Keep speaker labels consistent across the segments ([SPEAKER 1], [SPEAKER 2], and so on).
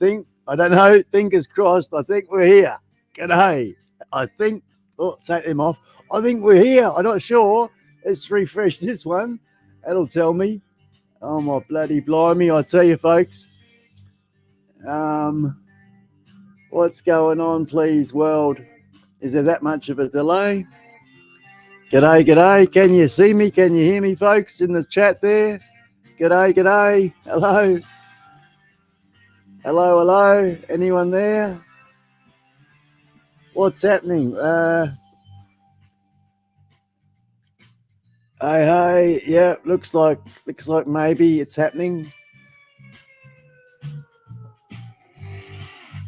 [SPEAKER 1] think, I don't know, fingers crossed, I think we're here. G'day. I think, oh, take them off. I think we're here. I'm not sure. Let's refresh this one. That'll tell me. Oh, my bloody blimey, I tell you, folks. What's going on, please, world? Is there that much of a delay? G'day, g'day. Can you see me? Can you hear me, folks, in the chat there? G'day, g'day. Hello. Hello, hello. Anyone there? What's happening? Hey, yeah, looks like maybe it's happening.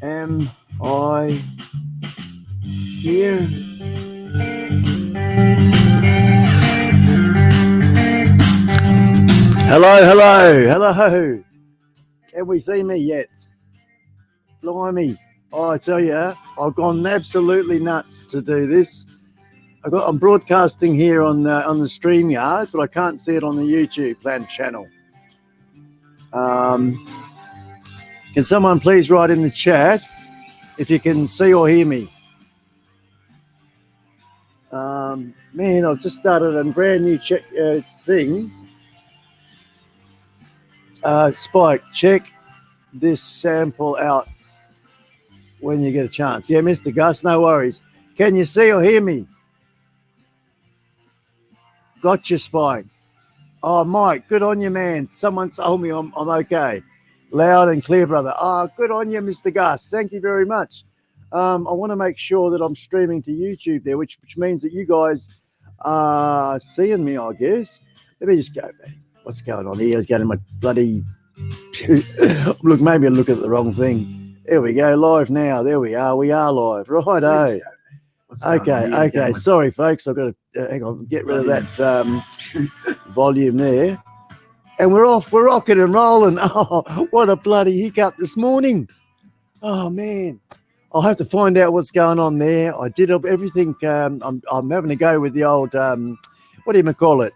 [SPEAKER 1] Am I here? Hello, hello, hello. Can we see me yet? Blimey. Oh, I tell you, I've gone absolutely nuts to do this. I'm broadcasting here on the StreamYard, but I can't see it on the YouTube channel. Can someone please write in the chat if you can see or hear me? Man, I've just started a brand new thing. Spike, check this sample out when you get a chance. Yeah, Mr. Gus, no worries. Can you see or hear me? Gotcha, Spike. Oh, Mike, good on you, man. Someone told me I'm okay. Loud and clear, brother. Oh, good on you, Mr. Gus. Thank you very much. I want to make sure that I'm streaming to YouTube there, which means that you guys are seeing me, I guess. Let me just go back. What's going on here? I was going to my bloody... Look, maybe I look at the wrong thing. There we go, live now. There we are. We are live. Righto. Okay. Sorry, folks. I've got to hang on, get rid of that volume there. And we're off. We're rocking and rolling. Oh, what a bloody hiccup this morning. Oh, man. I'll have to find out what's going on there. I did everything. I'm having a go with the old, what do you call it?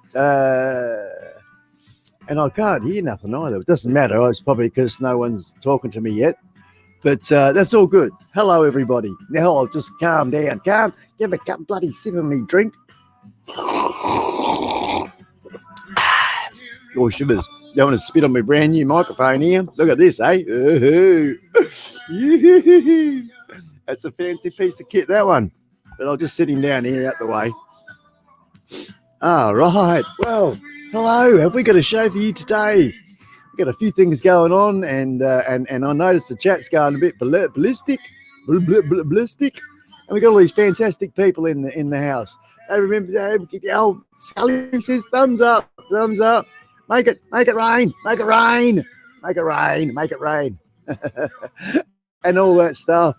[SPEAKER 1] And I can't hear nothing either. It doesn't matter. It's probably because no one's talking to me yet. But that's all good. Hello, everybody. Now I'll just calm down. Give a bloody sip of me drink. Oh, shivers. Don't want to spit on my brand new microphone here. Look at this, eh? That's a fancy piece of kit, that one. But I'll just sit him down here out the way. All right. Well, hello. Have we got a show for you today? We've got a few things going on, and I noticed the chat's going a bit ballistic. And we got all these fantastic people in the house. Hey, remember the old Skully says thumbs up. Make it rain. And all that stuff.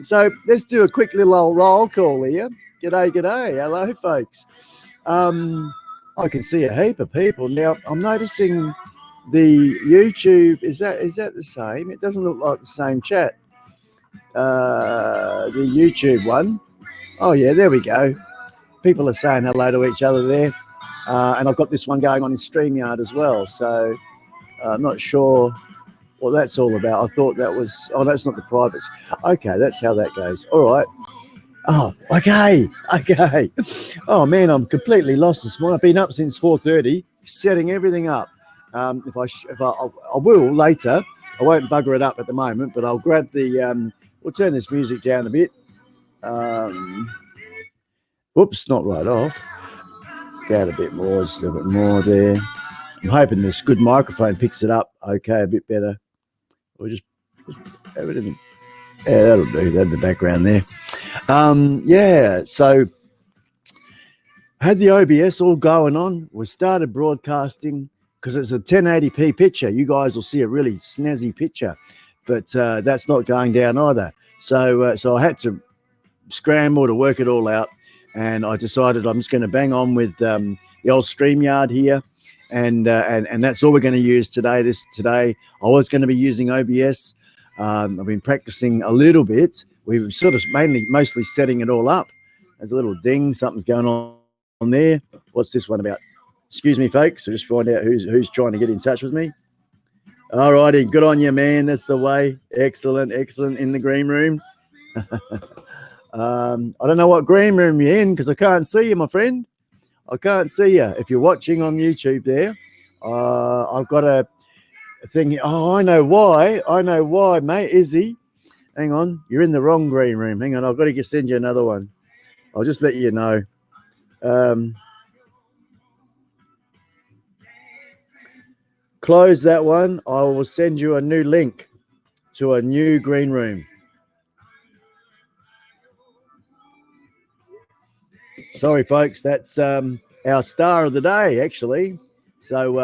[SPEAKER 1] So let's do a quick little old roll call here. G'day. Hello, folks. I can see a heap of people now. I'm noticing the YouTube. Is that the same? It doesn't look like the same chat. The YouTube one. Oh yeah, there we go. People are saying hello to each other there. And I've got this one going on in StreamYard as well. So I'm not sure what that's all about. I thought that was, that's not the private. Okay, that's how that goes. All right. Oh, okay. Oh, man, I'm completely lost this morning. I've been up since 4:30, setting everything up. I will later. I won't bugger it up at the moment, but I'll grab the, we'll turn this music down a bit. Whoops, not right off. Go out a bit more, just a little bit more there. I'm hoping this good microphone picks it up okay, a bit better. Or just everything. Yeah, that'll do. That in the background there. Yeah, so I had the OBS all going on. We started broadcasting because it's a 1080p picture. You guys will see a really snazzy picture, but that's not going down either. So I had to scramble to work it all out. And I decided I'm just going to bang on with the old StreamYard here, and that's all we're going to use today. Today I was going to be using OBS. I've been practicing a little bit. We were sort of mostly setting it all up. There's a little ding. Something's going on there. What's this one about? Excuse me, folks. So just find out who's trying to get in touch with me. All righty, good on you, man. That's the way. Excellent, excellent in the green room. I don't know what green room you're in because I can't see you, my friend. I can't see you. If you're watching on YouTube there, I've got a thing. Oh, I know why. I know why, mate. Izzy, hang on. You're in the wrong green room. Hang on. I've got to send you another one. I'll just let you know. Close that one. I will send you a new link to a new green room. Sorry, folks. That's our star of the day, actually. So,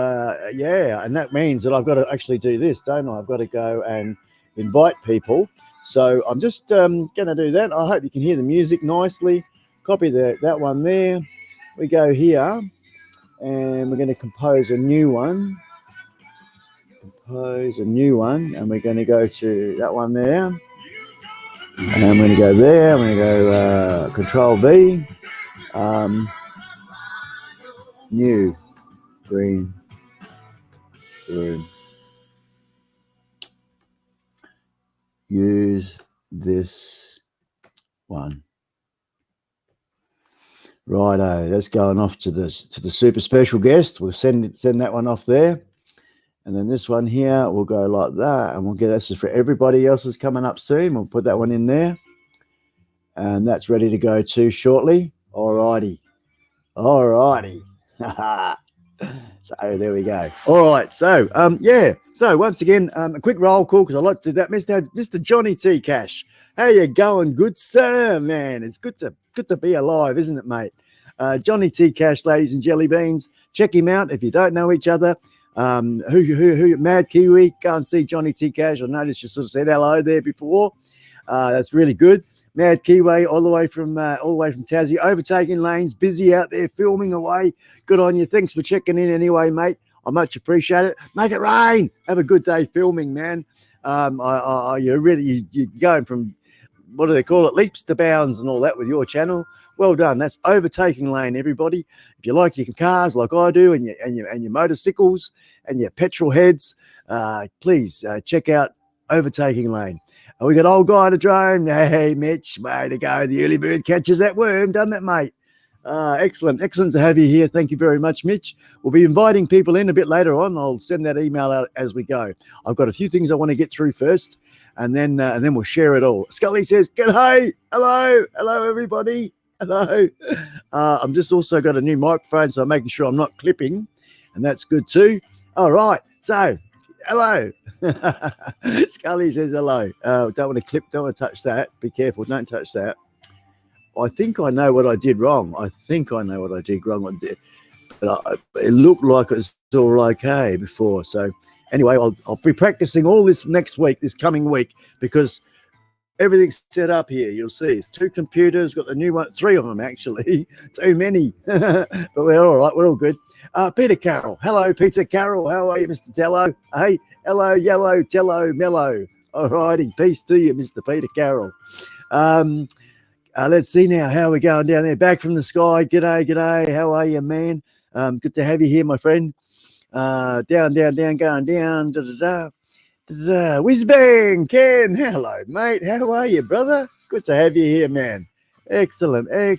[SPEAKER 1] yeah, and that means that I've got to actually do this, don't I? I've got to go and invite people. So I'm just going to do that. I hope you can hear the music nicely. Copy that one there. We go here, and we're going to compose a new one. Compose a new one, and we're going to go to that one there. And I'm going to go there. I'm going to go Control V. New green room. Use this one. Righto, that's going off to the super special guest. We'll send that one off there, and then this one here will go like that, and we'll get this for everybody else is coming up soon. We'll put that one in there, and that's ready to go too shortly. Alrighty. So there we go. All right. So yeah. So once again, a quick roll call because I like to do that. Mr. Johnny T Cash, how you going, good sir? Man, it's good to be alive, isn't it, mate? Johnny T Cash, ladies and jelly beans. Check him out if you don't know each other. Who Mad Kiwi? Go and see Johnny T Cash. I noticed you sort of said hello there before. That's really good. Mad Kiwi, all the way from Tassie, overtaking lanes, busy out there, filming away. Good on you. Thanks for checking in anyway, mate. I much appreciate it. Make it rain. Have a good day filming, man. You're going from, what do they call it, leaps to bounds and all that with your channel. Well done. That's overtaking lane, everybody. If you like your cars like I do, and your motorcycles and your petrol heads, please check out overtaking lane. We got old guy in a drone. Hey, Mitch, way to go. The early bird catches that worm, doesn't it, mate? Excellent to have you here. Thank you very much, Mitch. We'll be inviting people in a bit later on. I'll send that email out as we go. I've got a few things I want to get through first, and then we'll share it all. Skully says, "G'day, hello, everybody, hello." I'm just also got a new microphone, so I'm making sure I'm not clipping, and that's good too. All right, so. Hello. Skully says hello. Don't want to clip, don't want to touch that. Be careful, don't touch that. I think I know what I did wrong. But it looked like it was all okay before. So anyway, I'll be practicing all this this coming week, because everything's set up here. You'll see it's 2 computers, got the new one, 3 of them actually. Too many. But we're all right. We're all good. Peter Carroll. Hello, Peter Carroll. How are you, Mr. Tello? Hey, hello, yellow, tello, mellow. All righty. Peace to you, Mr. Peter Carroll. Let's see now how we're going down there. Back from the sky. G'day. How are you, man? Good to have you here, my friend. Down, going down. Whiz bang, Ken. Hello, mate. How are you, brother? Good to have you here, man. Excellent. I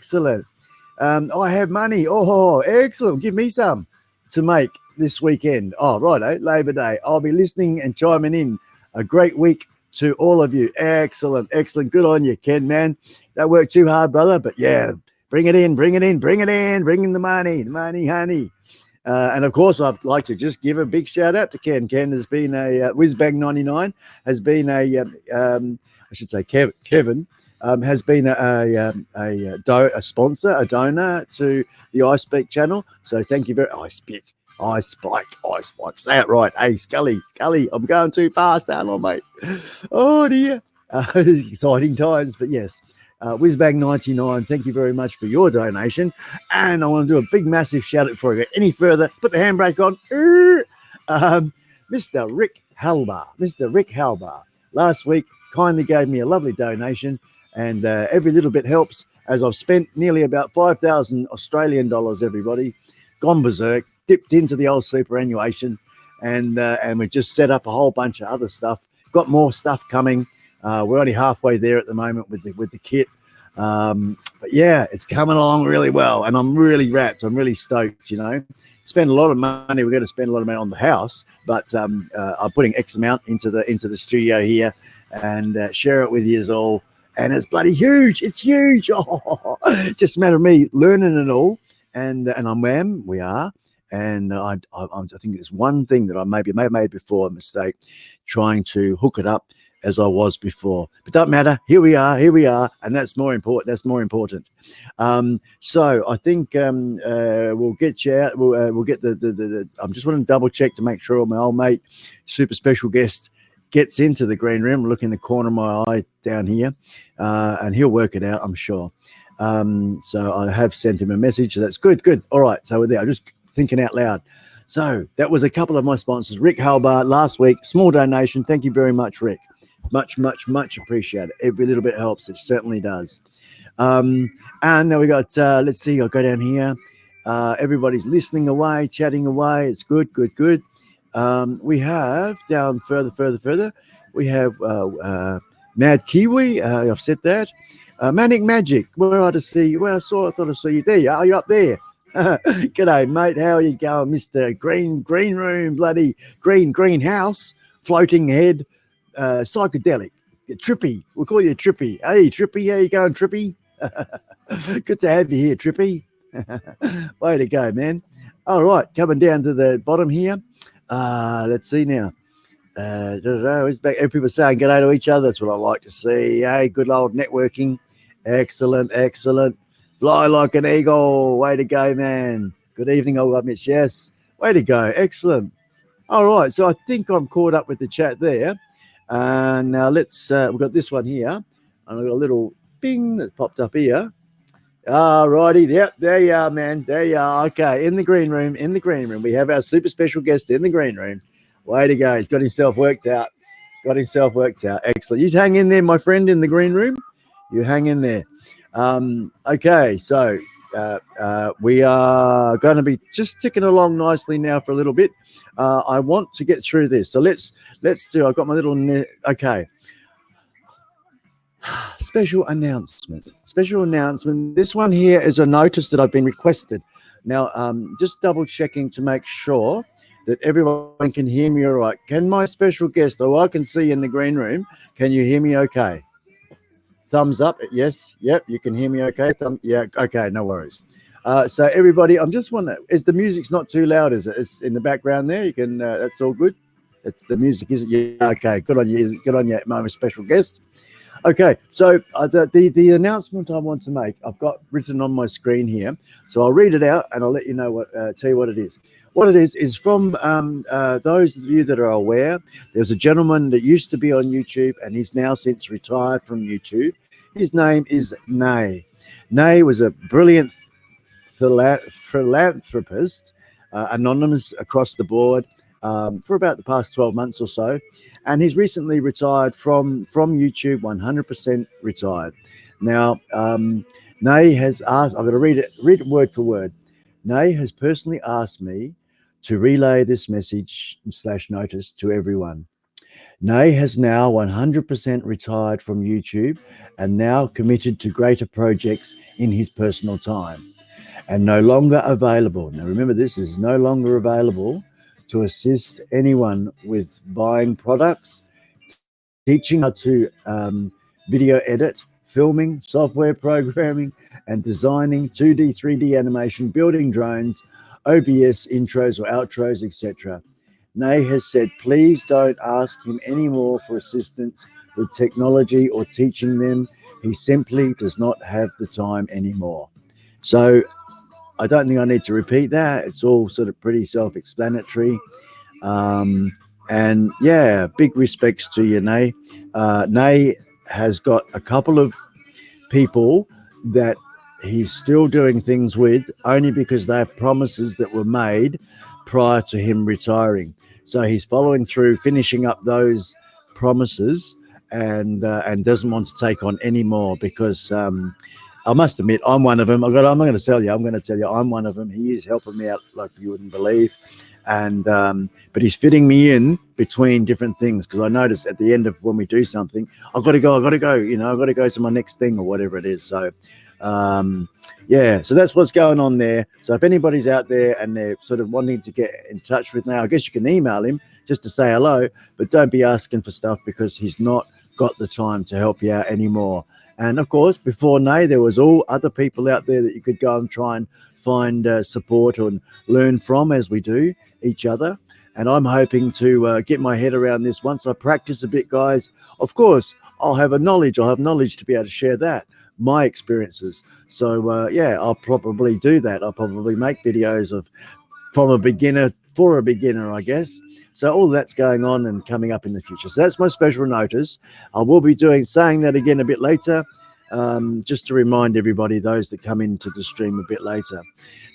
[SPEAKER 1] have money. Oh, excellent. Give me some to make this weekend. Oh, righto, Labor Day. I'll be listening and chiming in. A great week to all of you. Excellent. Good on you, Ken, man. Don't work too hard, brother, but yeah, bring in the money, honey. And of course, I'd like to just give a big shout out to Ken. Ken has been a Whizbang99 has been Kevin has been a sponsor, a donor to the iSpike channel. So thank you very iSpike. Say it right. Hey, Skully, I'm going too fast, aren't I, mate? Oh dear. Exciting times, but yes. Whizbang99, thank you very much for your donation. And I want to do a big, massive shout out before I go any further. Put the handbrake on. Mr. Rick Halbar, last week kindly gave me a lovely donation, and every little bit helps, as I've spent nearly about 5,000 Australian dollars, everybody. Gone berserk, dipped into the old superannuation, and we just set up a whole bunch of other stuff. Got more stuff coming. We're only halfway there at the moment with the kit. But yeah, it's coming along really well, and I'm really wrapped. I'm really stoked. You know, spend a lot of money. We're going to spend a lot of money on the house, but I'm putting X amount into the studio here, and share it with you all. And it's bloody huge. It's huge. Oh, just a matter of me learning it all, and we are. And I think there's one thing that I may have made before, a mistake, trying to hook it up as I was before, but don't matter. Here we are, and that's more important. So I think we'll get you out. We'll get the. I'm just want to double check to make sure my old mate, super special guest, gets into the green room. Look in the corner of my eye down here, and he'll work it out, I'm sure. So I have sent him a message. So that's good. All right, so we're there. I'm just thinking out loud. So that was a couple of my sponsors. Rick Halbar last week, small donation. Thank you very much, Rick. Much appreciated. Every little bit helps. It certainly does. And then we got, let's see, I'll go down here. Everybody's listening away, chatting away. It's good. We have down further. We have Mad Kiwi. I've said that. Manic Magic. Where are to see you? Well, I thought I saw you there. Are you up there? G'day, mate. How are you going, Mr. Green Room, bloody greenhouse, floating head, psychedelic, Trippy. We'll call you Trippy. Hey, Trippy, how you going, Trippy? Good to have you here, Trippy. Way to go, man. All right, coming down to the bottom here. Let's see now. Who's back? People saying g'day to each other. That's what I like to see. Hey, good old networking. Excellent. Fly like an eagle. Way to go, man. Good evening, old Mitch. Yes. Way to go. Excellent. All right. So I think I'm caught up with the chat there. Now let's, we've got this one here. And I've got a little ping that popped up here. All righty. Yep. There you are, man. There you are. Okay. In the green room. We have our super special guest in the green room. Way to go. He's got himself worked out. Excellent. You hang in there, my friend, in the green room. You hang in there. Okay, so we are going to be just ticking along nicely now for a little bit. I want to get through this, so let's do. I've got my little okay. Special announcement. This one here is a notice that I've been requested. Now, just double checking to make sure that everyone can hear me all right. Can my special guest, oh, I can see in the green room, can you hear me okay? Thumbs up. Yes. Yep. You can hear me okay. Yeah. Okay. No worries. So everybody, I'm just wondering, is the music's not too loud? Is it? It's in the background there. You can, that's all good. It's the music, isn't it? Yeah. Okay. Good on you. My special guest. Okay. So the announcement I want to make, I've got written on my screen here. So I'll read it out and I'll let you know tell you what it is. What it is from those of you that are aware, there's a gentleman that used to be on YouTube and he's now since retired from YouTube. His name is Nay. Nay was a brilliant philanthropist, anonymous across the board for about the past 12 months or so. And he's recently retired from YouTube, 100% retired. Now, Nay has asked, I've got to read it word for word. Nay has personally asked me to relay this message / notice to everyone. Nay has now 100% retired from YouTube and now committed to greater projects in his personal time and no longer available. Now remember, this is no longer available to assist anyone with buying products, teaching how to video edit, filming, software programming, and designing 2D, 3D animation, building drones, OBS intros or outros, etc. Nay has said, please don't ask him anymore for assistance with technology or teaching them. He simply does not have the time anymore. So I don't think I need to repeat that. It's all sort of pretty self-explanatory. And yeah, big respects to you, Nay. Nay has got a couple of people that he's still doing things with only because they're promises that were made prior to him retiring. So he's following through, finishing up those promises and doesn't want to take on any more because I must admit, I'm one of them. I'm not going to tell you. I'm going to tell you I'm one of them. He is helping me out like you wouldn't believe. and but he's fitting me in between different things, because I notice at the end of when we do something, I've got to go, you know, I've got to go to my next thing or whatever it is. So yeah, so that's what's going on there. So if anybody's out there and they're sort of wanting to get in touch with me, I guess you can email him just to say hello, but don't be asking for stuff, because he's not got the time to help you out anymore. And of course, before Nay, there was all other people out there that you could go and try and find support and learn from, as we do each other. And I'm hoping to get my head around this once I practice a bit, guys. Of course, I'll have knowledge to be able to share that, my experiences. So yeah, I'll probably do that. I'll probably make videos of from a beginner for a beginner, I guess. So all that's going on and coming up in the future. So that's my special notice. I will be saying that again a bit later, just to remind everybody, those that come into the stream a bit later.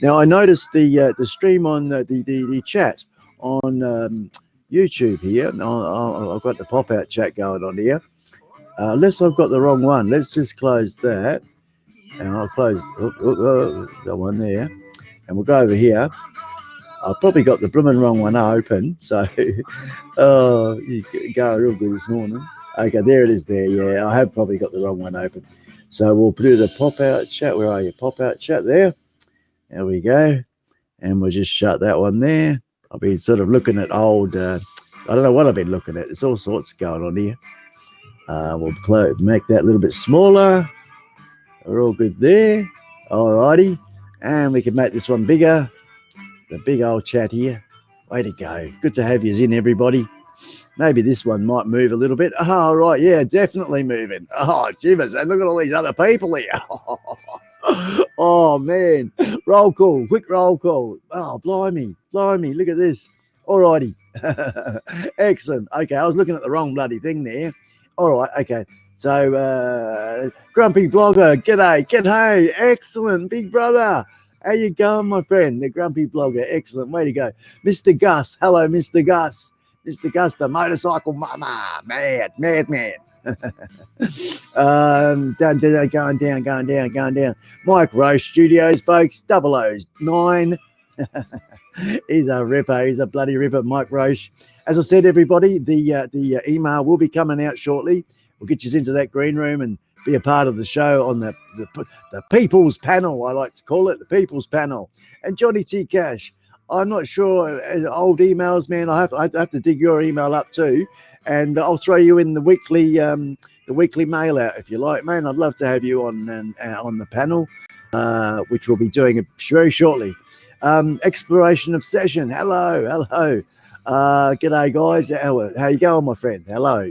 [SPEAKER 1] Now, I noticed the stream on the chat on YouTube here. I've got the pop-out chat going on here. Unless I've got the wrong one. Let's just close that. And I'll close that one there. And we'll go over here. I've probably got the blooming wrong one open. So, oh, you go real good this morning. Okay, there it is there. Yeah, I have probably got the wrong one open. So we'll do the pop-out chat. Where are you? Pop-out chat there. There we go. And we'll just shut that one there. I've been sort of looking at old, I don't know what I've been looking at. There's all sorts going on here. We'll make that a little bit smaller. We're all good there. All righty. And we can make this one bigger. The big old chat here. Way to go. Good to have you in, everybody. Maybe this one might move a little bit. Oh, right. Yeah, definitely moving. Oh, jibbers. And look at all these other people here. Oh, man. Roll call. Quick roll call. Oh, blimey. Blimey. Look at this. All righty. Excellent. Okay, I was looking at the wrong bloody thing there. All right. Okay. So, Grumpy Blogger. G'day. Excellent. Big brother. How you going, my friend? The Grumpy Blogger. Excellent. Way to go. Mr. Gus. Hello, Mr. Gus. Mr. Gus, the motorcycle mama. Madman. Going down. Mike Roche Studios, folks. 009. He's a ripper. He's a bloody ripper, Mike Roche. As I said, everybody, the email will be coming out shortly. We'll get you into that green room and be a part of the show on the People's Panel, I like to call it, the People's Panel. And Johnny T. Cash, I'm not sure, old emails, man, I have to dig your email up too, and I'll throw you in the weekly mail out if you like, man. I'd love to have you on the panel, which we'll be doing very shortly. Exploration Obsession, hello. G'day, guys. How you going, my friend? Hello.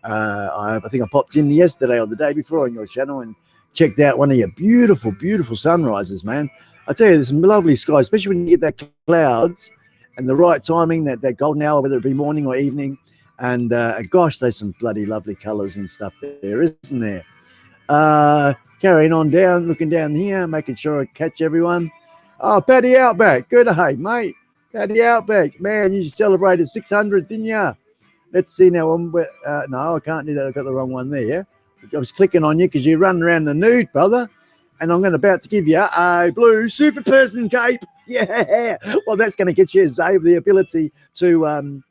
[SPEAKER 1] I think I popped in yesterday or the day before on your channel and checked out one of your beautiful, beautiful sunrises, man. I tell you, there's some lovely skies, especially when you get that clouds and the right timing, that golden hour, whether it be morning or evening. And gosh, there's some bloody lovely colours and stuff there, isn't there? Carrying on down, looking down here, making sure I catch everyone. Oh, Paddy Outback. Good day, mate. Paddy Outback. Man, you celebrated 600, didn't you? Let's see now. No, I can't do that. I got the wrong one there. I was clicking on you because you're running around the nude, brother. And I'm about to give you a blue super person cape. Yeah. Well, that's going to get you, Dave, the ability to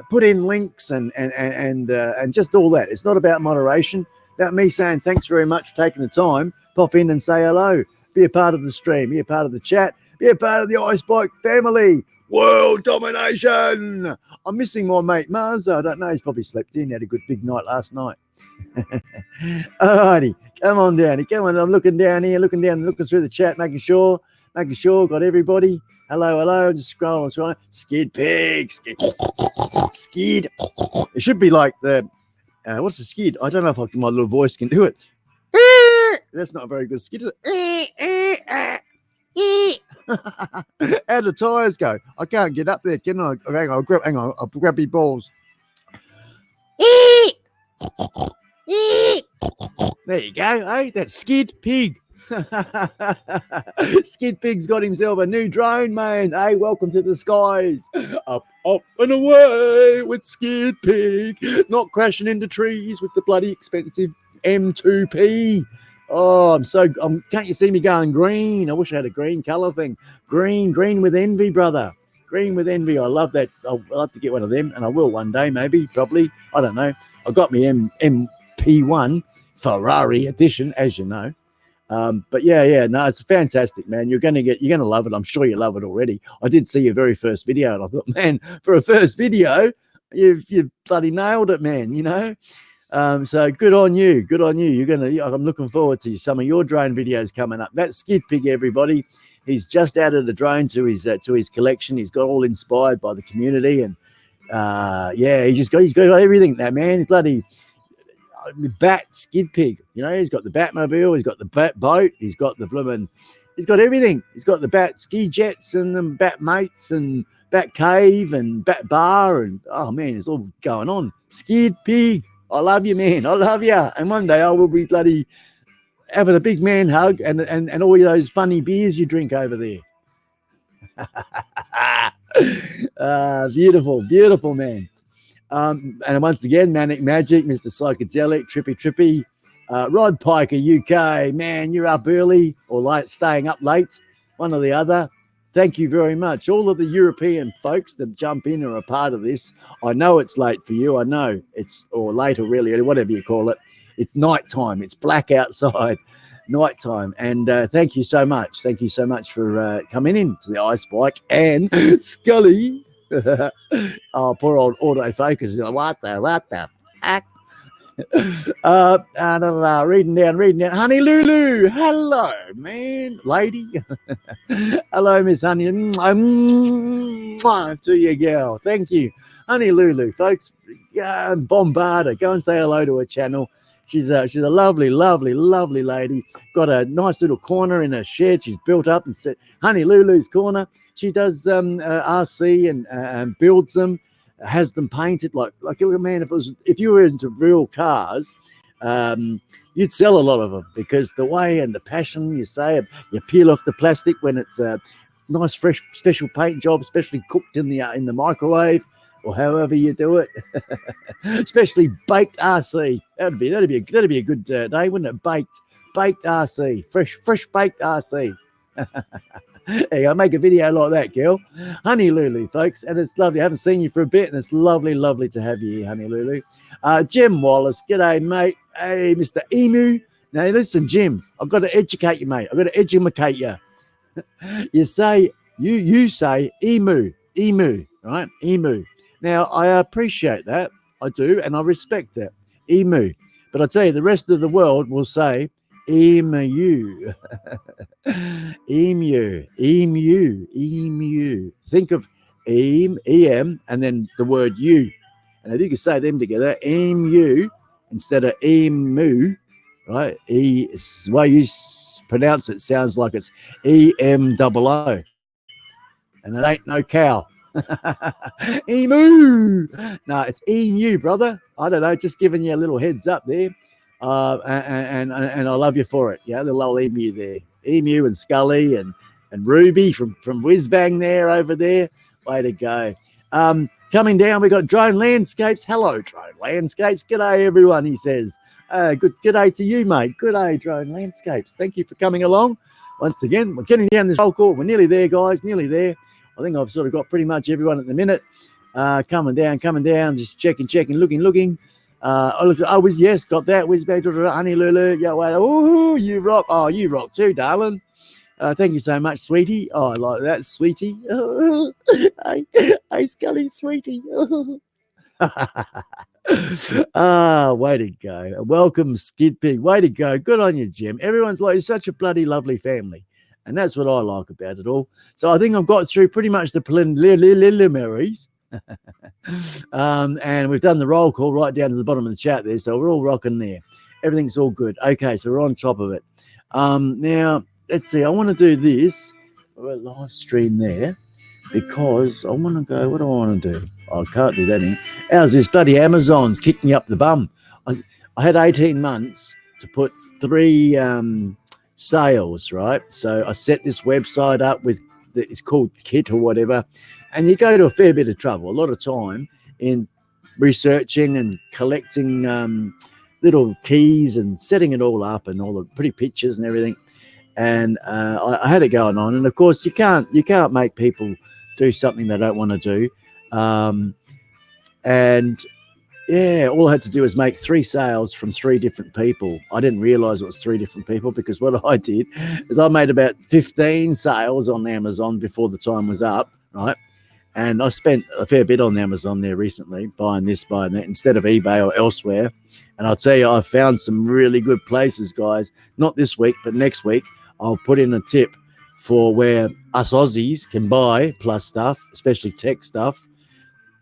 [SPEAKER 1] put in links and just all that. It's not about moderation. About me saying thanks very much for taking the time. Pop in and say hello. Be a part of the stream. Be a part of the chat. Be a part of the iSpike family. World-Domination. I'm missing my mate Mars. I don't know. He's probably slept in. He had a good big night last night. Alrighty, come on down. Come on. I'm looking down here, looking through the chat, making sure got everybody. Hello. Just scrolling. Skid pig, skid. It should be like the what's the skid? I don't know if my little voice can do it. That's not a very good skid. How do tires go? I can't get up there, can I? Hang on, I'll grab my balls. There you go, hey, that's Skid Pig. Skid Pig's got himself a new drone, man. Hey, welcome to the skies. Up and away with Skid Pig. Not crashing into trees with the bloody expensive M2P. Oh, can't you see me going green? I wish I had a green color thing. Green with envy, brother. Green with envy. I love that. I'll have to get one of them, and I will one day, maybe, probably. I don't know. I got me MP1 Ferrari edition, as you know. But yeah, no, it's fantastic, man. You're gonna love it. I'm sure you love it already. I did see your very first video, and I thought, man, for a first video, you've bloody nailed it, man. You know. So good on you. Good on you. I'm looking forward to some of your drone videos coming up. That Skid Pig, everybody. He's just added a drone to his collection. He's got all inspired by the community, and yeah, he's got everything. That man, he's bloody bat Skid Pig. You know, he's got the Batmobile, he's got the bat boat, he's got the blooming, he's got everything. He's got the bat ski jets and the bat mates and bat cave and bat bar, and oh man, it's all going on. Skid Pig, I love you, man. I love you. And one day I will be bloody having a big man hug and all those funny beers you drink over there. Beautiful, man. And once again, Manic Magic, Mr. Psychedelic, Trippy, Rod Piker, UK, man, you're up early or late, staying up late, one or the other. Thank you very much. All of the European folks that jump in are a part of this. I know it's late for you. I know it's, or late or really, whatever you call it. It's nighttime. It's black outside, nighttime. And thank you so much. Thank you so much for coming in to the iSpike and Skully. Oh, poor old autofocus. What the heck? Reading down. Honey Lulu, hello, man, lady. Hello, Miss Honey. To you, girl. Thank you, Honey Lulu, folks. Bombard her. Go and say hello to her channel. She's a lovely lady. Got a nice little corner in her shed. She's built up and said Honey Lulu's corner. She does RC and builds them, has them painted like man. If you were into real cars, you'd sell a lot of them because the way and the passion you say it. You peel off the plastic when it's a nice fresh special paint job, especially cooked in the microwave or however you do it. Especially baked RC. That'd be a good day, wouldn't it? Baked RC, fresh baked RC. Hey, I'll make a video like that, girl. Honey Lulu, folks, and it's lovely. I haven't seen you for a bit, and it's lovely to have you here, Honey Lulu. Jim Wallace, g'day, mate. Hey, Mr. Emu. Now, listen, Jim, I've got to educate you, mate. I've got to educate you. You say emu, right? Emu. Now, I appreciate that. I do, and I respect it. Emu. But I tell you, the rest of the world will say emu. Emu. Think of em, and then the word you. And if you can say them together, emu instead of emu, right? The way you pronounce it sounds like it's EMOO. And it ain't no cow. Emu. No, it's emu, brother. I don't know, just giving you a little heads up there. And I love you for it. Yeah, the little emu there. Emu and Skully and Ruby from Whizbang there over there. Way to go. Coming down, we got Drone Landscapes. Hello, Drone Landscapes. G'day, everyone, he says. G'day to you, mate. G'day, Drone Landscapes. Thank you for coming along. Once again, we're getting down this roll call. We're nearly there, guys, nearly there. I think I've sort of got pretty much everyone at the minute. Coming down, just checking, looking. Yes, got that. Whizbang, Honey Lulu. Yeah, wait. Oh, you rock. Oh, you rock too, darling. Thank you so much, sweetie. Oh, I like that, sweetie. Hey, Skully, sweetie. Way to go. Welcome, Skid Pig. Way to go. Good on you, Jim. Everyone's like, you're such a bloody lovely family. And that's what I like about it all. So I think I've got through pretty much the preliminaries. And we've done the roll call right down to the bottom of the chat there. So we're all rocking there. Everything's all good. Okay, so we're on top of it. Now, let's see. I want to do this. Live stream there because I want to go. What do I want to do? I can't do that anymore. How's this bloody Amazon kicked me up the bum? I had 18 months to put 3 sales, right? So I set this website up with, it's called Kit or whatever, and you go to a fair bit of trouble, a lot of time in researching and collecting the little keys and setting it all up and all the pretty pictures and everything. And I had it going on, and of course you can't make people do something they don't want to do. And yeah, all I had to do was make 3 sales from 3 different people. I didn't realize it was 3 different people, because what I did is I made about 15 sales on Amazon before the time was up, right? And I spent a fair bit on Amazon there recently, buying this, buying that, instead of eBay or elsewhere. And I'll tell you, I found some really good places, guys. Not this week, but next week, I'll put in a tip for where us Aussies can buy plus stuff, especially tech stuff,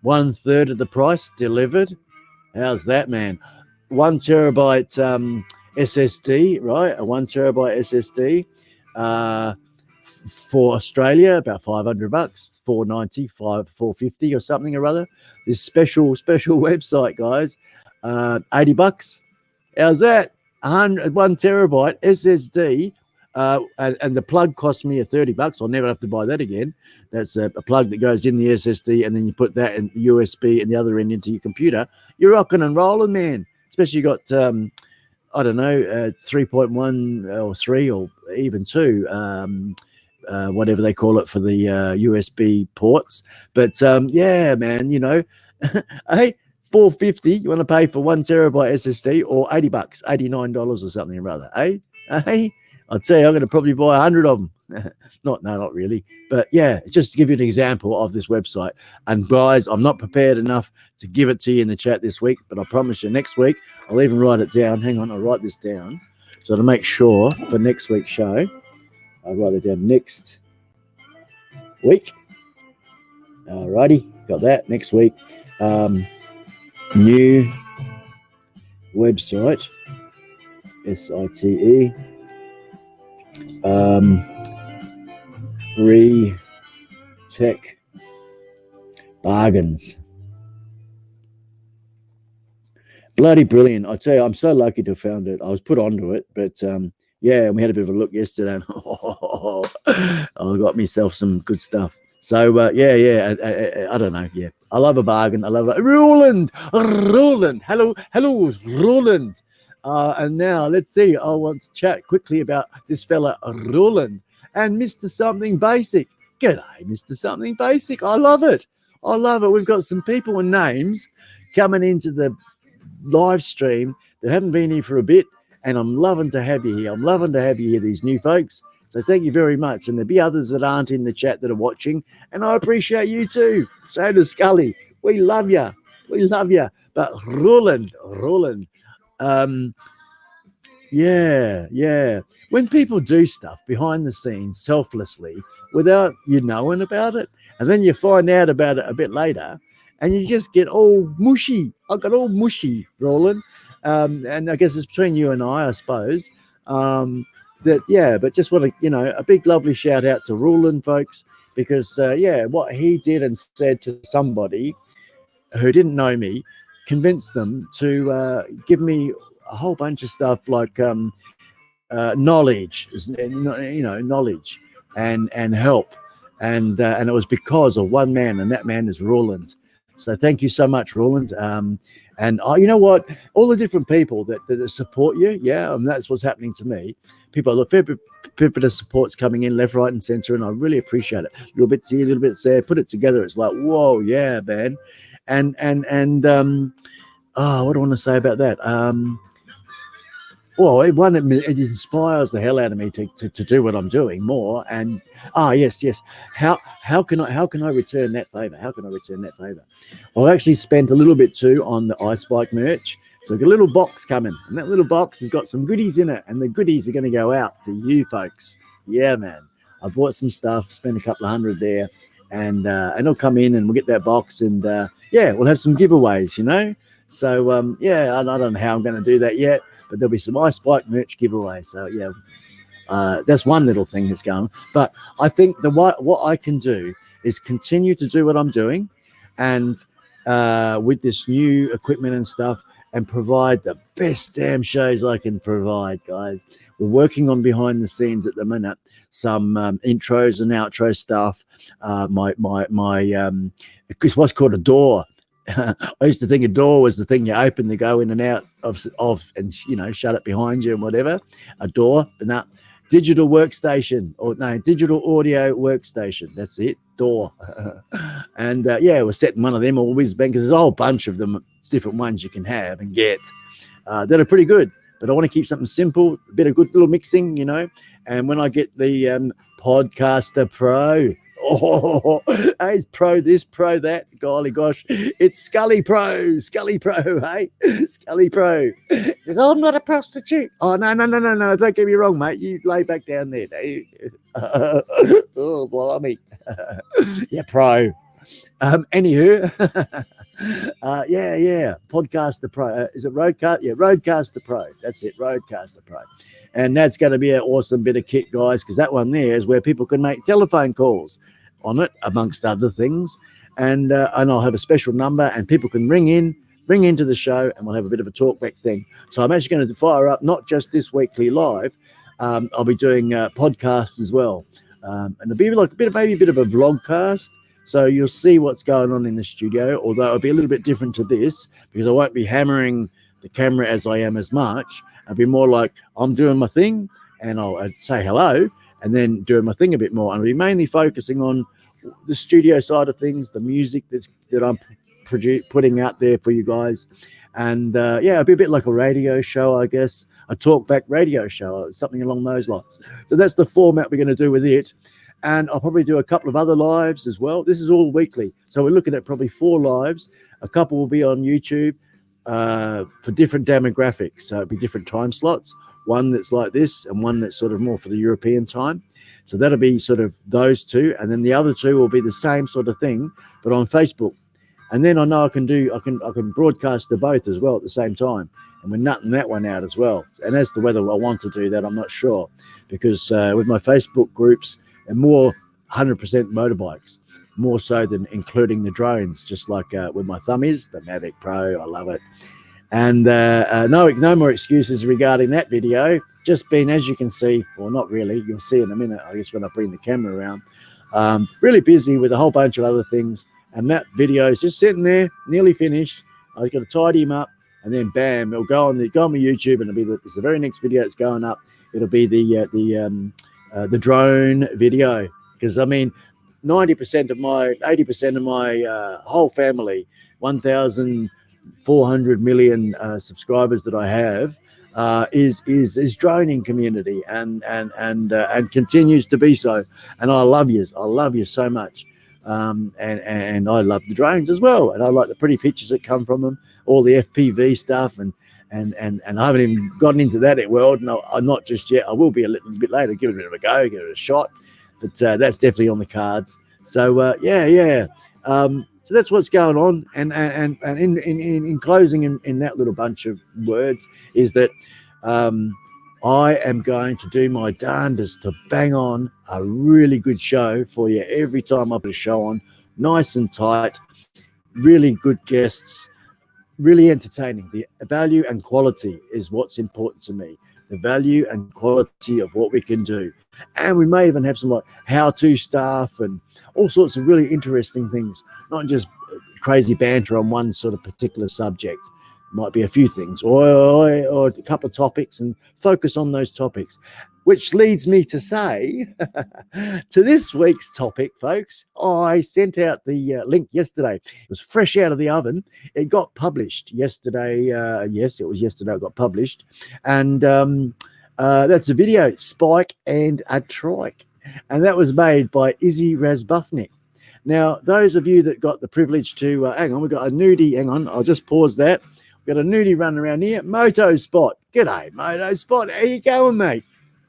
[SPEAKER 1] 1/3 of the price delivered. How's that, man? 1 terabyte SSD, right? A 1 terabyte SSD for Australia, about $500, $490, $450 or something or other. This special website, guys, $80. How's that? 1 terabyte SSD. And the plug cost me $30. I'll never have to buy that again. That's a plug that goes in the SSD, and then you put that in USB and the other end into your computer. You're rocking and rolling, man. Especially you got, I don't know, 3.1 or 3 or even 2, whatever they call it for the USB ports. But yeah, man, you know, hey, $450. You want to pay for 1 terabyte SSD, or $80, $89 or something or other, eh? Hey. I'd say I'm going to probably buy 100 of them. Not really. But yeah, just to give you an example of this website. And guys, I'm not prepared enough to give it to you in the chat this week, but I promise you next week, I'll even write it down. Hang on, I'll write this down. So to make sure for next week's show, I'll write it down next week. Alrighty, got that. Next week. New website, SITE. Tech bargains. Bloody brilliant. I tell you, I'm so lucky to have found it. I was put onto it, but yeah, we had a bit of a look yesterday, and I got myself some good stuff. So yeah, I don't know. Yeah, I love a bargain. I love it. Roland, hello, Roland. And now let's see. I want to chat quickly about this fella Roland and Mr. Something Basic. G'day, Mr. Something Basic. I love it. We've got some people and names coming into the live stream that haven't been here for a bit, and I'm loving to have you here. These new folks. So thank you very much. And there'll be others that aren't in the chat that are watching, and I appreciate you too. So does Skully. We love you. But Roland. Yeah. When people do stuff behind the scenes selflessly without you knowing about it, and then you find out about it a bit later, and you just get all mushy. I got all mushy, Roland. And I guess it's between you and I suppose. But just want to, a big lovely shout out to Roland, folks, because what he did and said to somebody who didn't know me convinced them to give me a whole bunch of stuff like knowledge, knowledge and help, and it was because of one man, and that man is Roland. So thank you so much, Roland. And you know what? All the different people that support you, and that's what's happening to me. People, the fair bit of support's coming in left, right, and center, and I really appreciate it. A little bit here, a little bit there. Put it together, it's like, whoa, yeah, man. And what do I want to say about that? Well, it inspires the hell out of me to do what I'm doing more. And yes. How can I return that favor? Well, I actually spent a little bit too on the iSpike merch. So I've got a little box coming, and that little box has got some goodies in it, and the goodies are going to go out to you folks. Yeah, man. I bought some stuff, spent a couple of $100 there, and it'll come in, and we'll get that box, and we'll have some giveaways, So I don't know how I'm going to do that yet, but there'll be some iSpike merch giveaways. So that's one little thing that's going on. But I think what I can do is continue to do what I'm doing, and with this new equipment and stuff, and provide the best damn shows I can provide, guys. We're working on behind the scenes at the minute, some intros and outro stuff. It's what's called a door. I used to think a door was the thing you open to go in and out and shut it behind you and whatever, a door, but no, digital workstation, or no, digital audio workstation. That's it, door. And we're setting one of them all whiz bang, because there's a whole bunch of them, different ones you can have and get that are pretty good. But I want to keep something simple, a bit of good little mixing, And when I get the Podcaster Pro, hey, it's pro this, pro that. Golly gosh, it's Skully Pro, hey, Skully Pro. Says, I'm not a prostitute. Oh, no, don't get me wrong, mate. You lay back down there. Oh, blimey. Yeah, pro. Anywho, Podcaster Pro. Is it Roadcaster? Yeah, Roadcaster Pro. That's it, Roadcaster Pro. And that's going to be an awesome bit of kit, guys, because that one there is where people can make telephone calls on it, amongst other things. And I'll have a special number, and people can ring into the show, and we'll have a bit of a talkback thing. So I'm actually going to fire up not just this weekly live. I'll be doing podcasts as well, and it'll be like maybe a bit of a vlogcast. So you'll see what's going on in the studio, although it'll be a little bit different to this, because I won't be hammering the camera as I am as much. It'll be more like I'm doing my thing, and I'll say hello, and then doing my thing a bit more. And I'll be mainly focusing on the studio side of things, the music that I'm putting out there for you guys. And it'll be a bit like a radio show, I guess, a talkback radio show, something along those lines. So that's the format we're going to do with it. And I'll probably do a couple of other lives as well. This is all weekly. So we're looking at probably 4 lives. A couple will be on YouTube for different demographics. So it'll be different time slots. One that's like this, and one that's sort of more for the European time. So that'll be sort of those 2. And then the other 2 will be the same sort of thing, but on Facebook. And then I know I can broadcast to both as well at the same time. And we're nutting that one out as well. And as to whether I want to do that, I'm not sure. Because with my Facebook groups, and more 100% motorbikes, more so than including the drones, just like where my thumb is, the Mavic Pro. I love it. And no more excuses regarding that video. Just been, as you can see, well, not really. You'll see in a minute, I guess, when I bring the camera around. Really busy with a whole bunch of other things. And that video is just sitting there, nearly finished. I've got to tidy him up, and then bam, it'll go on my YouTube, and it's the very next video that's going up. It'll be the drone video, because I mean 80% of my whole family, 1,400 million subscribers that I have, is droning community, and continues to be so. And I love you so much. And I love the drones as well, and I like the pretty pictures that come from them, all the FPV stuff, and I haven't even gotten into that world. No, I'm not just yet. I will be a little bit later, give it a bit of a go, give it a shot, but that's definitely on the cards. So so that's what's going on. And in closing, in that little bunch of words, is that I am going to do my darndest to bang on a really good show for you every time I put a show on, nice and tight, really good guests, really entertaining. The value and quality is what's important to me. The value and quality of what we can do. And we may even have some like how-to stuff and all sorts of really interesting things, not just crazy banter on one sort of particular subject. Might be a few things, or a couple of topics, and focus on those topics. Which leads me to say, to this week's topic, folks, I sent out the link yesterday. It was fresh out of the oven. It got published yesterday. Yes, it was yesterday it got published. And that's a video, Spike and a Trike. And that was made by Izzy Razbufnik. Now, those of you that got the privilege to, hang on, we've got a nudie, hang on, I'll just pause that. We've got a nudie running around here, Moto Spot. G'day, Moto Spot. How you going, mate?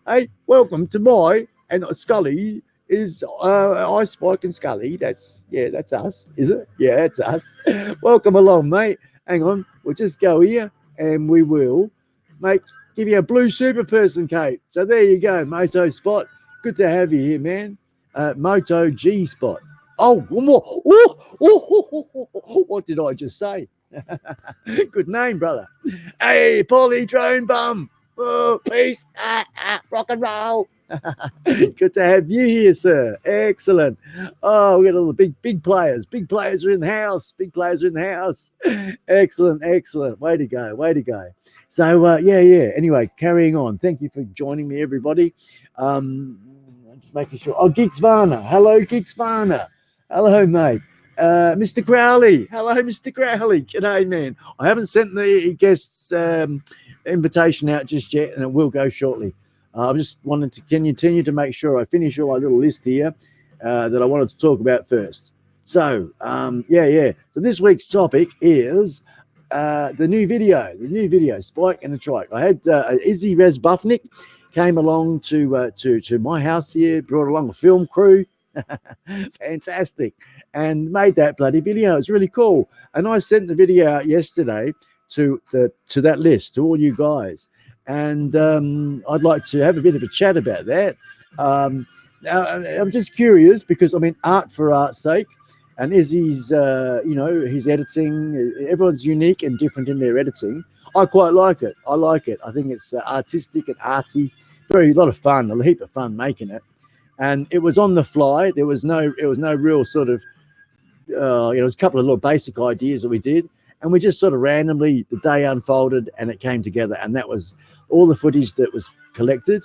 [SPEAKER 1] Hey, welcome to my, and Skully is iSpike and Skully. That's us, is it? Yeah, that's us. Welcome along, mate. Hang on, we'll just go here, and we will, mate, give you a blue super person cape. So there you go, Moto Spot. Good to have you here, man. Moto G Spot. Oh, one more. What did I just say? Good name, brother. Hey, Polly Drone Bum. Oh, peace. Rock and roll. Good to have you here, sir. Excellent. Oh, we got all the big players. Big players are in the house. Big players are in the house. Excellent, excellent. Way to go, way to go. So yeah. Anyway, carrying on. Thank you for joining me, everybody. Just making sure. Oh, Geeks Varna. Hello, Geeks Varna. Hello, mate. Mr. Crowley. Hello, Mr. Crowley. G'day, man. I haven't sent the guests invitation out just yet, and it will go shortly. I'm just wanting to continue to make sure I finish all my little list here that I wanted to talk about first. So, yeah. So this week's topic is the new video, Spike and the Trike. I had Izzy Rez Buffnick came along to my house here, brought along a film crew. Fantastic, and made that bloody video. It's really cool. And I sent the video out yesterday to that list, to all you guys. And I'd like to have a bit of a chat about that. I'm just curious because, I mean, art for art's sake, and Izzy's, his editing, everyone's unique and different in their editing. I quite like it. I like it. I think it's artistic and arty, a lot of fun, a heap of fun making it. And it was on the fly. It was no real sort of, it was a couple of little basic ideas that we did. And we just sort of randomly, the day unfolded and it came together. And that was all the footage that was collected.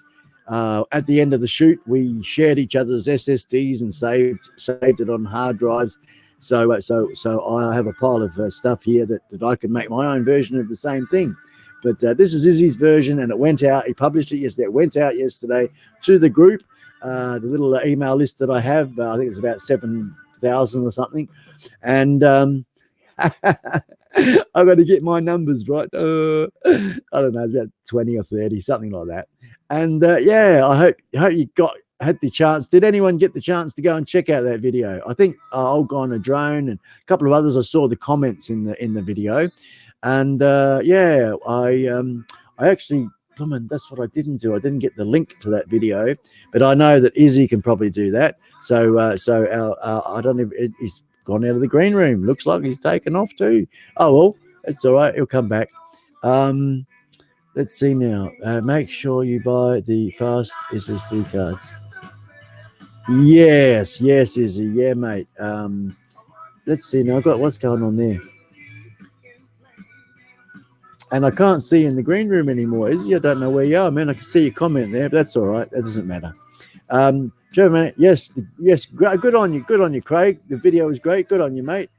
[SPEAKER 1] At the end of the shoot, we shared each other's SSDs and saved it on hard drives. So I have a pile of stuff here that I can make my own version of the same thing. But this is Izzy's version, and it went out. He published it yesterday. It went out yesterday to the group. The little email list that I have, I think it's about 7,000 or something. And I've got to get my numbers right. I don't know, it's about 20 or 30, something like that. And yeah, I hope you had the chance. Did anyone get the chance to go and check out that video? I think Old Guy on a Drone and a couple of others. I saw the comments in the video, and yeah, I actually. That's what I didn't do. I didn't get the link to that video, but I know that Izzy can probably do that. So I don't know. He's gone out of the green room. Looks like he's taken off too. Oh well, it's all right. He'll come back. Let's see now. Make sure you buy the fast SSD cards. Yes, Izzy. Yeah, mate. Let's see now. I've got what's going on there. And I can't see in the green room anymore, Izzy. I don't know where you are, man. I can see your comment there, but that's all right. That doesn't matter. Joe, yes. Good on you, Craig. The video was great. Good on you, mate.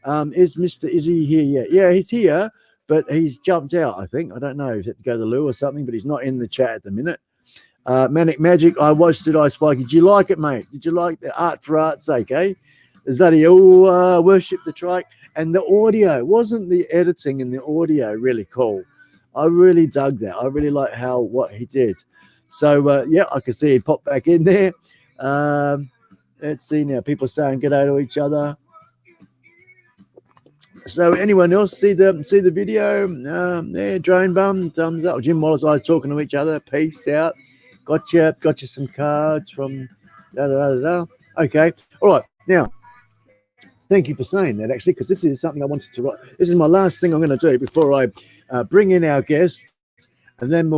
[SPEAKER 1] Is he here yet? Yeah, he's here, but he's jumped out, I think. I don't know. He's had to go to the loo or something, but he's not in the chat at the minute. Manic Magic, I watched it, iSpike. Did you like it, mate? Did you like the art for art's sake, eh? There's that he worship the Trike. And the audio, wasn't the editing and the audio really cool? I really dug that. I really like what he did. So, yeah, I can see he popped back in there. Let's see now. People saying g'day to each other. So anyone else see the video? Yeah, Drone Bum, thumbs up. Jim Wallace, I talking to each other. Peace out. Got you some cards from da. Okay. All right. Now, thank you for saying that, actually, because this is something I wanted to write. This is my last thing I'm going to do before I bring in our guests, and then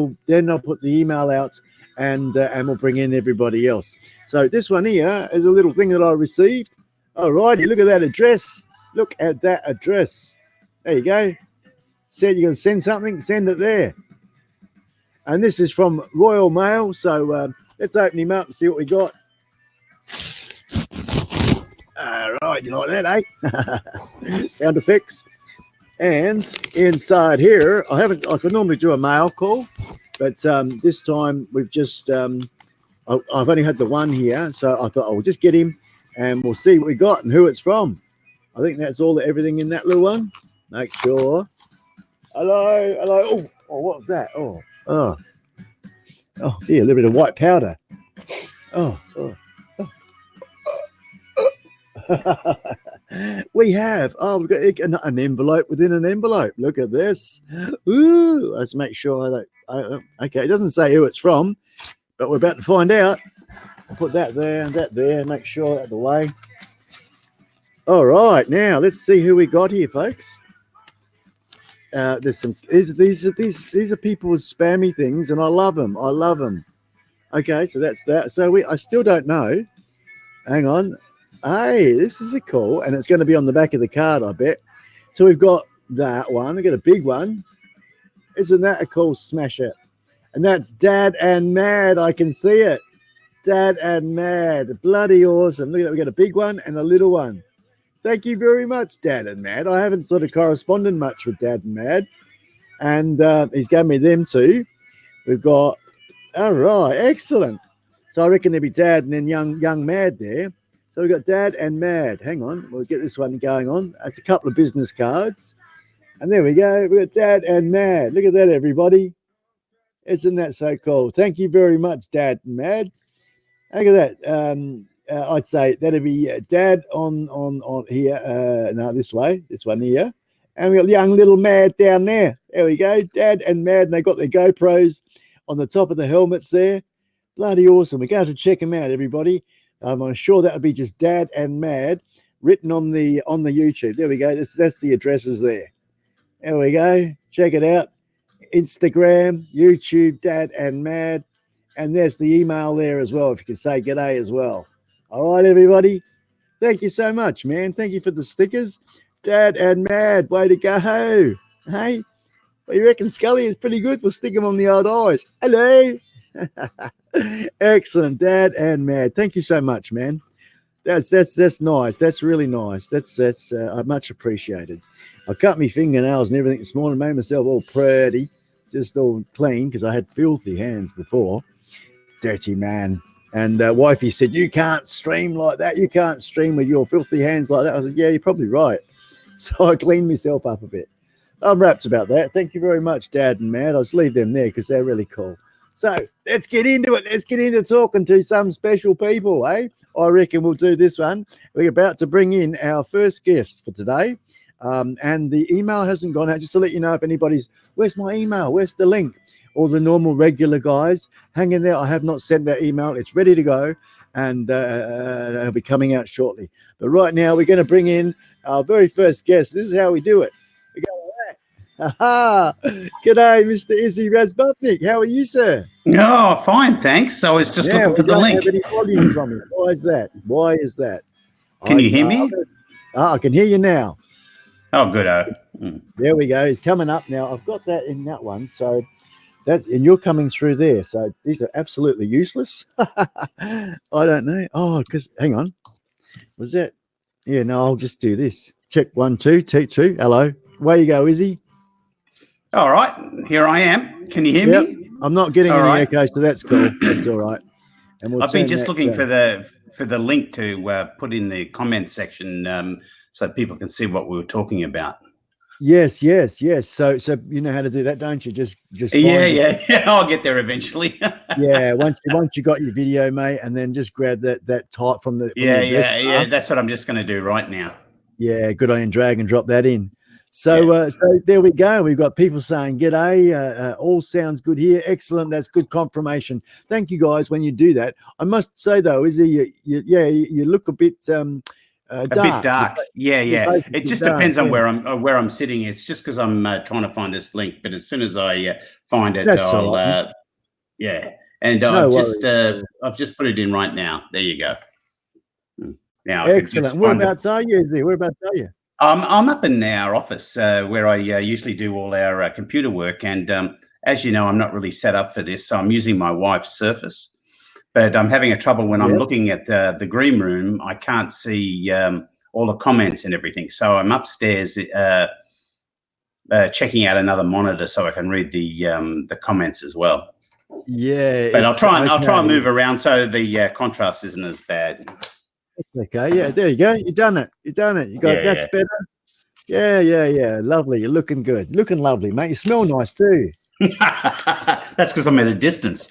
[SPEAKER 1] I'll put the email out, and we'll bring in everybody else. So this one here is a little thing that I received. All righty, look at that address. Look at that address. There you go. Said you're going to send something, send it there. And this is from Royal Mail. So let's open him up and see what we got. All right, you like that, eh? Sound effects. And inside here, I could normally do a mail call, but this time we've just, I've only had the one here, so I thought I'll just get him and we'll see what we got and who it's from. I think that's everything in that little one. Make sure. Hello. Oh, what was that? Oh, dear, a little bit of white powder. We have we've got an envelope within an envelope. Look at this. Ooh, let's make sure okay, it doesn't say who it's from, but we're about to find out. I'll put that there and that there, make sure out of the way. All right, now let's see who we got here, folks. There's some these are people's spammy things, and I love them. Okay, so that's that. So I still don't know. Hang on. Hey, this is a cool, and it's going to be on the back of the card, I bet. So we've got that one. We've got a big one. Isn't that a cool smash it? And that's Dad and Mad. I can see it. Dad and Mad. Bloody awesome. Look at that. We got a big one and a little one. Thank you very much, Dad and Mad. I haven't sort of corresponded much with Dad and Mad. And he's given me them too. We've got, all right, excellent. So I reckon there'll be Dad and then young Mad there. So we've got Dad and Mad. Hang on. We'll get this one going on. That's a couple of business cards. And there we go. We've got Dad and Mad. Look at that, everybody. Isn't that so cool? Thank you very much, Dad and Mad. Look at that. I'd say that'd be Dad on here. No, this way. This one here. And we got young little Mad down there. There we go. Dad and Mad. And they got their GoPros on the top of the helmets there. Bloody awesome. We're going to check them out, everybody. I'm sure that would be just Dad and Mad written on the YouTube. There we go. That's the addresses there. There we go. Check it out. Instagram, YouTube, Dad and Mad. And there's the email there as well, if you can say g'day as well. All right, everybody. Thank you so much, man. Thank you for the stickers. Dad and Mad, way to go. Hey, well, you reckon Skully is pretty good? We'll stick him on the old eyes. Hello. Excellent, Dad and Mad. Thank you so much, man. That's nice. That's really nice. That's much appreciated. I cut my fingernails and everything this morning, made myself all pretty, just all clean because I had filthy hands before. Dirty man. And wifey said, you can't stream like that. You can't stream with your filthy hands like that. I said, yeah, you're probably right. So I cleaned myself up a bit. I'm rapt about that. Thank you very much, Dad and Mad. I'll just leave them there because they're really cool. So let's get into it. Let's get into talking to some special people, eh? I reckon we'll do this one. We're about to bring in our first guest for today. And the email hasn't gone out. Just to let you know if anybody's, where's my email? Where's the link? All the normal regular guys, hang in there. I have not sent that email. It's ready to go. And it'll be coming out shortly. But right now, we're going to bring in our very first guest. This is how we do it. We go like that. Aha! G'day, Mr. Izzy Razbutnik. How are you, sir?
[SPEAKER 2] Oh, fine, thanks. I was just looking for the link.
[SPEAKER 1] Have any volume from it. Why is that? Why is that?
[SPEAKER 2] Can you hear me?
[SPEAKER 1] I can hear you now.
[SPEAKER 2] Oh, good.
[SPEAKER 1] There we go. It's coming up now. I've got that in that one. So that's, and you're coming through there. So these are absolutely useless. I don't know. Oh, because hang on. Was that? Yeah, no, I'll just do this. Check 1, 2, take 2. Hello. Away you go, Izzy.
[SPEAKER 2] All right. Here I am. Can you hear me?
[SPEAKER 1] I'm not getting any echo, so that's cool. That's all right. And we'll
[SPEAKER 2] I've been just looking for the link to put in the comment section so people can see what we were talking about.
[SPEAKER 1] Yes. So you know how to do that, don't you? Just
[SPEAKER 2] yeah. I'll get there eventually.
[SPEAKER 1] Yeah, once you got your video, mate, and then just grab that type from the
[SPEAKER 2] yeah. That's what I'm just going to do right now.
[SPEAKER 1] Yeah, good on you. Drag and drop that in. So so there we go. We've got people saying g'day. All sounds good here. Excellent. That's good confirmation. Thank you guys. When you do that, I must say though, Izzy, you look a bit.
[SPEAKER 2] A bit dark. Yeah. It just depends on where I'm sitting. It's just because I'm trying to find this link. But as soon as I find it, I'll And I've just put it in right now. There you go. Now,
[SPEAKER 1] excellent. Whereabouts are you, Izzy? Whereabouts are you?
[SPEAKER 2] I'm up in our office where I usually do all our computer work. And as you know, I'm not really set up for this, so I'm using my wife's Surface. But I'm having a trouble when I'm looking at the green room. I can't see all the comments and everything. So I'm upstairs checking out another monitor so I can read the comments as well.
[SPEAKER 1] Yeah,
[SPEAKER 2] but I'll try and move around so the contrast isn't as bad.
[SPEAKER 1] Okay, yeah, there you go. You done it. You got that's better. Yeah. Lovely. You're looking good. Looking lovely, mate. You smell nice too.
[SPEAKER 2] That's because I'm at a distance.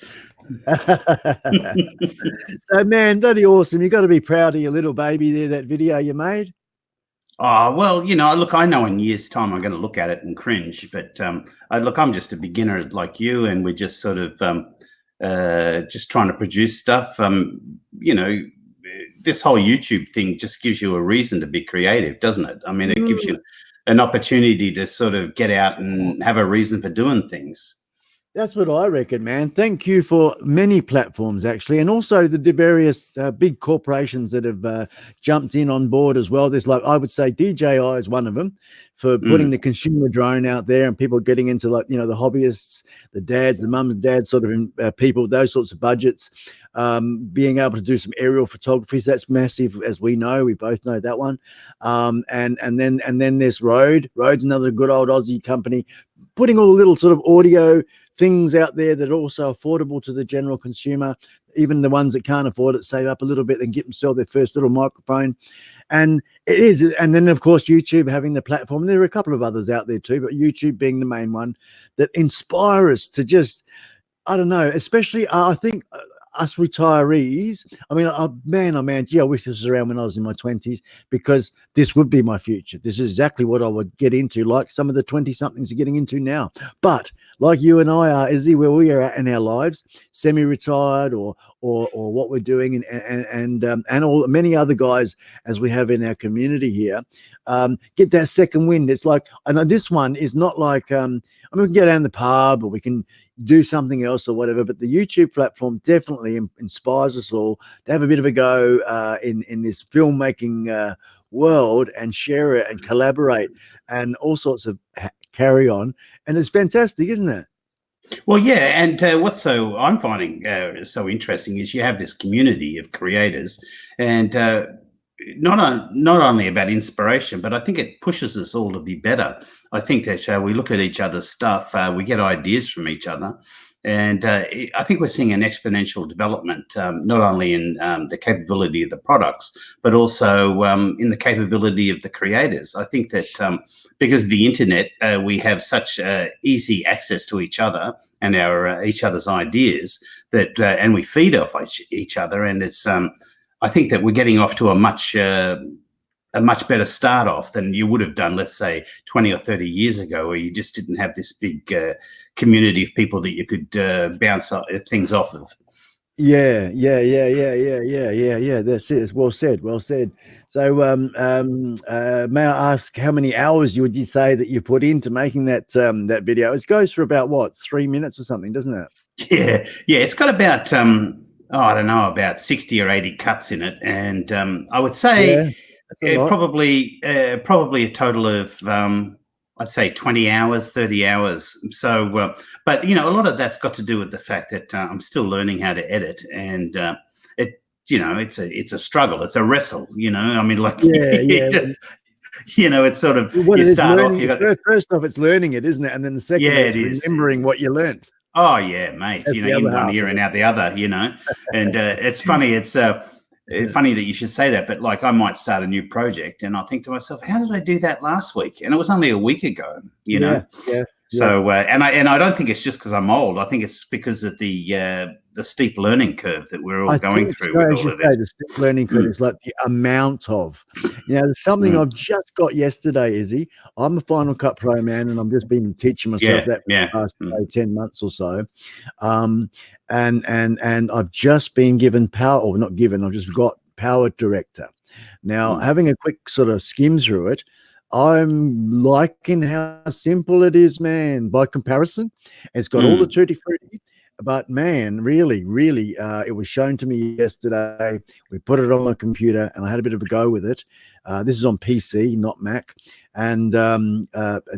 [SPEAKER 1] So man, bloody awesome. You got to be proud of your little baby there, that video you made.
[SPEAKER 2] Oh, well, you know, look, I know in years' time I'm going to look at it and cringe, but look, I'm just a beginner like you, and we're just sort of just trying to produce stuff. You know, this whole YouTube thing just gives you a reason to be creative, doesn't it? I mean, it gives you an opportunity to sort of get out and have a reason for doing things.
[SPEAKER 1] That's what I reckon, man. Thank you for many platforms, actually, and also the various big corporations that have jumped in on board as well. There's like, I would say DJI is one of them for putting the consumer drone out there and people getting into, like, you know, the hobbyists, the dads, the mums and dads sort of people, those sorts of budgets, being able to do some aerial photography. So that's massive, as we know. We both know that one. And then there's Rode. Rode's another good old Aussie company, putting all the little sort of audio things out there that are also affordable to the general consumer. Even the ones that can't afford it save up a little bit and get themselves their first little microphone. And it is. And then, of course, YouTube having the platform. There are a couple of others out there too, but YouTube being the main one that inspire us to just, I don't know, especially I think us retirees. I mean, man, gee, I wish this was around when I was in my 20s, because this would be my future. This is exactly what I would get into, like some of the 20-somethings are getting into now. But like you and I are, Izzy, where we are at in our lives, semi-retired or what we're doing, and all many other guys as we have in our community here, get that second wind. It's like, and this one is not like, I mean, we can get down the pub or we can do something else or whatever, but the YouTube platform definitely inspires us all to have a bit of a go in this filmmaking world and share it and collaborate and all sorts of carry on. And it's fantastic, isn't it?
[SPEAKER 2] Well, yeah, and what's I'm finding so interesting is you have this community of creators, and not only about inspiration, but I think it pushes us all to be better. I think that we look at each other's stuff, we get ideas from each other, and I think we're seeing an exponential development, not only in the capability of the products, but also in the capability of the creators. I think that because of the internet, we have such easy access to each other and our each other's ideas that, and we feed off each other, and it's. I think that we're getting off to a much better start off than you would have done, let's say, 20 or 30 years ago, where you just didn't have this big community of people that you could bounce things off of.
[SPEAKER 1] Yeah. That's it. It's well said. Well said. So, may I ask how many hours would you say that you put into making that that video? It goes for about what, 3 minutes or something, doesn't it?
[SPEAKER 2] Yeah. It's got about I don't know, about 60 or 80 cuts in it, and I would say probably a total of I'd say 20 hours, 30 hours. So, but you know, a lot of that's got to do with the fact that I'm still learning how to edit, and it's a struggle, it's a wrestle. You know, I mean, like you know, it's sort of you start off.
[SPEAKER 1] First off, it's learning it, isn't it? And then the second, is remembering what you learned.
[SPEAKER 2] Oh yeah, mate. That's, you know, in one ear and out the other, you know. And it's funny. It's funny that you should say that. But like, I might start a new project, and I think to myself, how did I do that last week? And it was only a week ago, you know. Yeah. So and I don't think it's just because I'm old. I think it's because of the steep learning curve that we're all going through. With all of this.
[SPEAKER 1] The steep learning curve is like the amount of. You know, there's something I've just got yesterday, Izzy. I'm a Final Cut Pro man, and I've just been teaching myself that for the past 10 months or so. And I've just been given power, or not given. I've just got Power Director. Now, having a quick sort of skim through it, I'm liking how simple it is, man. By comparison, it's got all the tutti-frutti, but man, really, it was shown to me yesterday. We put it on my computer, and I had a bit of a go with it. This is on PC, not Mac, and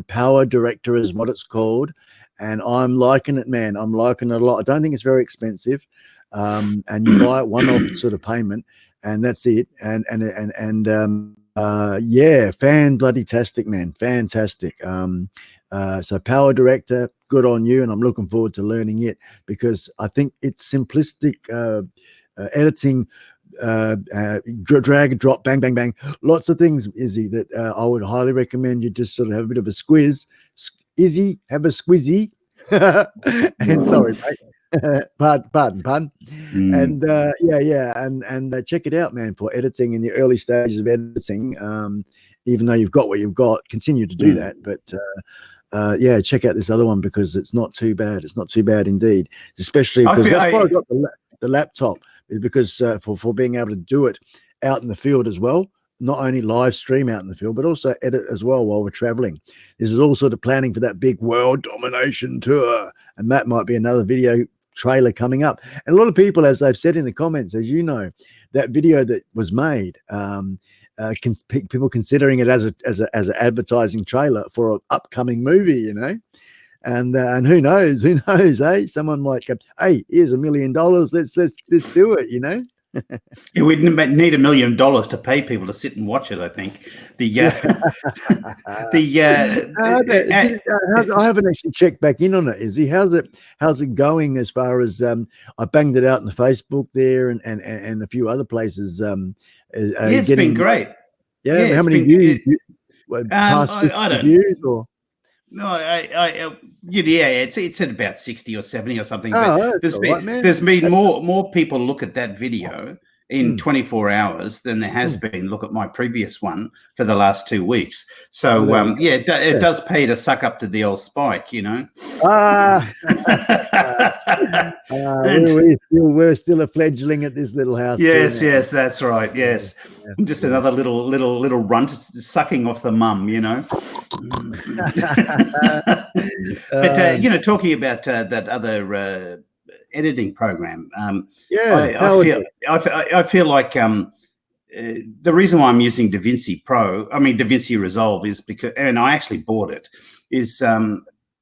[SPEAKER 1] Power Director is what it's called, and I'm liking it, man. I'm liking it a lot. I don't think it's very expensive, and you buy it one-off sort of payment, and that's it. Yeah, fan-bloody-tastic, man. Fantastic. So Power Director, good on you, and I'm looking forward to learning it, because I think it's simplistic editing, drag and drop, bang, bang, bang. Lots of things, Izzy, that I would highly recommend you just sort of have a bit of a squiz. Izzy, have a squizzy. And sorry, mate. pardon. And and check it out, man, for editing in the early stages of editing. Even though you've got what you've got, continue to do that. But check out this other one, because it's not too bad. It's not too bad indeed, especially because that's why I got the laptop, because for being able to do it out in the field as well. not only live stream out in the field, but also edit as well while we're traveling. This is all sort of planning for that big World-Domination tour. And that might be another video trailer coming up. And a lot of people, as they've said in the comments, as you know, that video that was made, people considering it as an advertising trailer for an upcoming movie, you know. And who knows, eh? Someone might go, hey, here's $1 million. Let's do it, you know.
[SPEAKER 2] Yeah, we'd need $1 million to pay people to sit and watch it. I think
[SPEAKER 1] I haven't actually checked back in on it. Izzy, how's it going as far as I banged it out in the Facebook there and a few other places.
[SPEAKER 2] It's been great.
[SPEAKER 1] Yeah, how many views? Past
[SPEAKER 2] I don't
[SPEAKER 1] views or.
[SPEAKER 2] No, it's at about 60 or 70 or something.
[SPEAKER 1] Oh,
[SPEAKER 2] but there's been more people look at that video in 24 hours than there has been look at my previous one for the last 2 weeks. So it does pay to suck up to the old spike, you know.
[SPEAKER 1] We're still a fledgling at this little house.
[SPEAKER 2] Yes, that's right. Yes, I'm just another little runt sucking off the mum, you know. But you know, talking about that other editing program, I feel like the reason why I'm using DaVinci Resolve is because, and I actually bought it, is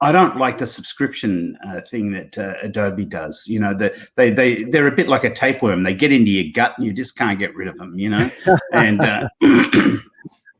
[SPEAKER 2] I don't like the subscription thing that Adobe does. You know, they're a bit like a tapeworm. They get into your gut and you just can't get rid of them, you know. And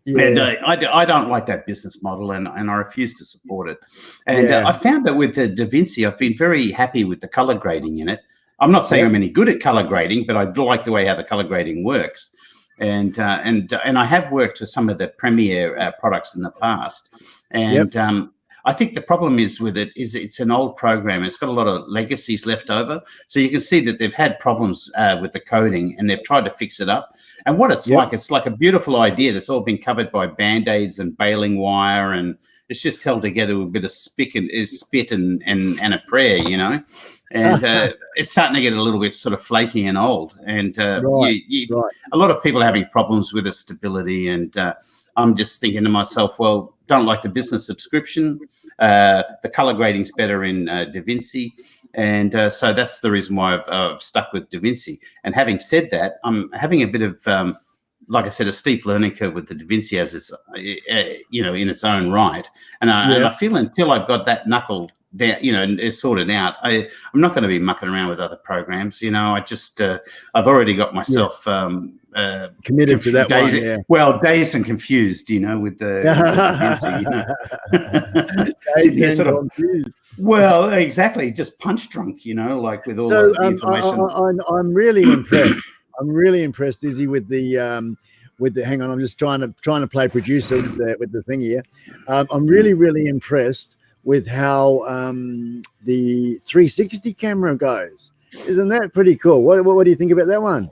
[SPEAKER 2] and I don't like that business model, and I refuse to support it. And I found that with the DaVinci, I've been very happy with the color grading in it. I'm not saying I'm any good at color grading, but I do like the way how the color grading works. And I have worked with some of the Premiere products in the past, and I think the problem is with it is it's an old program. It's got a lot of legacies left over. So you can see that they've had problems with the coding, and they've tried to fix it up. And what it's like a beautiful idea that's all been covered by Band-Aids and baling wire, and it's just held together with a bit of spit and a prayer, you know. And it's starting to get a little bit sort of flaky and old. And a lot of people are having problems with the stability, and I'm just thinking to myself, well, don't like the business subscription. The color grading's better in DaVinci. And so that's the reason why I've stuck with DaVinci. And having said that, I'm having a bit of, like I said, a steep learning curve with the DaVinci as it's, you know, in its own right. And I feel until I've got that knuckled down, you know, and is sorted out, I'm not going to be mucking around with other programs. You know, I just, I've already got myself
[SPEAKER 1] committed to that one.
[SPEAKER 2] Well, dazed and confused, you know, with the
[SPEAKER 1] dazed and sort of confused.
[SPEAKER 2] Well, exactly, just punch drunk, you know, like with all the information.
[SPEAKER 1] I'm really impressed. I'm really impressed, Izzy, with the hang on, I'm just trying to play producer with the thing here. I'm really impressed with how the 360 camera goes. Isn't that pretty cool? What do you think about that one?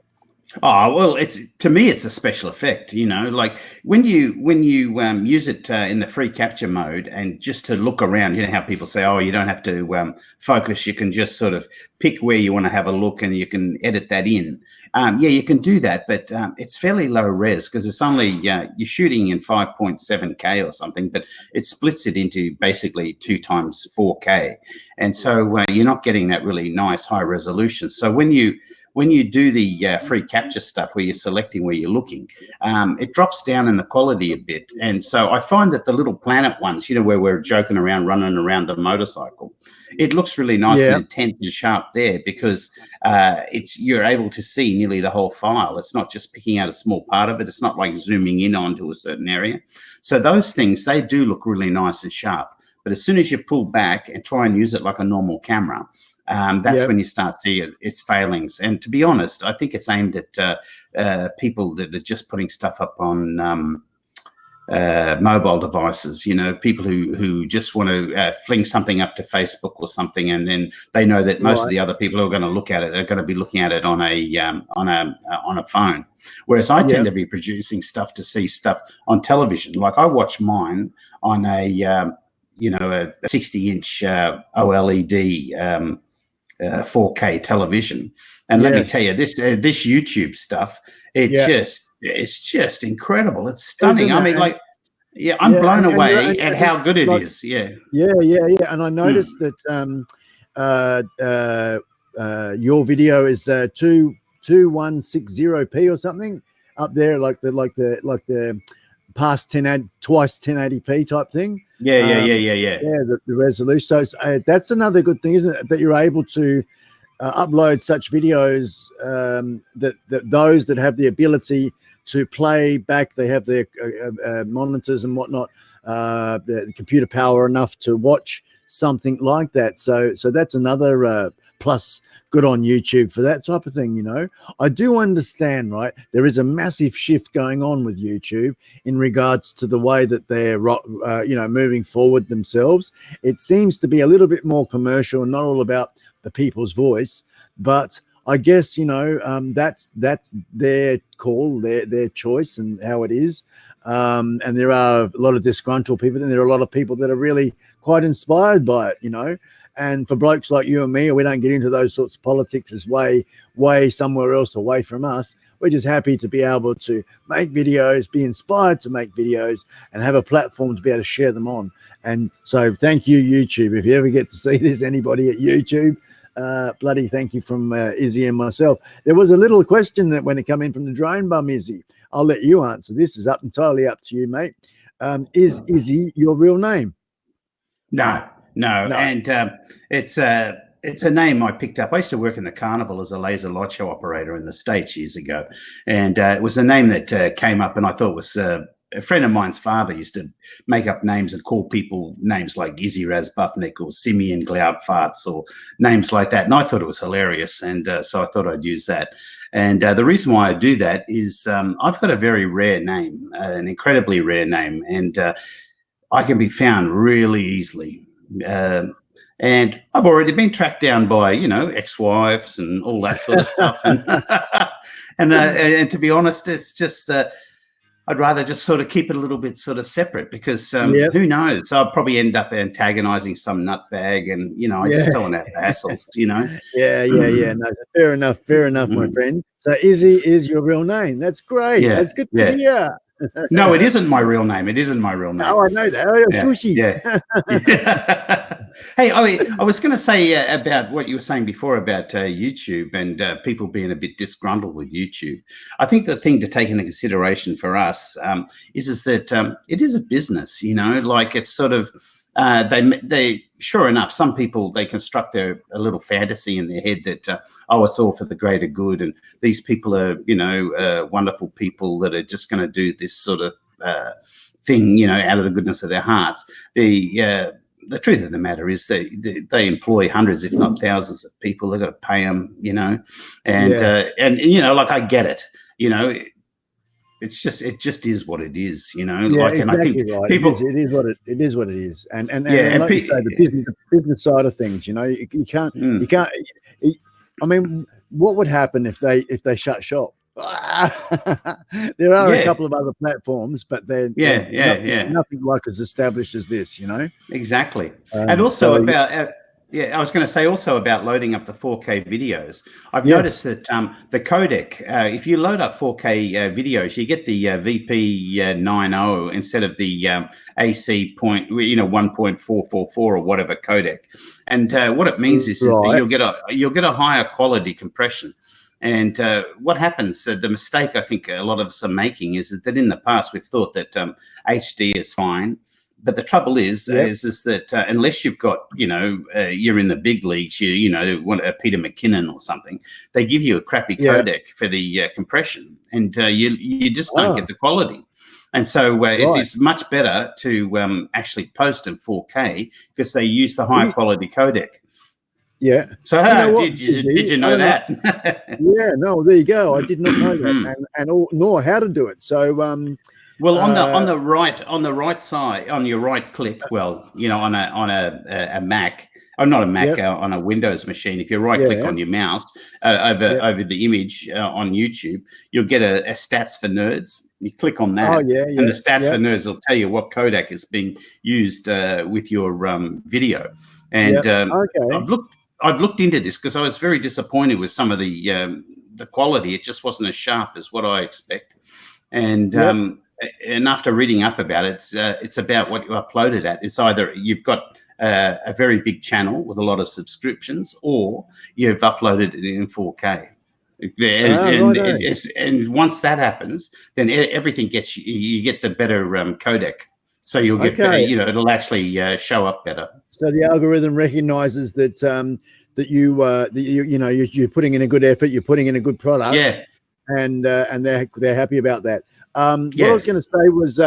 [SPEAKER 2] Oh, well, to me, it's a special effect, you know, like when you use it in the free capture mode and just to look around, you know how people say, oh, you don't have to focus. You can just sort of pick where you want to have a look and you can edit that in. You can do that, but it's fairly low res because it's only, you're shooting in 5.7K or something, but it splits it into basically 2 times 4K. And so you're not getting that really nice high resolution. So when you do the free capture stuff where you're selecting where you're looking, it drops down in the quality a bit. And so I find that the little planet ones, you know, where we're joking around, running around a motorcycle, it looks really nice and intense and sharp there because you're able to see nearly the whole file. It's not just picking out a small part of it. It's not like zooming in onto a certain area. So those things, they do look really nice and sharp. But as soon as you pull back and try and use it like a normal camera, that's when you start seeing its failings. And to be honest, I think it's aimed at people that are just putting stuff up on mobile devices, you know, people who just want to fling something up to Facebook or something, and then they know that most of the other people who are going to look at it are going to be looking at it on a phone. Whereas I tend to be producing stuff to see stuff on television. Like I watch mine on a 60-inch OLED 4K television, and let me tell you, this YouTube stuff, it just it's just incredible. It's stunning.
[SPEAKER 1] Isn't
[SPEAKER 2] I
[SPEAKER 1] it?
[SPEAKER 2] mean,
[SPEAKER 1] And-
[SPEAKER 2] like, yeah, I'm blown away at how good it
[SPEAKER 1] like,
[SPEAKER 2] is. Yeah.
[SPEAKER 1] Yeah. And I noticed that your video is 2160p or something up there, like the past twice 1080p type thing.
[SPEAKER 2] Yeah.
[SPEAKER 1] The resolution. So that's another good thing, isn't it, that you're able to upload such videos, that those that have the ability to play back, they have their monitors and whatnot, the computer power enough to watch something like that. So that's another plus. Good on YouTube for that type of thing. You know, I do understand, right? There is a massive shift going on with YouTube in regards to the way that they're moving forward themselves. It seems to be a little bit more commercial and not all about the people's voice, but I guess, that's their call, their choice, and how it is. And there are a lot of disgruntled people, and there are a lot of people that are really quite inspired by it, And for blokes like you and me, we don't get into those sorts of politics, is way somewhere else away from us. We're just happy to be able to make videos, be inspired to make videos, and have a platform to be able to share them on. And so thank you, YouTube. If you ever get to see this, anybody at YouTube, bloody thank you from Izzy and myself. There was a little question that when it come in from the drone bum, Izzy. I'll let you answer. This is entirely up to you, mate. Is Izzy your real name?
[SPEAKER 2] No. And it's a name I picked up. I used to work in the carnival as a laser light show operator in the States years ago, and it was a name that came up, and I thought was a friend of mine's father used to make up names and call people names like Izzy Razbufnik or Simeon Glaudfarts or names like that, and I thought it was hilarious, and so I thought I'd use that. And the reason why I do that is I've got a very rare name, an incredibly rare name, and I can be found really easily. And I've already been tracked down by, ex-wives and all that sort of stuff. And to be honest, it's just, I'd rather just sort of keep it a little bit sort of separate, because who knows? I'll probably end up antagonizing some nutbag, and, I just don't want to have hassles,
[SPEAKER 1] Yeah. No, fair enough, my friend. So Izzy is your real name. That's great.
[SPEAKER 2] Yeah,
[SPEAKER 1] That's good to hear.
[SPEAKER 2] No, it isn't my real name. It isn't my real name.
[SPEAKER 1] Oh, I know that. Oh, Sushi.
[SPEAKER 2] Yeah. Hey, I was going to say about what you were saying before about YouTube and people being a bit disgruntled with YouTube. I think the thing to take into consideration for us is that it is a business, like it's sort of, they sure enough, some people, they construct a little fantasy in their head that it's all for the greater good, and these people are wonderful people that are just going to do this sort of thing out of the goodness of their hearts. The truth of the matter is they employ hundreds, if not thousands, of people. They've got to pay them, and like, I get it, it just is what it is,
[SPEAKER 1] Yeah,
[SPEAKER 2] like,
[SPEAKER 1] exactly,
[SPEAKER 2] and I think
[SPEAKER 1] right.
[SPEAKER 2] people,
[SPEAKER 1] it is what it is, and like you say, the business side of things, you can't. I mean, what would happen if they shut shop? There are a couple of other platforms, but they're nothing like as established as this,
[SPEAKER 2] Exactly. And also I was going to say also about loading up the 4K videos. I've noticed that the codec, if you load up 4K videos, you get the VP90 instead of the AC 1.444 or whatever codec. And what it means is that you'll get a higher quality compression. And what happens, the mistake I think a lot of us are making is that in the past we've thought that HD is fine. But the trouble is that unless you've got, you're in the big leagues, you want a Peter McKinnon or something, they give you a crappy codec for the compression, and you just don't get the quality. And so it is much better to actually post in 4K because they use the high quality codec.
[SPEAKER 1] Yeah.
[SPEAKER 2] So did you know that?
[SPEAKER 1] Yeah. No. There you go. I did not know that, nor how to do it. So
[SPEAKER 2] well, on the right side, on your right click, on a Mac, or not a Mac, on a Windows machine, if you right click on your mouse over the image on YouTube, you'll get a stats for nerds. You click on that, and the stats for nerds will tell you what codec is being used with your video. And I've looked into this because I was very disappointed with some of the quality. It just wasn't as sharp as what I expect. And
[SPEAKER 1] Yep.
[SPEAKER 2] and after reading up about it, it's about what you upload it at. It's either you've got a very big channel with a lot of subscriptions, or you've uploaded it in 4K. And once that happens, then everything gets you get the better codec, so you'll get better, it'll actually show up better.
[SPEAKER 1] So the algorithm recognizes that you're putting in a good effort, you're putting in a good product.
[SPEAKER 2] Yeah.
[SPEAKER 1] And they're happy about that. What I was going to say was,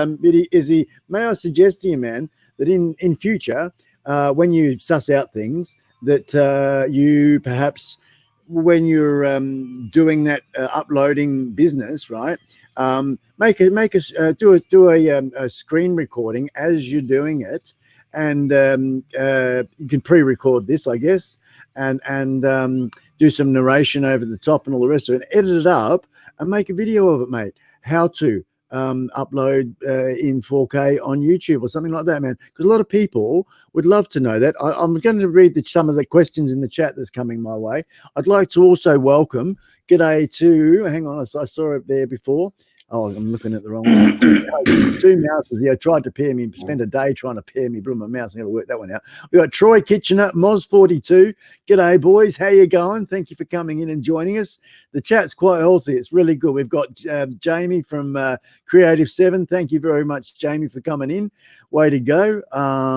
[SPEAKER 1] Izzy, may I suggest to you, man, that in future, when you suss out things, that you perhaps, when you're doing that uploading business, right, do a screen recording as you're doing it, and you can pre-record this, I guess, and do some narration over the top and all the rest of it, edit it up and make a video of it, mate. How to upload in 4K on YouTube or something like that, man, because a lot of people would love to know that. I'm going to read some of the questions in the chat that's coming my way. I'd like to also welcome, g'day to, hang on, I saw it there before. Oh, I'm looking at the wrong one. Two mouses here. Tried to pair me, spent a day trying to pair me, blew my mouse. I'm going to work that one out. We got Troy Kitchener, Moz42. G'day, boys. How you going? Thank you for coming in and joining us. The chat's quite healthy. It's really good. We've got Jamie from Creative 7. Thank you very much, Jamie, for coming in. Way to go.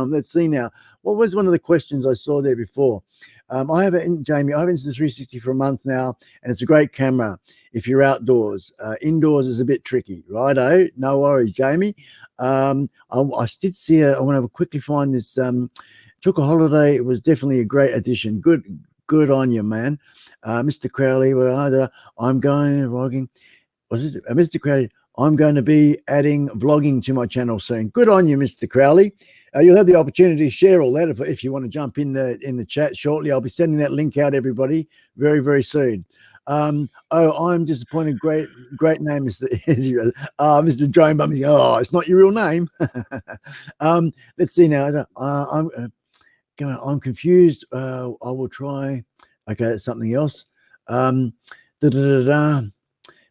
[SPEAKER 1] Let's see now. What was one of the questions I saw there before? I have Jamie, I have Insta360 for a month now, and it's a great camera if you're outdoors. Indoors is a bit tricky, righto? No worries, Jamie. I did see I want to quickly find this. Took a holiday. It was definitely a great addition. Good on you, man. Mr. Crowley, I'm going vlogging. Was this Mr. Crowley? I'm going to be adding vlogging to my channel soon. Good on you, Mr. Crowley. You'll have the opportunity to share all that if you want to jump in the chat shortly. I'll be sending that link out, everybody, very, very soon. I'm disappointed. Great name, Mr. Drone Bum. Oh, it's not your real name. Let's see now. I'm confused. I will try. Okay, that's something else.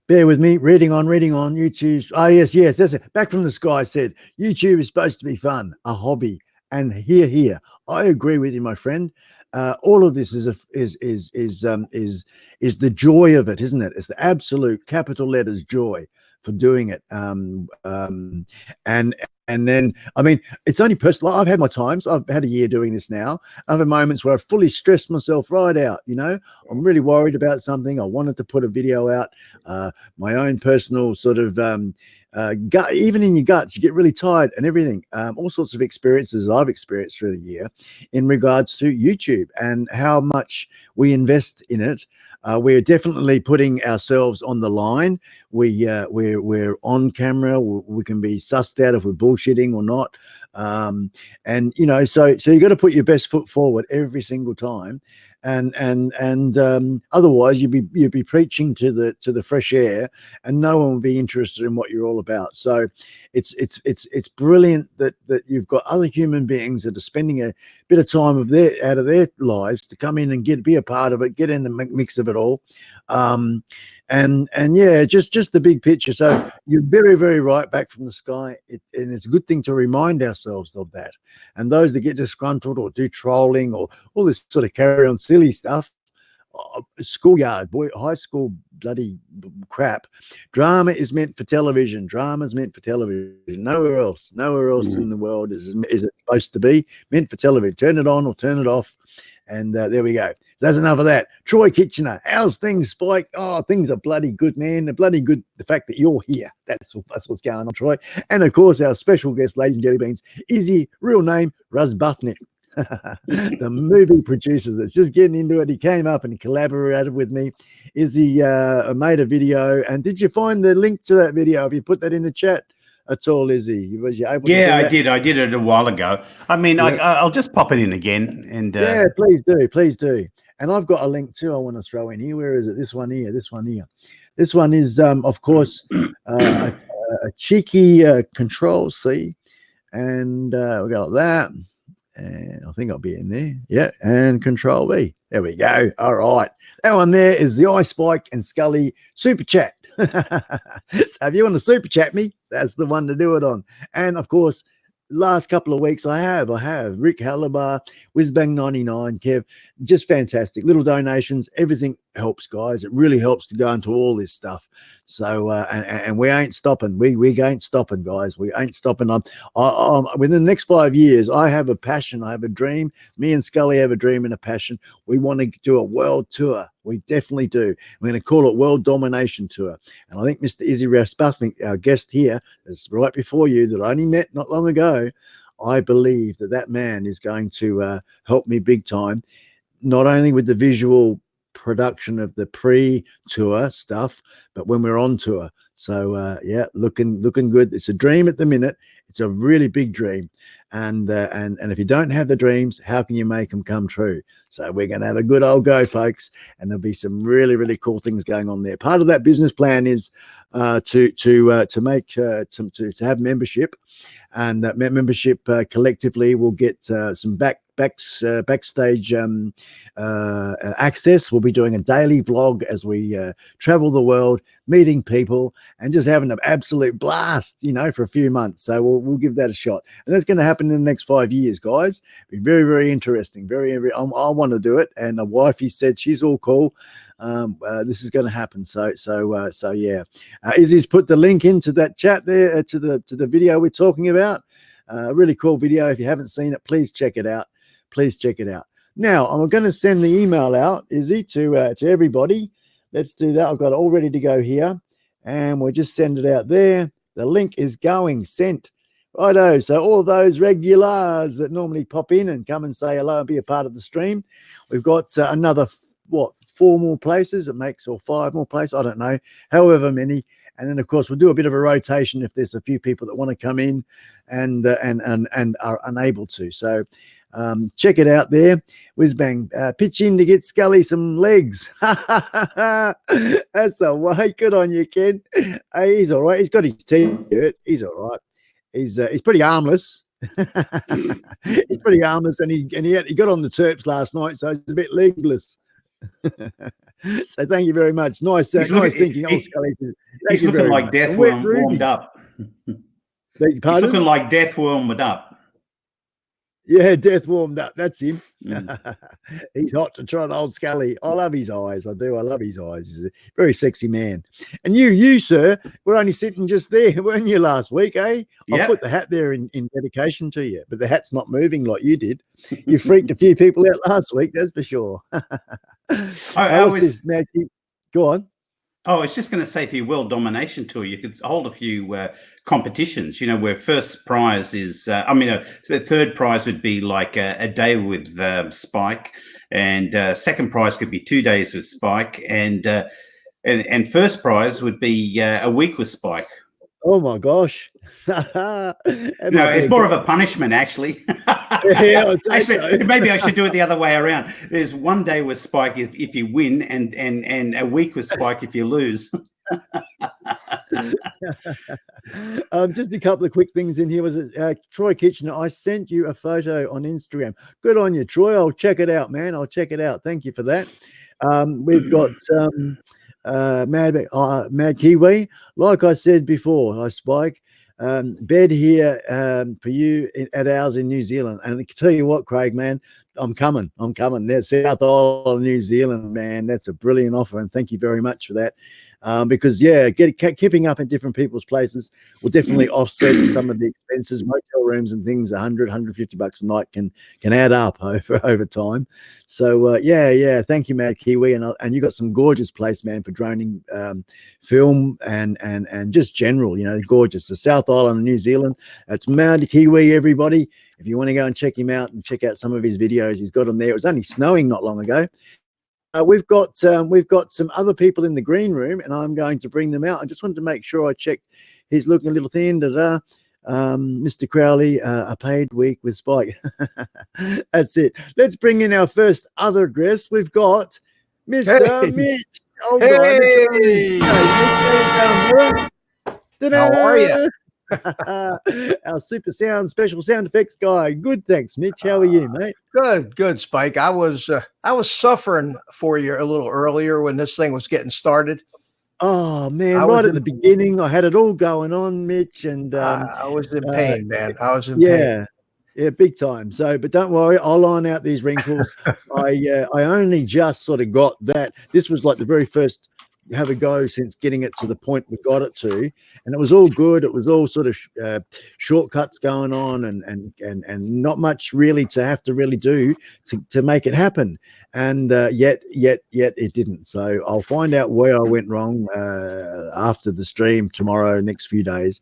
[SPEAKER 1] Bear with me. Reading on. YouTube. Oh, yes. That's it. Back from the Sky said, YouTube is supposed to be fun, a hobby. And here. I agree with you, my friend. All of this is the joy of it, isn't it? It's the absolute capital letters joy for doing it. And then, I mean, it's only personal. I've had my times. I've had a year doing this now. I've had moments where I've fully stressed myself right out. I'm really worried about something. I wanted to put a video out. My own personal sort of gut, even in your guts, you get really tired and everything. All sorts of experiences I've experienced through the year in regards to YouTube and how much we invest in it. We're definitely putting ourselves on the line. We're on camera. We can be sussed out if we're bullshitting or not. And so you got to put your best foot forward every single time. And otherwise you'd be preaching to the fresh air, and no one will be interested in what you're all about. So it's brilliant that you've got other human beings that are spending a bit of time out of their lives to come in and be a part of it, get in the mix of it all. And yeah, just the big picture. So you're very, very right, back from the sky. And it's a good thing to remind ourselves of that. And those that get disgruntled or do trolling or all this sort of carry on silly stuff, schoolyard, high school bloody crap. Drama is meant for television. Drama's meant for television. Nowhere else in the world is it supposed to be. Meant for television. Turn it on or turn it off. And there we go. So that's enough of that. Troy Kitchener, how's things, Spike? Oh, things are bloody good, man. They're bloody good. The fact that you're here, that's what's going on, Troy. And of course, our special guest, ladies and jelly beans, Izzy, real name, Ruz Buffnet. The movie producer that's just getting into it. He came up and collaborated with me. Izzy made a video. And did you find the link to that video? Have you put that in the chat at all, Izzy? Was you able to do that?
[SPEAKER 2] I did it a while ago. I mean, yeah. I'll just pop it in again. And
[SPEAKER 1] yeah, please do. And I've got a link too I want to throw in here. Where is it? This one here. This one is, of course, a cheeky control C. And we got that. And I think I'll be in there. Yeah, and control V. There we go. All right. That one there is the iSpike and Skully Super Chat. So if you want to super chat me, that's the one to do it on. And of course, last couple of weeks I have Rick Halabar, Whizbang99, Kev, just fantastic little donations. Everything helps, guys. It really helps to go into all this stuff. So and we ain't stopping. We ain't stopping, guys. We ain't stopping. Within the next 5 years, I have a passion. I have a dream. Me and Skully have a dream and a passion. We want to do a world tour. We definitely do. We're going to call it World-Domination Tour. And I think Mr. Izzy Raspuffing, our guest here, is right before you, that I only met not long ago. I believe that man is going to help me big time, not only with the visual production of the pre-tour stuff, but when we're on tour. So yeah, looking good. It's a dream at the minute. It's a really big dream, and if you don't have the dreams, how can you make them come true? So we're going to have a good old go, folks, and there'll be some really cool things going on there. Part of that business plan is to have membership, and that membership collectively will get some backstage access. We'll be doing a daily vlog as we travel the world, meeting people, and just having an absolute blast, for a few months. So we'll give that a shot, and that's going to happen in the next 5 years, guys. Be very interesting. I want to do it, and the wifey said she's all cool. This is going to happen. So yeah. Izzy's put the link into that chat there to the video we're talking about. A really cool video. If you haven't seen it, please check it out. Now I'm going to send the email out, Izzy, to everybody. Let's do that. I've got it all ready to go here, and we'll just send it out there. The link is sent. Righto. So all those regulars that normally pop in and come and say hello and be a part of the stream, we've got another 4 more places. It makes, or 5 more places, I don't know, however many. And then of course we'll do a bit of a rotation if there's a few people that want to come in and are unable to. So check it out there. Whizbang, pitch in to get Skully some legs. That's the way. Good on you, Ken. Hey, he's all right. He's got his t-shirt. He's all right. He's pretty harmless. He's pretty harmless, and he got on the terps last night, so it's a bit legless. So thank you very much. Nice thinking.
[SPEAKER 2] He's looking like death warmed up. He's looking like death warmed up.
[SPEAKER 1] Yeah, death warmed up. That's him. He's hot to trot, old Skully. I love his eyes. I do. I love his eyes. He's a very sexy man. And you, sir, we're only sitting just there, weren't you, last week, eh?
[SPEAKER 2] Yep.
[SPEAKER 1] I put the hat there in dedication to you, but the hat's not moving like you did. You freaked a few people out last week, that's for sure. Go on.
[SPEAKER 2] Oh, I was just going to say, for your World-Domination Tour, you could hold a few competitions, where first prize is, the third prize would be like a day with Spike, and second prize could be 2 days with Spike, and first prize would be a week with Spike.
[SPEAKER 1] Oh my gosh.
[SPEAKER 2] No, it's more of a punishment, actually.
[SPEAKER 1] Yeah,
[SPEAKER 2] actually, maybe I should do it the other way around. There's 1 day with Spike if you win, and a week with Spike if you lose.
[SPEAKER 1] Just a couple of quick things in here. Was it Troy Kitchener? I sent you a photo on Instagram. Good on you, Troy. I'll check it out, man. I'll check it out. Thank you for that. We've got Mad Kiwi. Like I said before, iSpike, bed here for you at ours in New Zealand. And I can tell you what, Craig, man, I'm coming. That's South Island of New Zealand, man. That's a brilliant offer, and thank you very much for that. Because keeping up at different people's places will definitely offset some of the expenses. Motel rooms and things, $100-$150 a night can add up over time. So thank you, Mad Kiwi, and you got some gorgeous place, man, for droning film and just general, gorgeous. The South Island of New Zealand. That's Mad Kiwi, everybody. If you want to go and check him out and check out some of his videos, he's got them there. It was only snowing not long ago. We've got some other people in the green room, and I'm going to bring them out. I just wanted to make sure I checked. He's looking a little thin. Mr. Crowley, a paid week with Spike. That's it. Let's bring in our first other guest. We've got Mr. Mitch. Oh,
[SPEAKER 3] hey. How are you?
[SPEAKER 1] Our super special sound effects guy. Good, thanks, Mitch. How are you, mate?
[SPEAKER 3] Good, Spike. I was suffering for you a little earlier when this thing was getting started,
[SPEAKER 1] Oh man,
[SPEAKER 3] I was
[SPEAKER 1] right at
[SPEAKER 3] in-
[SPEAKER 1] the beginning, I had it all going on, Mitch, and
[SPEAKER 3] I was in pain, man. I was in
[SPEAKER 1] yeah, yeah, big time. So, but don't worry, I'll iron out these wrinkles. I only just sort of got that. This was like the very first have a go since getting it to the point we got it to, and it was all good. It was all sort of shortcuts going on, and not much really to have to really do to make it happen. And yet it didn't. So I'll find out where I went wrong after the stream tomorrow, next few days,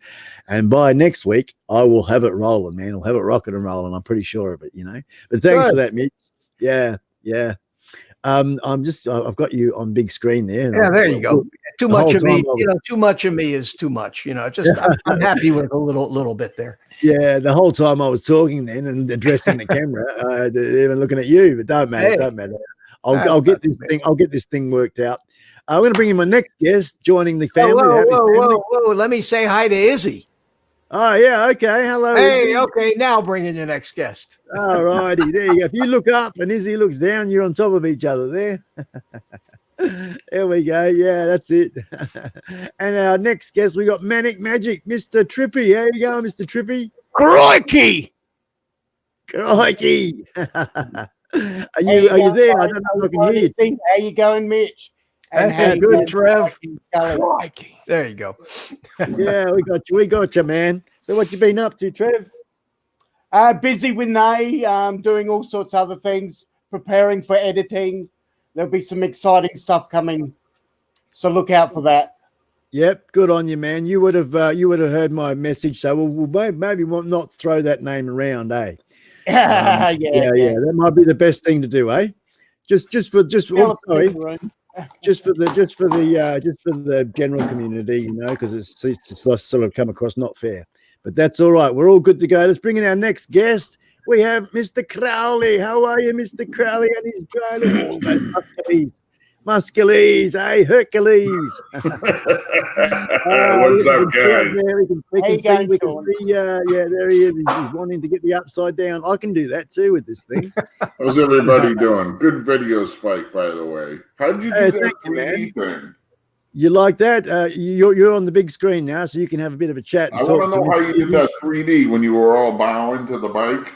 [SPEAKER 1] and by next week I will have it rolling, man. I'll have it rocking and rolling. I'm pretty sure of it, you know. But thanks for that, Mitch. Yeah. I've got you on big screen there.
[SPEAKER 3] Yeah, there you go. Too much of me, too much of me is too much. Just I'm happy with a little bit there.
[SPEAKER 1] Yeah, the whole time I was talking then and addressing the camera, even looking at you, but don't matter. Don't matter. I'll get this thing. I'll get this thing worked out. I'm going to bring in my next guest, joining the family.
[SPEAKER 3] Whoa! Let me say hi to Izzy.
[SPEAKER 1] Oh yeah, okay. Hello.
[SPEAKER 3] Hey,
[SPEAKER 1] Izzy.
[SPEAKER 3] okay. Now bring in your next guest.
[SPEAKER 1] All righty, there you go. If you look up and Izzy looks down, you're on top of each other there. There we go. Yeah, that's it. And our next guest, we got Manic Magic, Mr. Trippy. How you going, Mr. Trippy?
[SPEAKER 3] Crikey!
[SPEAKER 1] Crikey! Are you there? I don't know if I can hear you.
[SPEAKER 4] How you going, Mitch? And
[SPEAKER 3] Hey, good, Trev.
[SPEAKER 4] Skully?
[SPEAKER 3] Crikey! There you go.
[SPEAKER 1] Yeah, we got you. We got you, man. So what you been up to, Trev?
[SPEAKER 4] Busy with Nay, doing all sorts of other things, preparing for editing. There'll be some exciting stuff coming, so look out for that.
[SPEAKER 1] Yep, good on you, man. You would have heard my message, so we'll maybe not throw that name around, eh?
[SPEAKER 4] Yeah.
[SPEAKER 1] That might be the best thing to do, eh? Just for the general community, you know, because it's sort of come across not fair. But that's all right. We're all good to go. Let's bring in our next guest. We have Mr. Crowley. How are you, Mr. Crowley? And his Crowley. Muscles, hey, Hercules.
[SPEAKER 5] What's up, guys?
[SPEAKER 1] We can see, there he is. He's wanting to get the upside down. I can do that too with this thing.
[SPEAKER 5] How's everybody doing? Good video, Spike, by the way. How did you do that
[SPEAKER 1] thank you,
[SPEAKER 5] 3D thing?
[SPEAKER 1] You like that? You're on the big screen now, so you can have a bit of a chat.
[SPEAKER 5] I want to know how you did that 3D when you were all bowing to the bike.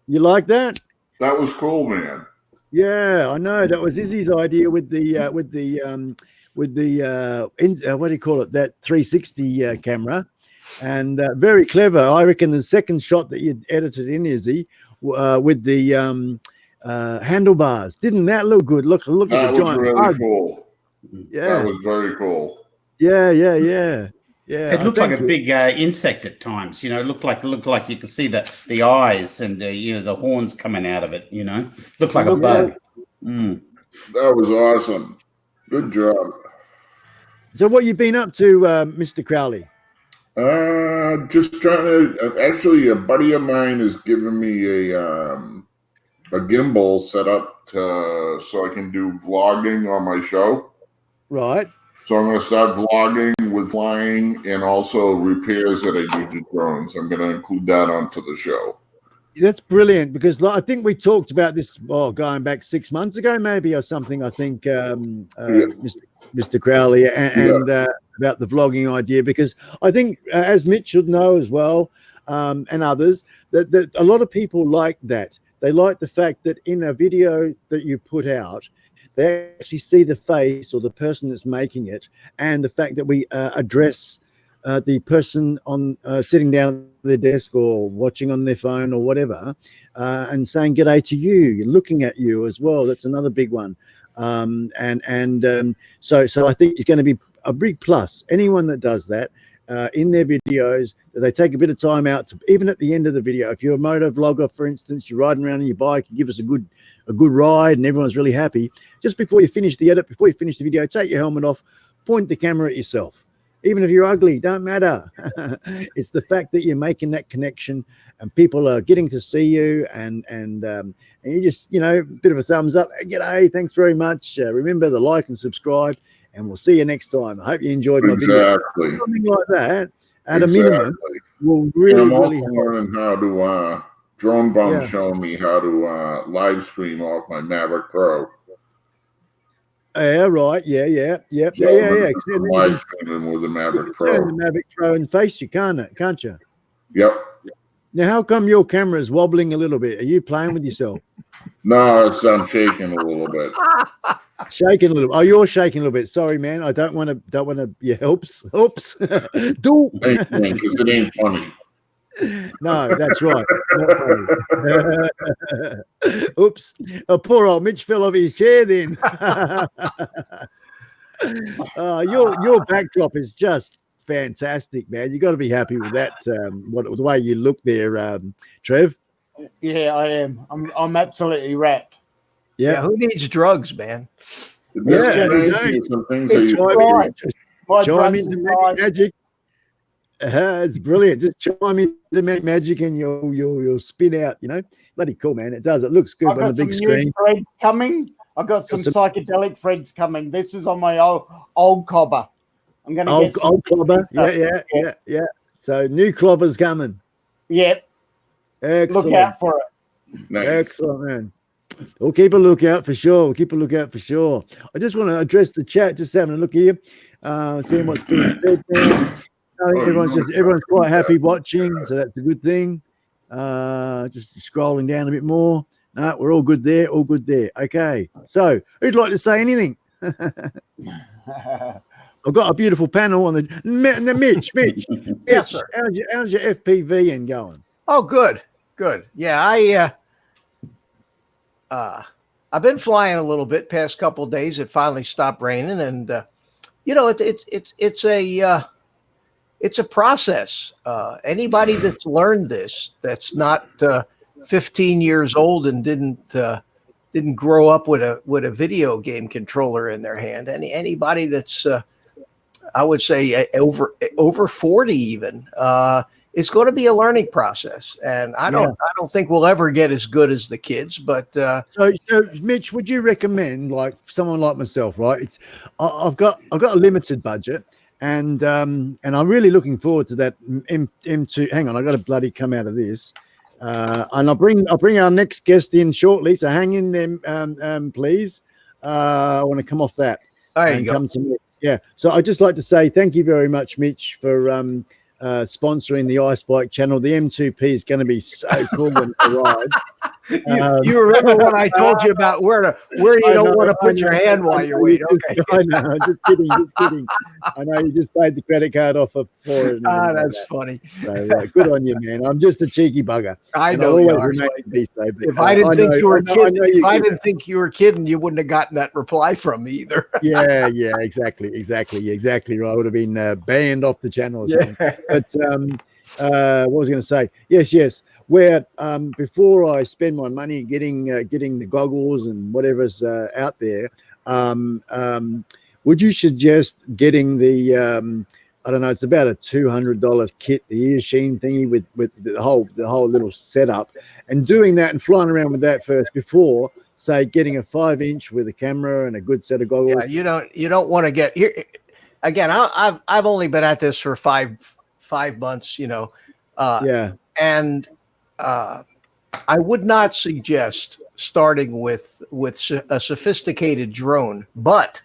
[SPEAKER 5] You
[SPEAKER 1] like that?
[SPEAKER 5] That was cool, man.
[SPEAKER 1] Yeah, I know. That was Izzy's idea with the what do you call it? That 360 camera, and very clever. I reckon the second shot that you edited in, Izzy, with the handlebars, didn't that look good? Look at the giant.
[SPEAKER 5] That was really cool.
[SPEAKER 1] Yeah,
[SPEAKER 5] that was very cool.
[SPEAKER 1] Yeah.
[SPEAKER 2] It looked like a big insect at times, you know. It looked like you could see the eyes and the horns coming out of it, you know. Looked like a bug.
[SPEAKER 5] That was awesome. Good job.
[SPEAKER 1] So what you been up to, Mr. Crowley?
[SPEAKER 5] Just trying to. Actually, a buddy of mine is giving me a gimbal set up so I can do vlogging on my show.
[SPEAKER 1] Right.
[SPEAKER 5] So I'm going to start vlogging with flying and also repairs that I do to drones. I'm going to include that onto the show.
[SPEAKER 1] That's brilliant, because I think we talked about this going back 6 months ago, maybe, or something. I think Mr. Crowley and about the vlogging idea, because I think, as Mitch should know as well, and others, that a lot of people like that. They like the fact that in a video that you put out, they actually see the face or the person that's making it, and the fact that we address the person on sitting down at their desk or watching on their phone or whatever, and saying g'day to you, looking at you as well. That's another big one. So I think it's going to be a big plus. Anyone that does that in their videos, they take a bit of time out to, even at the end of the video, if you're a moto vlogger, for instance, you're riding around on your bike, you give us a good ride and everyone's really happy. Just before you finish the edit, before you finish the video, take your helmet off, point the camera at yourself. Even if you're ugly, don't matter. It's the fact that you're making that connection and people are getting to see you, and you just, a bit of a thumbs up. G'day, thanks very much. Remember the like and subscribe, and we'll see you next time. I hope you enjoyed my video. Something like that, at a minimum, will really,
[SPEAKER 5] and I'm also
[SPEAKER 1] really help.
[SPEAKER 5] learning how to Drone Bum showing me how to live stream off my Maverick Pro.
[SPEAKER 1] Yeah, right. Yeah.
[SPEAKER 5] Live streaming with the Mavic Pro.
[SPEAKER 1] Turn the Mavic Pro and face you, can't you?
[SPEAKER 5] Yep.
[SPEAKER 1] Now, how come your camera is wobbling a little bit? Are you playing with yourself?
[SPEAKER 5] No, I'm shaking a little bit.
[SPEAKER 1] Shaking a little. Oh, you're shaking a little bit. Sorry, man. I don't want to. Yeah, oops. Do.
[SPEAKER 5] Because it ain't funny.
[SPEAKER 1] No, that's right. Oops. Oh, poor old Mitch fell off his chair then. Your backdrop is just fantastic, man. You got to be happy with that. The way you look there, Trev.
[SPEAKER 4] Yeah, I am. I'm absolutely wrapped.
[SPEAKER 1] Yeah.
[SPEAKER 3] Who needs drugs, man?
[SPEAKER 5] Some things
[SPEAKER 4] It's
[SPEAKER 5] that you
[SPEAKER 1] chime into magic. It's brilliant. Just chime into magic and you'll spin out. Bloody cool, man. It does. It looks good on the big screen.
[SPEAKER 4] Threads coming. I've got some psychedelic threads coming. This is on my old cobber. I'm going to get some
[SPEAKER 1] old clobber. Yeah. So new clobber's coming.
[SPEAKER 4] Yep.
[SPEAKER 1] Excellent.
[SPEAKER 4] Look out for it.
[SPEAKER 5] Nice.
[SPEAKER 1] Excellent, man. We'll keep a lookout for sure. I just want to address the chat. Just having a look here, seeing what's being said there. I think everyone's quite happy watching, so that's a good thing. Just scrolling down a bit more. No, we're all good there. Okay. So, who'd like to say anything? I've got a beautiful panel on the Mitch.
[SPEAKER 3] Yes, sir.
[SPEAKER 1] How's your FPV and going?
[SPEAKER 3] Oh, good. Yeah, I've been flying a little bit past couple of days. It finally stopped raining, and it's a process. Anybody that's learned this, that's not 15 years old and didn't grow up with a video game controller in their hand. Anybody that's I would say over 40 even. It's going to be a learning process, and I don't think we'll ever get as good as the kids. But
[SPEAKER 1] so Mitch, would you recommend, like someone like myself, right? I've got a limited budget, and I'm really looking forward to that M2. Hang on, I got to bloody come out of this, and I'll bring our next guest in shortly. So hang in there, please. I want to come off that.
[SPEAKER 3] There you go.
[SPEAKER 1] Come to me. Yeah. So I'd just like to say thank you very much, Mitch, for sponsoring the iSpike channel. The M2P is going to be so cool when it arrives.
[SPEAKER 3] You remember when I told you about where you don't want to put your hand while you're waiting? Okay.
[SPEAKER 1] I know. Just kidding. I know you just paid the credit card off for it.
[SPEAKER 3] That's funny.
[SPEAKER 1] So good on you, man. I'm just a cheeky bugger.
[SPEAKER 3] I know you are. If I didn't think you were kidding, you wouldn't have gotten that reply from me either.
[SPEAKER 1] Yeah, exactly right. I would have been banned off the channel or something. But what was I going to say? Yes. Where before I spend my money getting the goggles and whatever's out there, would you suggest getting the I don't know, it's about a $200 kit, the ear sheen thingy with the whole little setup, and doing that and flying around with that first before, say, getting a 5-inch with a camera and a good set of goggles?
[SPEAKER 3] Yeah, you don't want to get here again. I've only been at this for five months, and I would not suggest starting with a sophisticated drone, but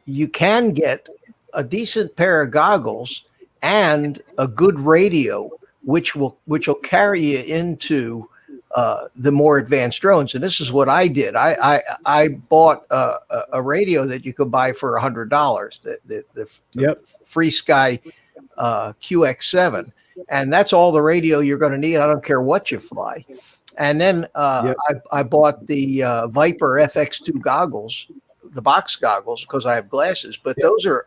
[SPEAKER 3] you can get a decent pair of goggles and a good radio, which will carry you into the more advanced drones. And this is what I did. I bought a radio that you could buy for $100, the Free Sky QX7. And that's all the radio you're going to need. I don't care what you fly. And then I bought the Viper FX2 goggles, the box goggles, because I have glasses. But those are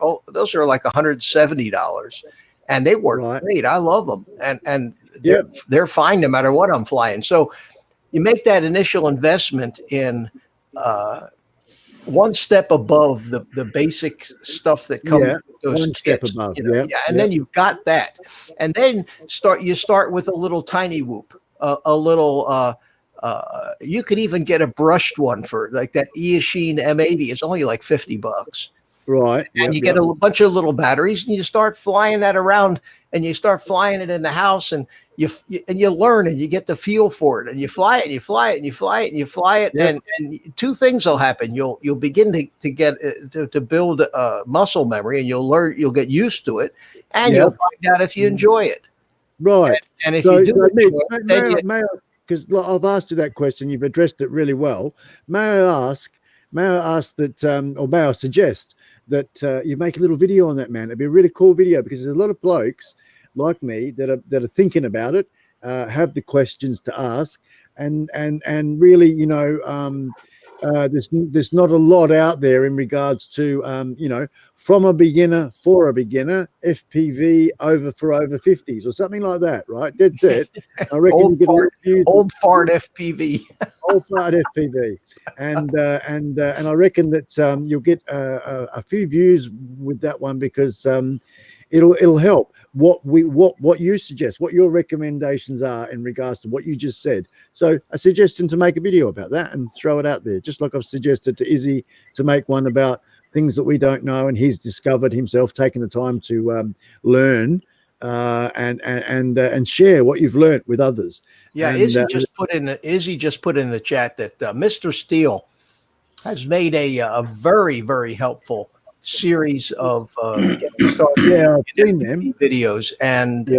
[SPEAKER 3] like $170, and they work great. I love them, and they're fine no matter what I'm flying. So you make that initial investment in one step above the basic stuff that comes with those
[SPEAKER 1] one step
[SPEAKER 3] kits,
[SPEAKER 1] above.
[SPEAKER 3] And then you've got that, and then you start with a little tiny whoop, a little. You could even get a brushed one for like that Eachine M80. It's only like $50,
[SPEAKER 1] right?
[SPEAKER 3] And you get a bunch of little batteries, and you start flying that around, and you start flying it in the house, and and you learn and you get the feel for it, and you fly it and you fly it and you fly it and you fly it.
[SPEAKER 1] Yep.
[SPEAKER 3] And two things will happen. You'll begin to get to build muscle memory, and you'll get used to it, and
[SPEAKER 1] Yep.
[SPEAKER 3] you'll find out if you enjoy it.
[SPEAKER 1] Right.
[SPEAKER 3] And if you do
[SPEAKER 1] because I've asked you that question, you've addressed it really well. May I ask that, or may I suggest that you make a little video on that, man? It'd be a really cool video, because there's a lot of blokes like me that are thinking about it, have the questions to ask, and really, you know, there's not a lot out there in regards to, you know, from a beginner for a beginner, FPV for over 50s or something like that, right? That's it. I reckon
[SPEAKER 3] old fart FPV.
[SPEAKER 1] Old fart FPV, and I reckon that you'll get a few views with that one, because it'll help what you suggest, what your recommendations are in regards to what you just said. So a suggestion to make a video about that and throw it out there, just like I've suggested to Izzy to make one about things that we don't know, and he's discovered himself, taking the time to learn and share what you've learned with others.
[SPEAKER 3] Yeah,
[SPEAKER 1] and,
[SPEAKER 3] Izzy just put in the chat that Mr. Steele has made a very, very helpful series of getting started
[SPEAKER 1] I've seen them
[SPEAKER 3] videos, and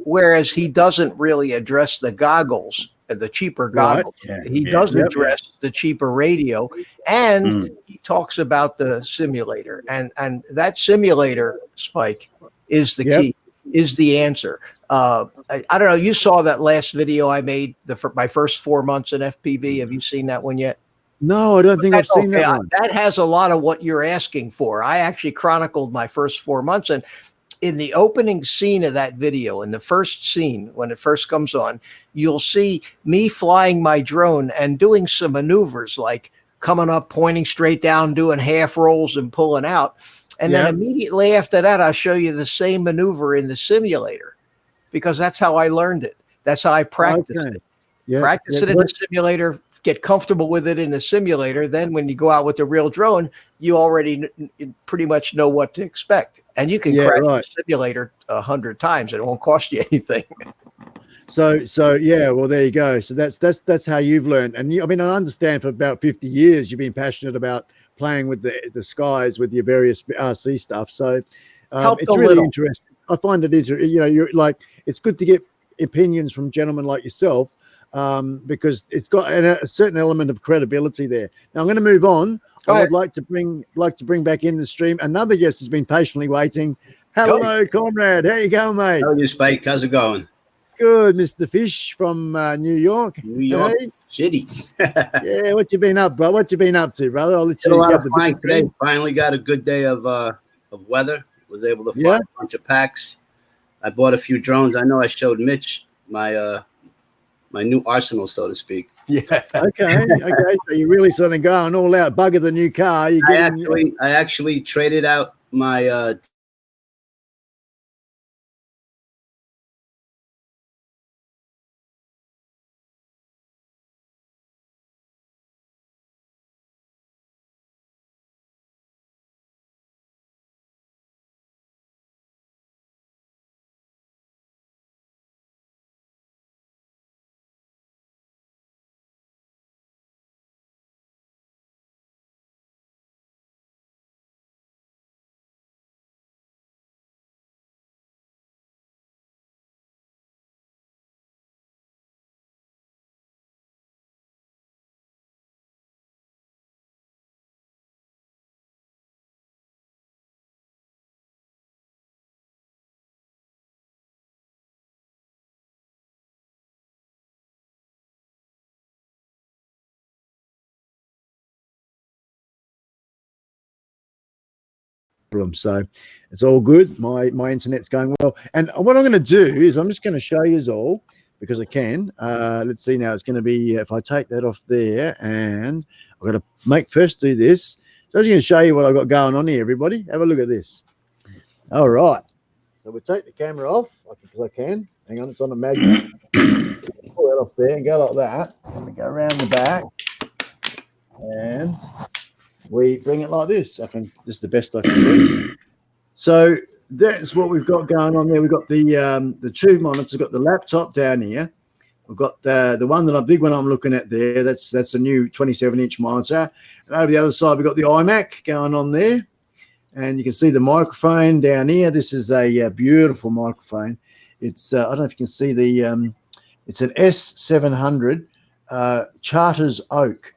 [SPEAKER 3] whereas he doesn't really address the goggles, the cheaper goggles, he does address the cheaper radio, and he talks about the simulator, and that simulator, Spike, is the key, is the answer. I don't know, you saw that last video I made, my first 4 months in FPV. Have you seen that one yet?
[SPEAKER 1] No, I don't think I've seen that one.
[SPEAKER 3] That has a lot of what you're asking for. I actually chronicled my first 4 months, and in the opening scene of that video, in the first scene, when it first comes on, you'll see me flying my drone and doing some maneuvers, like coming up, pointing straight down, doing half rolls and pulling out. And then immediately after that, I'll show you the same maneuver in the simulator, because that's how I learned it. That's how I practiced it. Practice it in the simulator, get comfortable with it in the simulator. Then when you go out with the real drone, you already pretty much know what to expect. And you can crash the simulator 100 times. It won't cost you anything.
[SPEAKER 1] So yeah, well, there you go. So that's how you've learned. And I mean, I understand for about 50 years, you've been passionate about playing with the skies with your various RC stuff. So it's really interesting. I find it interesting. You know, you're like, it's good to get opinions from gentlemen like yourself, because it's got a certain element of credibility there. Now I'm going to move on. I would like to bring back in the stream. Another guest has been patiently waiting. Hello, comrade. How you going, mate?
[SPEAKER 6] How are you, Spike? How's it going?
[SPEAKER 1] Good, Mr. Fish from New York.
[SPEAKER 6] New York City.
[SPEAKER 1] Yeah, what you been up, bro? What you been up to, brother? I'll let you
[SPEAKER 6] get the flying today. Finally got a good day of weather. Was able to fly a bunch of packs. I bought a few drones. I know I showed Mitch my my new arsenal, so to speak.
[SPEAKER 3] Yeah.
[SPEAKER 1] Okay. So you really sort of going all out, bugger the new car.
[SPEAKER 6] I actually traded out my
[SPEAKER 1] so it's all good. My internet's going well, and what I'm going to do is I'm just going to show you all, because I can. Let's see now. It's going to be, if I take that off there, and I'm going to first do this. So I'm just going to show you what I've got going on here. Everybody, have a look at this. All right. So we'll take the camera off, because I can. Hang on, it's on a magnet. Pull that off there and go like that. And we go around the back, and we bring it like this. This is the best I can do. So that's what we've got going on there. We've got the two monitors. We've got the laptop down here. We've got the one that big one I'm looking at there. That's a new 27-inch monitor. And over the other side, we've got the iMac going on there. And you can see the microphone down here. This is a beautiful microphone. It's I don't know if you can see the it's an S700 Charters Oak.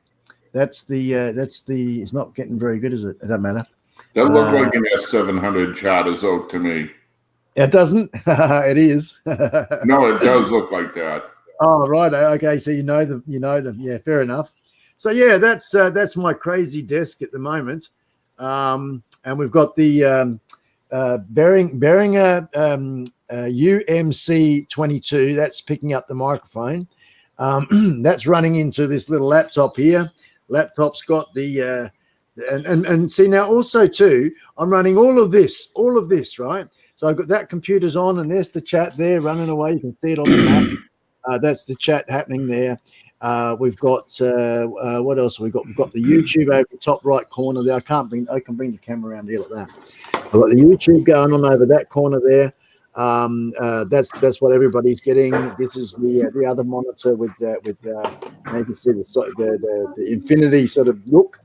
[SPEAKER 1] That's the it's not getting very good, is it? It doesn't matter.
[SPEAKER 5] That looked like an S700 Charters Oak to me.
[SPEAKER 1] It doesn't. It is.
[SPEAKER 5] No, it does look like that.
[SPEAKER 1] Oh, right. Okay. So you know them. Yeah, fair enough. So yeah, that's my crazy desk at the moment. And we've got the Behringer UMC 22. That's picking up the microphone. That's running into this little laptop here. Laptop's got the and see now also too, I'm running all of this, right? So I've got that computer's on, and there's the chat there running away. You can see it on the map. That's the chat happening there. We've got what else have we got? We've got the YouTube over the top right corner there. I can bring the camera around here like that. I've got the YouTube going on over that corner there. That's what everybody's getting. This is the other monitor with maybe see the infinity sort of look,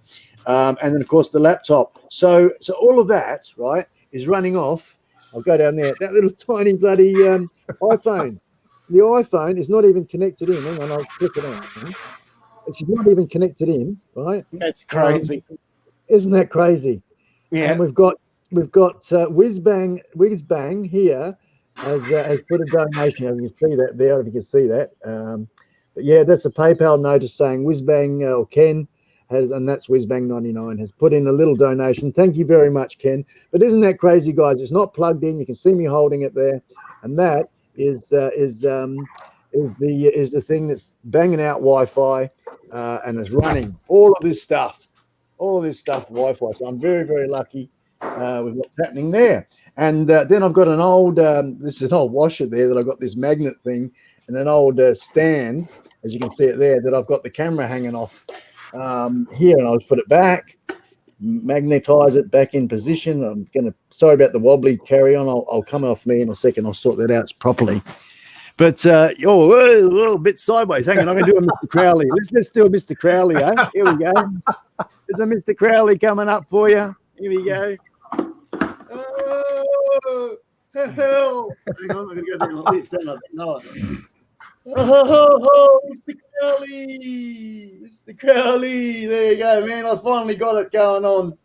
[SPEAKER 1] and then of course the laptop. So all of that right is running off. I'll go down there. That little tiny bloody iPhone. The iPhone is not even connected in. Hang on, I'll click it out. It's not even connected in, right?
[SPEAKER 4] That's crazy.
[SPEAKER 1] Isn't that crazy?
[SPEAKER 4] Yeah.
[SPEAKER 1] And we've got Whizbang here has put a donation. You can see that there. If you can see that, but yeah, that's a PayPal notice saying Whizbang or Ken has, and that's Whizbang99 has put in a little donation. Thank you very much, Ken. But isn't that crazy, guys? It's not plugged in. You can see me holding it there, and that is the thing that's banging out Wi-Fi and is running all of this stuff Wi-Fi. So I'm very, very lucky with what's happening there. And then I've got an old this is an old washer there that I've got this magnet thing and an old stand, as you can see it there, that I've got the camera hanging off here, and I'll put it back, magnetize it back in position. I'm gonna, sorry about the wobbly carry on, I'll come off me in a second. I'll sort that out properly. But a bit sideways. Hang on, I'm gonna do a Mr. Crowley. Let's do a Mr. Crowley, eh? Here we go. There's a Mr. Crowley coming up for you. Here we go. Oh, hell. Hang on, I'm gonna go down like this, don't I? No. Oh, Mr. Crowley. Mr. Crowley. There you go, man. I finally got it going on.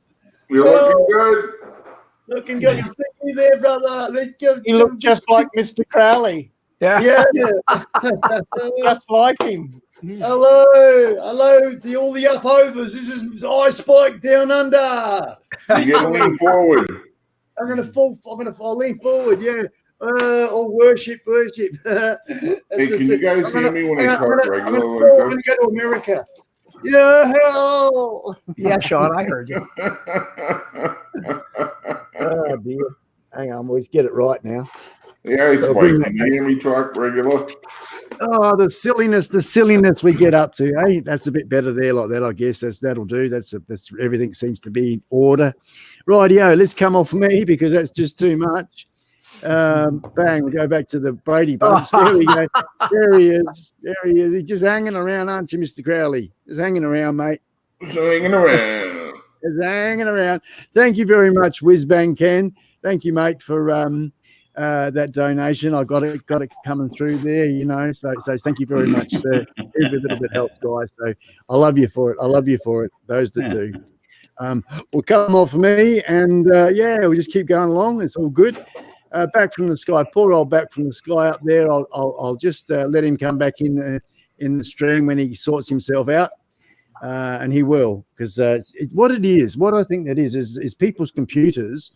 [SPEAKER 5] You're looking good.
[SPEAKER 1] Looking good. You see me there, brother. Let's go.
[SPEAKER 4] You look just like Mr. Crowley.
[SPEAKER 1] Yeah.
[SPEAKER 4] Just like him.
[SPEAKER 1] Hello, all the upovers. This is iSpike down under.
[SPEAKER 5] You get lean forward.
[SPEAKER 1] I'll lean forward. Yeah. Worship.
[SPEAKER 5] Hey, can you guys hear me when I talk regular?
[SPEAKER 1] I'm going to go to America. Yeah, hell.
[SPEAKER 3] Yeah, Sean, I heard you.
[SPEAKER 1] Oh dear. Hang on, let's get it right now.
[SPEAKER 5] Yeah, it's fine. Can you hear me talk regular?
[SPEAKER 1] Oh, the silliness we get up to. Hey, that's a bit better there, like that. I guess that'll do. That's everything seems to be in order. Rightio, let's come off me because that's just too much. Bang, we go back to the Brady Bunch. There we go. There he is. He's just hanging around, aren't you, Mr. Crowley? Just hanging around, mate.
[SPEAKER 5] Just hanging around.
[SPEAKER 1] Just hanging around. Thank you very much, Whizbang Ken. Thank you, mate, for that donation. I got it coming through there, you know. So thank you very much, sir. Every little bit helps, guys. So I love you for it. Those that do. Will come off me, and we'll just keep going along. It's all good. Back from the sky, poor old back from the sky up there. I'll just let him come back in the stream when he sorts himself out, and he will, because what I think that is people's computers,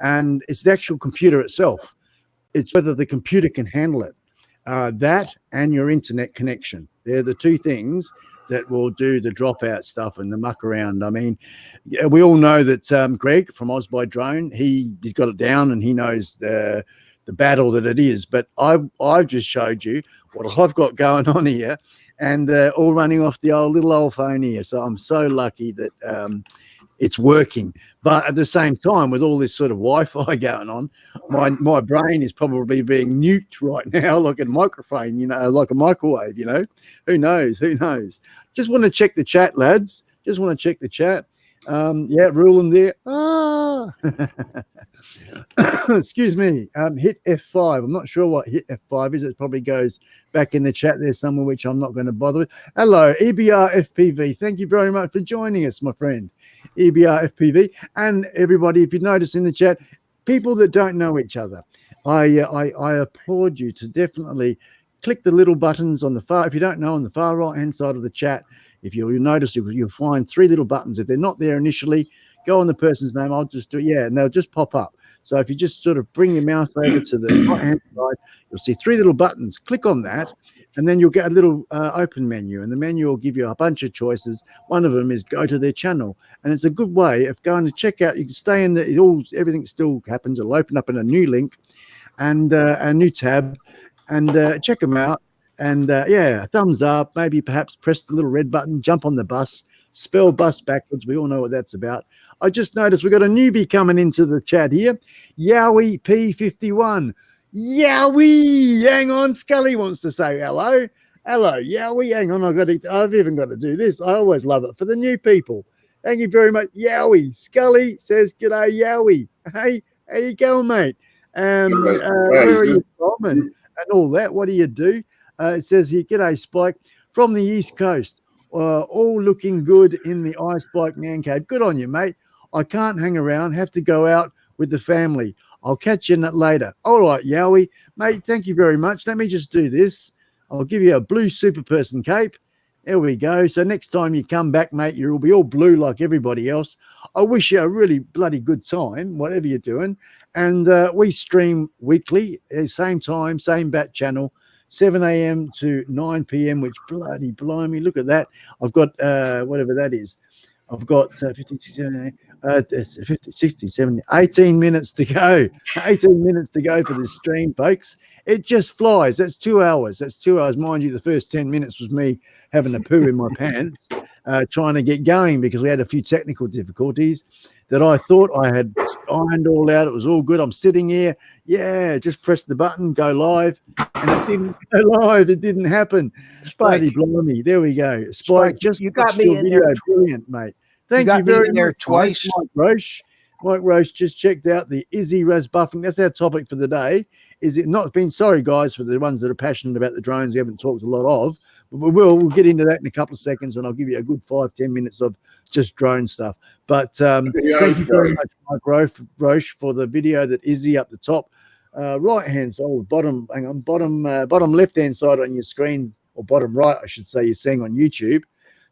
[SPEAKER 1] and it's the actual computer itself. It's whether the computer can handle it. That and your internet connection. They're the two things that will do the dropout stuff and the muck around. I mean, we all know that Greg from Oz by Drone, he's got it down and he knows the battle that it is. But I've just showed you what I've got going on here, and all running off the little old phone here. So I'm so lucky that it's working. But at the same time, with all this sort of Wi-Fi going on, my brain is probably being nuked right now, like a microphone, like a microwave, Who knows? Just want to check the chat, lads. Just want to check the chat. Ruling there. Excuse me. Hit F5. I'm not sure what hit F5 is. It probably goes back in the chat there somewhere, which I'm not going to bother with. Hello, EBR FPV. Thank you very much for joining us, my friend. EBR FPV. And everybody, if you notice in the chat, people that don't know each other, I applaud you to definitely click the little buttons on the far, if you don't know, on the far right hand side of the chat. If you'll notice, you'll find 3 little buttons. If they're not there initially, go on the person's name. I'll just do it. Yeah, and they'll just pop up. So if you just sort of bring your mouse over to the right-hand side, you'll see 3 little buttons. Click on that, and then you'll get a little open menu. And the menu will give you a bunch of choices. One of them is go to their channel. And it's a good way of going to check out. You can stay in everything still happens. It'll open up in a new link and a new tab, and check them out. And thumbs up, maybe perhaps press the little red button, jump on the bus, spell bus backwards. We all know what that's about. I just noticed we've got a newbie coming into the chat here. Yowie P51. Yowie, hang on. Skully wants to say hello. Hello, Yowie. Hang on, I've even got to do this. I always love it for the new people. Thank you very much. Yowie. Skully says, g'day, Yowie. Hey, how you going, mate? Where are you from and all that? What do you do? It says here, g'day, Spike, from the East Coast. All looking good in the iSpike man cave. Good on you, mate. I can't hang around. Have to go out with the family. I'll catch you later. All right, Yowie. Mate, thank you very much. Let me just do this. I'll give you a blue super person cape. There we go. So next time you come back, mate, you'll be all blue like everybody else. I wish you a really bloody good time, whatever you're doing. And we stream weekly, same time, same bat channel. 7 a.m. to 9 p.m., which bloody blimey, look at that. I've got whatever that is. I've got 50, 60, 70, 18 minutes to go. 18 minutes to go for this stream, folks. It just flies. That's 2 hours. That's 2 hours. Mind you, the first 10 minutes was me having a poo in my pants, trying to get going because we had a few technical difficulties that I thought I had ironed all out. It was all good. I'm sitting here. Yeah, just press the button, go live. And it didn't go live. It didn't happen. Bloody blimey. There we go. Spike, just
[SPEAKER 3] you got me in there.
[SPEAKER 1] Brilliant, mate. Thank you very much.
[SPEAKER 3] Twice.
[SPEAKER 1] Mike Roche just checked out the Izzy Res buffing. That's our topic for the day. Is it not been? Sorry, guys, for the ones that are passionate about the drones we haven't talked a lot of, but we'll get into that in a couple of seconds, and I'll give you a good 5-10 minutes of just drone stuff. But thank you very much, Mike Roche, for the video that Izzy up the top, right hand side, bottom left hand side on your screen, or bottom right, I should say, you're seeing on YouTube.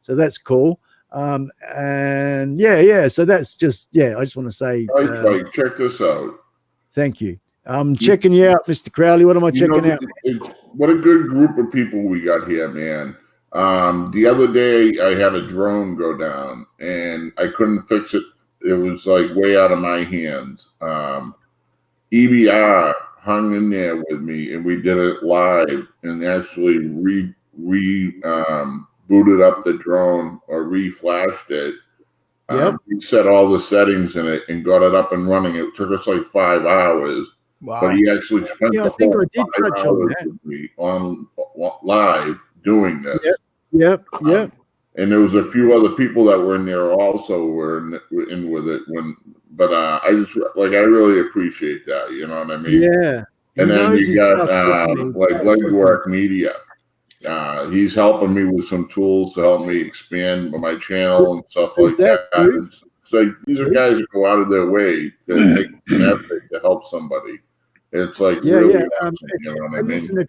[SPEAKER 1] So that's cool. So that's just I just want to say
[SPEAKER 5] check this out.
[SPEAKER 1] Thank you. I'm checking you out, Mr. Crowley. What am I checking out?
[SPEAKER 5] What a good group of people we got here, man. The other day I had a drone go down and I couldn't fix it. It was like way out of my hands. EBR hung in there with me and we did it live and actually booted up the drone or re-flashed it. We set all the settings in it and got it up and running. It took us like 5 hours.
[SPEAKER 3] Wow.
[SPEAKER 5] But he actually spent the whole 5 hours with me on live doing this.
[SPEAKER 1] Yep.
[SPEAKER 5] And there was a few other people that were in there also were in with it. I really appreciate that. You know what I mean?
[SPEAKER 1] Yeah.
[SPEAKER 5] And then you got Legwork Media. He's helping me with some tools to help me expand my channel and stuff like that. So these are guys that go out of their way to take an effort to help somebody. It's like really awesome, you know what I mean?
[SPEAKER 1] Listen, if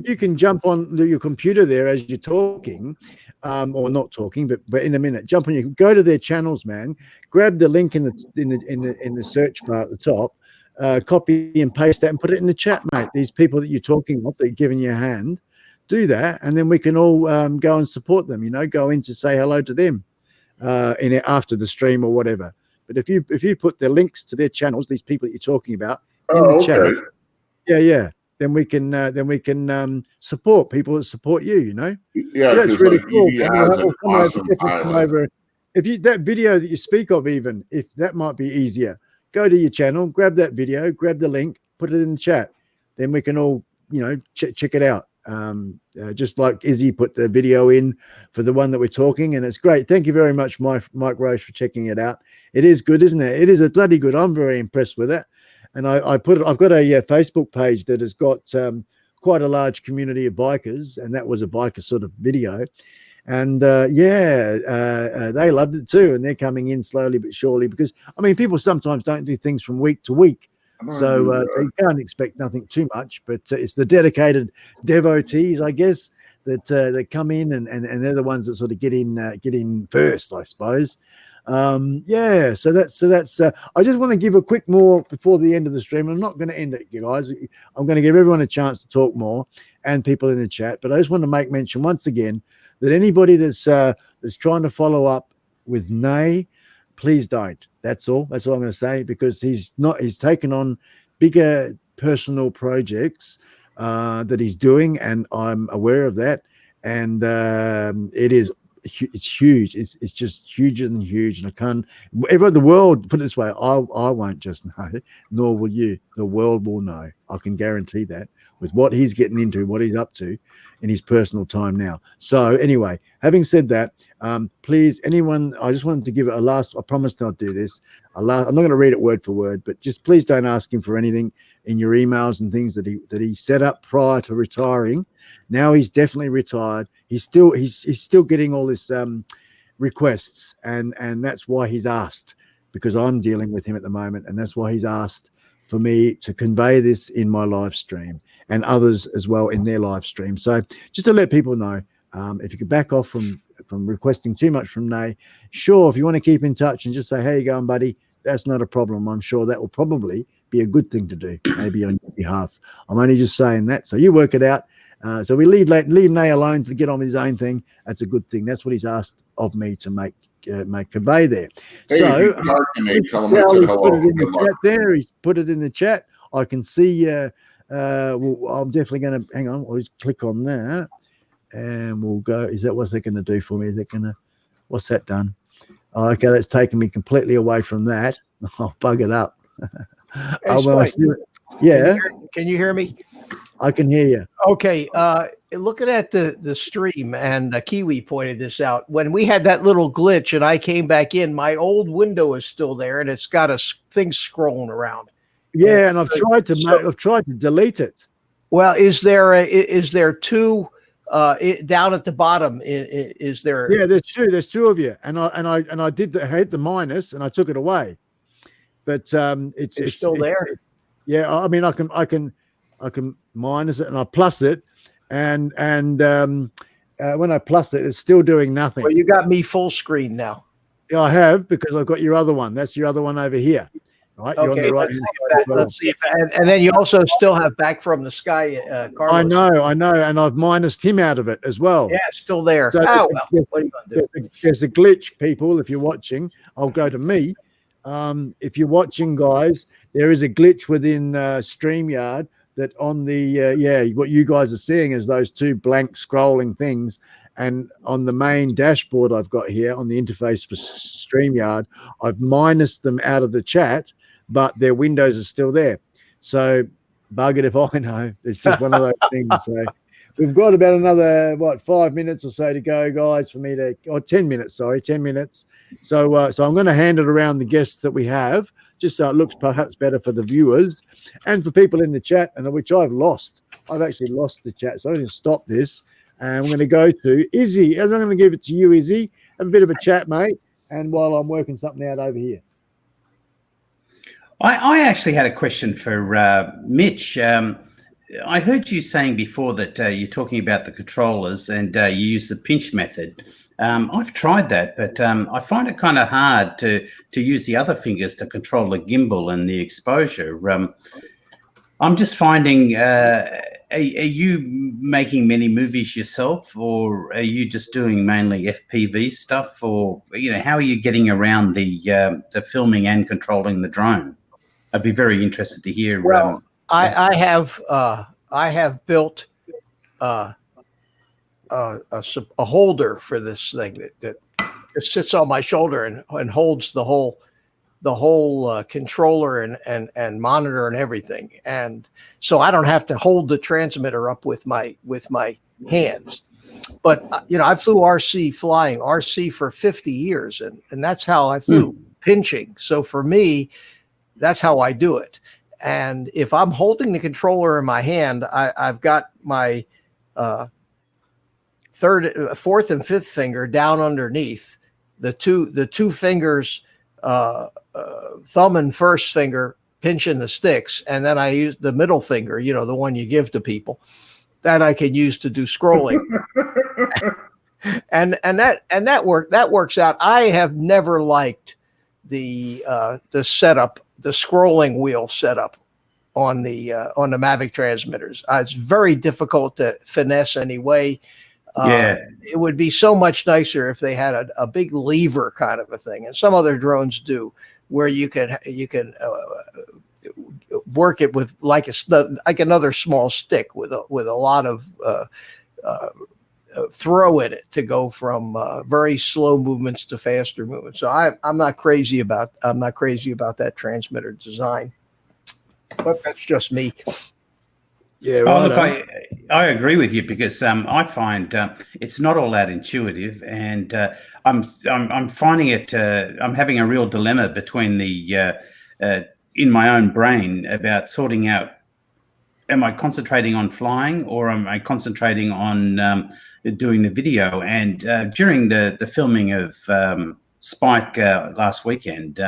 [SPEAKER 1] you can jump on your computer there as you're talking, or not talking, but in a minute, jump on. You can go to their channels, man. Grab the link in the search bar at the top, copy and paste that, and put it in the chat, mate. These people that you're talking of, that you're giving your hand, do that, and then we can all go and support them. Go in to say hello to them after the stream or whatever. But if you put the links to their channels, these people that you're talking about, in the chat, then we can support people that support you.
[SPEAKER 5] Yeah,
[SPEAKER 1] so that's really cool.
[SPEAKER 5] Awesome.
[SPEAKER 1] if you that video that you speak of, even if that might be easier, go to your channel, grab that video, grab the link, put it in the chat. Then we can all, check it out. Just like Izzy put the video in for the one that we're talking, and it's great. Thank you very much, Mike Roche, for checking it out. It is good, isn't it? It is a bloody good. I'm very impressed with it. And I've got a Facebook page that has got quite a large community of bikers, and that was a biker sort of video. And they loved it too, and they're coming in slowly but surely, because I mean, people sometimes don't do things from week to week, so you can't expect nothing too much. But it's the dedicated devotees, I guess, that come in, and they're the ones that sort of get in first, I suppose. So that's I just want to give a quick more before the end of the stream. I'm not going to end it, you guys. I'm going to give everyone a chance to talk more, and people in the chat, but I just want to make mention once again that anybody that's trying to follow up with Nay, please don't. That's all I'm going to say, because he's taken on bigger personal projects that he's doing, and I'm aware of that, and it's huge. It's just huger than huge, and I can't. Everyone, the world, put it this way, I won't just know, nor will you. The world will know. I can guarantee that, with what he's getting into, what he's up to in his personal time now. So anyway, having said that, please, anyone, I just wanted to give it a last. I promised I'll do this. I'm not going to read it word for word, but just please don't ask him for anything in your emails and things that he set up prior to retiring. Now he's definitely retired. He's still getting all this requests, and that's why he's asked, because I'm dealing with him at the moment, and that's why he's asked for me to convey this in my live stream, and others as well in their live stream. So just to let people know, if you could back off from requesting too much from Nay, sure, if you want to keep in touch and just say, how you going, buddy, that's not a problem. I'm sure that will probably be a good thing to do, maybe on your behalf. I'm only just saying that, so you work it out. So we leave Nay alone to get on with his own thing. That's a good thing. That's what he's asked of me to make convey there.
[SPEAKER 5] Hey,
[SPEAKER 1] so
[SPEAKER 5] put it in
[SPEAKER 1] the chat there. He's put it in the chat. I can see. I'm definitely going to hang on. I'll just click on that, and we'll go. What's that going to do for me? What's that done? Oh, okay, that's taken me completely away from that. I'll bug it up.
[SPEAKER 3] Yeah. Can you hear me?
[SPEAKER 1] I can hear you.
[SPEAKER 3] Okay. Looking at the stream, and Kiwi pointed this out. When we had that little glitch and I came back in, my old window is still there, and it's got thing scrolling around.
[SPEAKER 1] Yeah, and I've tried to delete it.
[SPEAKER 3] Well, is there two down at the bottom? Is there?
[SPEAKER 1] Yeah, there's two of you, and I hit the minus, and I took it away, but it's
[SPEAKER 3] still there.
[SPEAKER 1] Yeah, I mean, I can minus it and I plus it, and when I plus it, it's still doing nothing.
[SPEAKER 3] Well, you got me full screen now.
[SPEAKER 1] Yeah, I have, because I've got your other one. That's your other one over here. Right?
[SPEAKER 3] Okay, you're on the right. Let's see if and then you also still have Back from the Sky. Carlos.
[SPEAKER 1] I know, and I've minused him out of it as well.
[SPEAKER 3] Yeah, still there.
[SPEAKER 1] So
[SPEAKER 3] what are you going to do?
[SPEAKER 1] There's a glitch, people. If you're watching, I'll go to me. If you're watching, guys, there is a glitch within StreamYard that on the what you guys are seeing is those two blank scrolling things, and on the main dashboard I've got here on the interface for StreamYard, I've minused them out of the chat, but their windows are still there. So bug it if I know. It's just one of those things. So we've got about another 5 minutes or so to go, guys, for me to, or 10 minutes. Sorry, 10 minutes. So I'm going to hand it around the guests that we have, just so it looks perhaps better for the viewers and for people in the chat, and which I've lost. I've actually lost the chat, so I'm going to stop this, and we're going to go to Izzy. I'm going to give it to you, Izzy. Have a bit of a chat, mate, and while I'm working something out over here.
[SPEAKER 2] I actually had a question for Mitch. I heard you saying before that you're talking about the controllers and you use the pinch method. I've tried that, but I find it kind of hard to use the other fingers to control the gimbal and the exposure. I'm just finding, are you making many movies yourself, or are you just doing mainly FPV stuff, or how are you getting around the filming and controlling the drone? I'd be very interested to hear.
[SPEAKER 3] Well, I have built a holder for this thing that just sits on my shoulder and holds the whole controller and monitor and everything. And so I don't have to hold the transmitter up with my hands. But I flew flying RC for 50 years, and that's how I flew, pinching. So for me, that's how I do it. And if I'm holding the controller in my hand, I've got my fourth and fifth finger down underneath the two fingers, thumb and first finger pinching the sticks, and then I use the middle finger, the one you give to people, that I can use to do scrolling. and that works out. I have never liked the setup, the scrolling wheel setup on the Mavic transmitters. It's very difficult to finesse anyway. It would be so much nicer if they had a big lever kind of a thing, and some other drones do, where you can work it with like another small stick with a lot of throw in it to go from very slow movements to faster movements. So I'm not crazy about that transmitter design, but that's just me.
[SPEAKER 1] Yeah, right.
[SPEAKER 2] Look, I agree with you, because I find it's not all that intuitive, and I'm finding it. I'm having a real dilemma between in my own brain about sorting out: am I concentrating on flying, or am I concentrating on doing the video? And during the filming of Spike last weekend,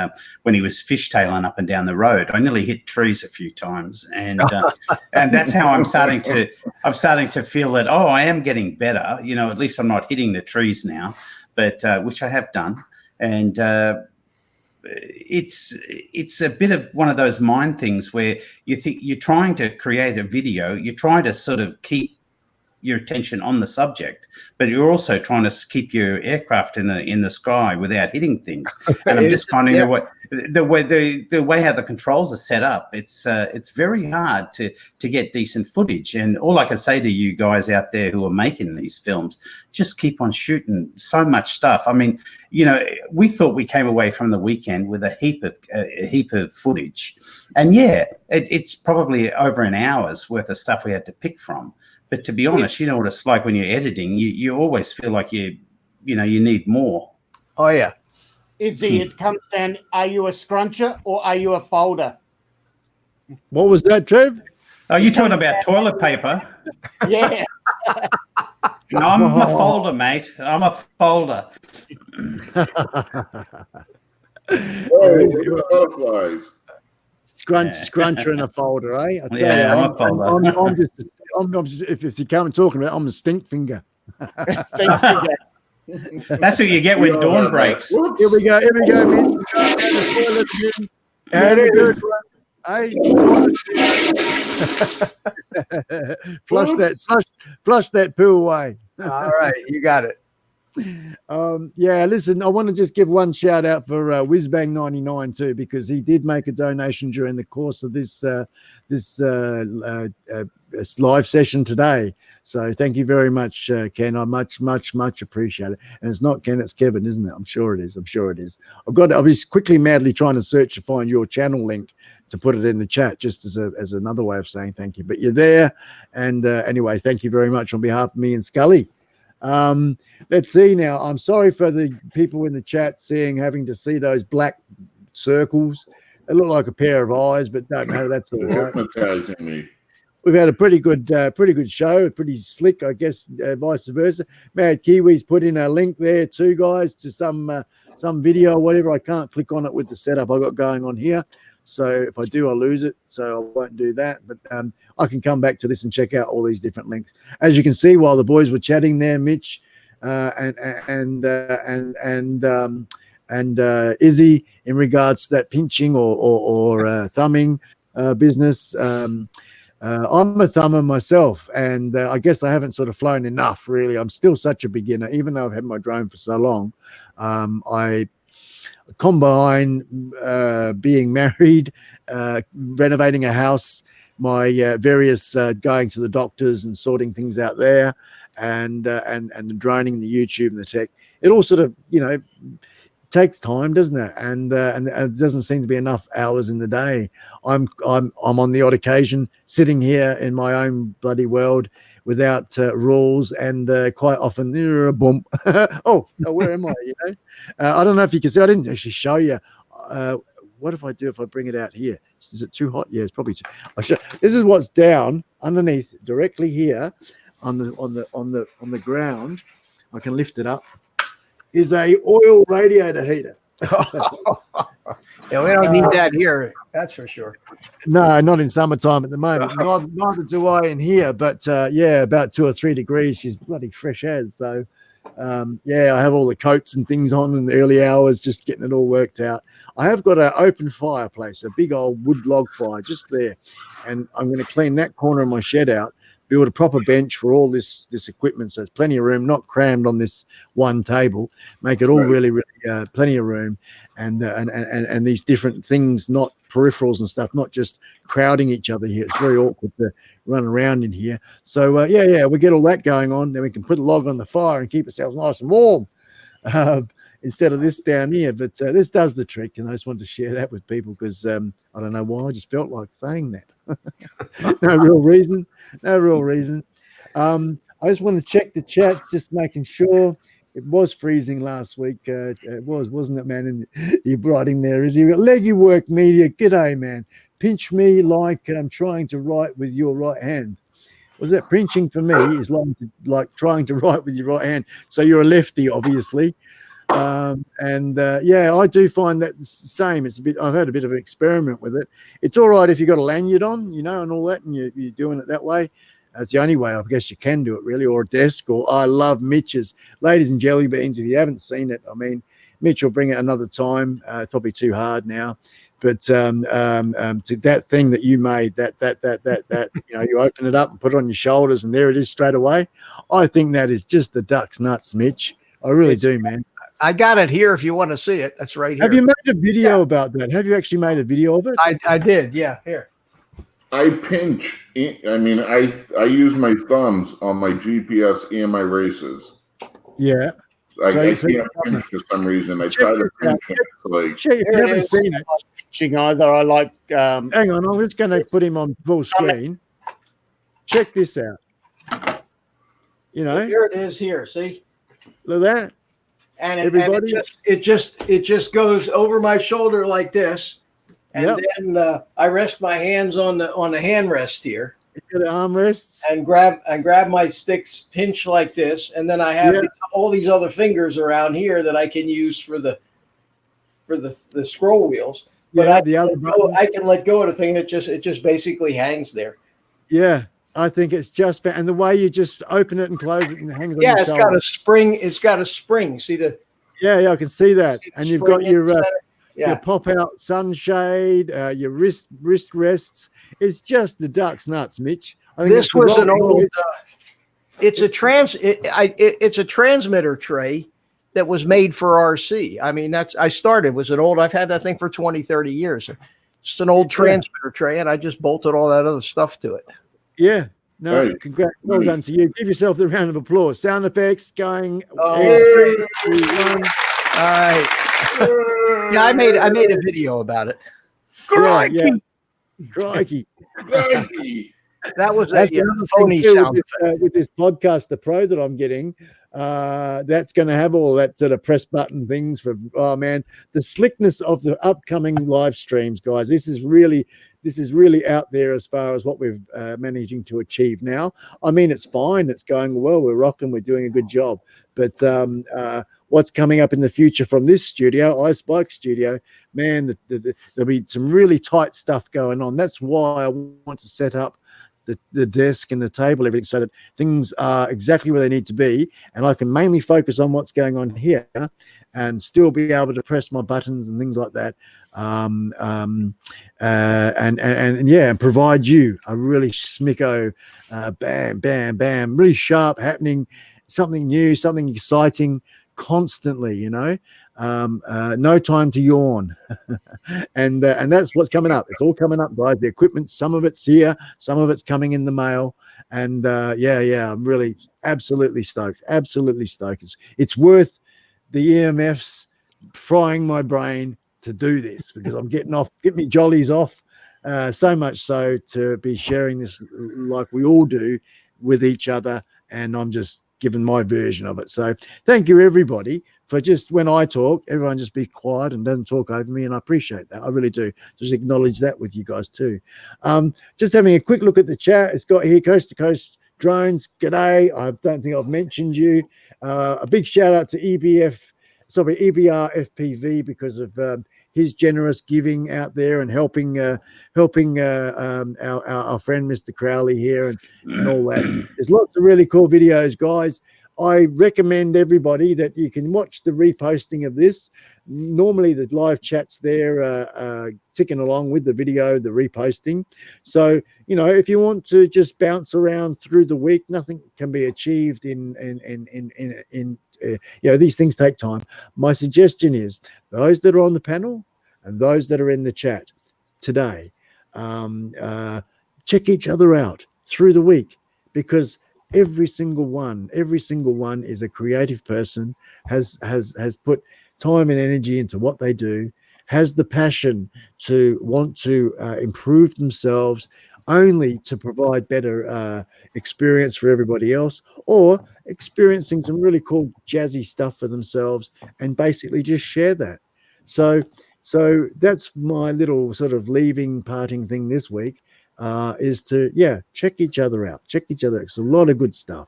[SPEAKER 2] when he was fishtailing up and down the road, I nearly hit trees a few times, and that's how I'm starting to feel that, I am getting better. At least I'm not hitting the trees now, but which I have done, and it's a bit of one of those mind things where you think you're trying to create a video, you're trying to sort of keep your attention on the subject, but you're also trying to keep your aircraft in the sky without hitting things. And I'm just finding the way how the controls are set up, it's very hard to get decent footage. And all I can say to you guys out there who are making these films, just keep on shooting so much stuff. I mean, we thought we came away from the weekend with a heap of footage, and it's probably over an hour's worth of stuff we had to pick from. But to be honest, you know what it's like when you're editing. You always feel like you need more.
[SPEAKER 3] Oh yeah,
[SPEAKER 4] Izzy, it comes down: are you a scruncher or are you a folder?
[SPEAKER 1] What was that, Trev?
[SPEAKER 2] Are you talking about toilet paper?
[SPEAKER 4] Yeah.
[SPEAKER 2] No, I'm a folder, mate. I'm a folder.
[SPEAKER 5] Butterflies.
[SPEAKER 1] Scruncher in a folder, eh? I tell you,
[SPEAKER 2] I'm a folder.
[SPEAKER 1] I'm just, if you come and talking about, I'm a stink finger.
[SPEAKER 4] Stink finger.
[SPEAKER 2] That's what you get when dawn breaks.
[SPEAKER 1] Here we go, Mitch. There it is. Hey, flush that poo away.
[SPEAKER 3] All right, you got it.
[SPEAKER 1] Listen, I want to just give one shout out for Whizbang99 too, because he did make a donation during the course of this live session today. So thank you very much, Ken. I much appreciate it. And it's not Ken, it's Kevin, isn't it? I'm sure it is. I was quickly, madly trying to search to find your channel link to put it in the chat, just as another way of saying thank you. But you're there, and anyway, thank you very much on behalf of me and Skully. Let's see now. I'm sorry for the people in the chat having to see those black circles. They look like a pair of eyes, but don't know. That's all right.
[SPEAKER 5] Hypnotizing me.
[SPEAKER 1] We've had a pretty good show, pretty slick, I guess, vice versa. Mad Kiwi's put in a link there too, guys, to some video or whatever. I can't click on it with the setup I got going on here. So if I do, I'll lose it. So I won't do that. But I can come back to this and check out all these different links. As you can see, while the boys were chatting there, Mitch and Izzy, in regards to that pinching or thumbing business. I'm a thumber myself, and I guess I haven't sort of flown enough, really. I'm still such a beginner, even though I've had my drone for so long. I combine being married, renovating a house, my various going to the doctors and sorting things out there, and the droning, the YouTube, and the tech. It all sort of, you know, takes time, doesn't it? And it doesn't seem to be enough hours in the day. I'm on the odd occasion sitting here in my own bloody world without rules, and quite often boom. Oh, where am I? You know, I don't know if you can see. I didn't actually show you. What if I do if I bring it out here? Is it too hot? Yeah, it's probably too. This is what's down underneath directly here on the ground. I can lift it up. Is a oil radiator heater.
[SPEAKER 3] Yeah, we don't need that here. That's for sure.
[SPEAKER 1] No, not in summertime at the moment. Neither do I in here. But yeah, about 2 or 3 degrees. She's bloody fresh as. So yeah, I have all the coats and things on in the early hours, just getting it all worked out. I have got an open fireplace, a big old wood log fire just there, and I'm going to clean that corner of my shed out, build a proper bench for all this equipment, so there's plenty of room, not crammed on this one table. Make it all really plenty of room, and these different things, not peripherals and stuff, not just crowding each other here. It's very awkward to run around in here. So yeah, we get all that going on. Then we can put a log on the fire and keep ourselves nice and warm, instead of this down here. But this does the trick, and I just wanted to share that with people because I don't know why, I just felt like saying that. No real reason. I just want to check the chats, just making sure. It was freezing last week. It wasn't it, man? And you're writing there, is he? Leggy Work Media. G'day, man. Pinch me like I'm trying to write with your right hand. Was that pinching for me? Is like trying to write with your right hand. So you're a lefty, obviously. Yeah, I do find that the same. It's a bit. I've had a bit of an experiment with it. It's all right if you got a lanyard on, you know, and all that, and you're doing it that way. That's the only way I guess you can do it, really, or a desk. Or I love Mitch's Ladies and Jelly Beans. If you haven't seen it, I mean, Mitch will bring it another time. It's probably too hard now, but to that thing that you made, that you know, you open it up and put it on your shoulders, and there it is straight away. I think that is just the duck's nuts, Mitch. I really do, man.
[SPEAKER 3] I got it here if you want to see it. That's right here.
[SPEAKER 1] Have you made a video about that? Have you actually made a video of it?
[SPEAKER 3] I did. Yeah, here.
[SPEAKER 5] I pinch. I mean, I use my thumbs on my GPS and my races.
[SPEAKER 1] Yeah.
[SPEAKER 5] I can't pinch for some reason. I try to pinch it. Like,
[SPEAKER 1] you haven't seen it.
[SPEAKER 4] Pinching either. I like.
[SPEAKER 1] Hang on, I'm just going to put him on full screen. Check this out. You know,
[SPEAKER 3] here it is. Here, see.
[SPEAKER 1] Look at that.
[SPEAKER 3] And it just goes over my shoulder like this. And then I rest my hands on the hand rest here.
[SPEAKER 1] You got arm rests.
[SPEAKER 3] And grab my sticks, pinch like this, and then I have all these other fingers around here that I can use for the scroll wheels. But I can let go of the thing that just basically hangs there.
[SPEAKER 1] Yeah, I think it's just and the way you just open it and close it and it hangs on
[SPEAKER 3] your
[SPEAKER 1] shoulder.
[SPEAKER 3] Got a spring. It's got a spring. See the?
[SPEAKER 1] Yeah, I can see that. And you've got your pop-out sunshade, your wrist rests. It's just the duck's nuts, Mitch. I think
[SPEAKER 3] this was an old. It's a transmitter tray that was made for RC. I mean, I've had that thing for 20, 30 years. It's an old transmitter tray, and I just bolted all that other stuff to it.
[SPEAKER 1] Yeah. No, congrats. Well done to you. Give yourself the round of applause. Sound effects going. 3, 2, 1.
[SPEAKER 3] All right. Yeah, I made a video about it.
[SPEAKER 1] Crikey. Crikey.
[SPEAKER 3] That was a phony sound
[SPEAKER 1] with this podcast, the Pro that I'm getting. That's going to have all that sort of press button things for. Oh man, the slickness of the upcoming live streams, guys. This is really out there as far as what we're managing to achieve now. I mean, it's fine. It's going well. We're rocking. We're doing a good job. But what's coming up in the future from this studio, iSpike studio, man, there'll be some really tight stuff going on. That's why I want to set up the desk and the table, everything, so that things are exactly where they need to be, and I can mainly focus on what's going on here and still be able to press my buttons and things like that, and provide you a really smicko, bam, bam, bam, really sharp happening, something new, something exciting constantly, you know. No time to yawn. and that's what's coming up. It's all coming up, guys. The equipment, some of it's here, some of it's coming in the mail. And yeah, I'm really absolutely stoked. Absolutely stoked. It's worth the EMFs frying my brain to do this, because I'm get me jollies off. So much so to be sharing this like we all do with each other, and I'm just giving my version of it. So thank you everybody for just, when I talk, everyone just be quiet and doesn't talk over me, and I appreciate that. I really do. Just acknowledge that with you guys too. Just having a quick look at the chat. It's got here, Coast to Coast Drones. G'day. I don't think I've mentioned you. A big shout out to EBR FPV because of his generous giving out there and helping our friend Mr. Crowley here and all that. There's lots of really cool videos, guys. I recommend everybody that you can watch the reposting of this. Normally the live chat's there ticking along with the video, the reposting. So, you know, if you want to just bounce around through the week, nothing can be achieved in these things take time. My suggestion is those that are on the panel and those that are in the chat today, check each other out through the week, because every single one is a creative person, has put time and energy into what they do, has the passion to want to improve themselves, only to provide better experience for everybody else, or experiencing some really cool jazzy stuff for themselves, and basically just share that. So that's my little sort of parting thing this week, is to check each other out. It's a lot of good stuff.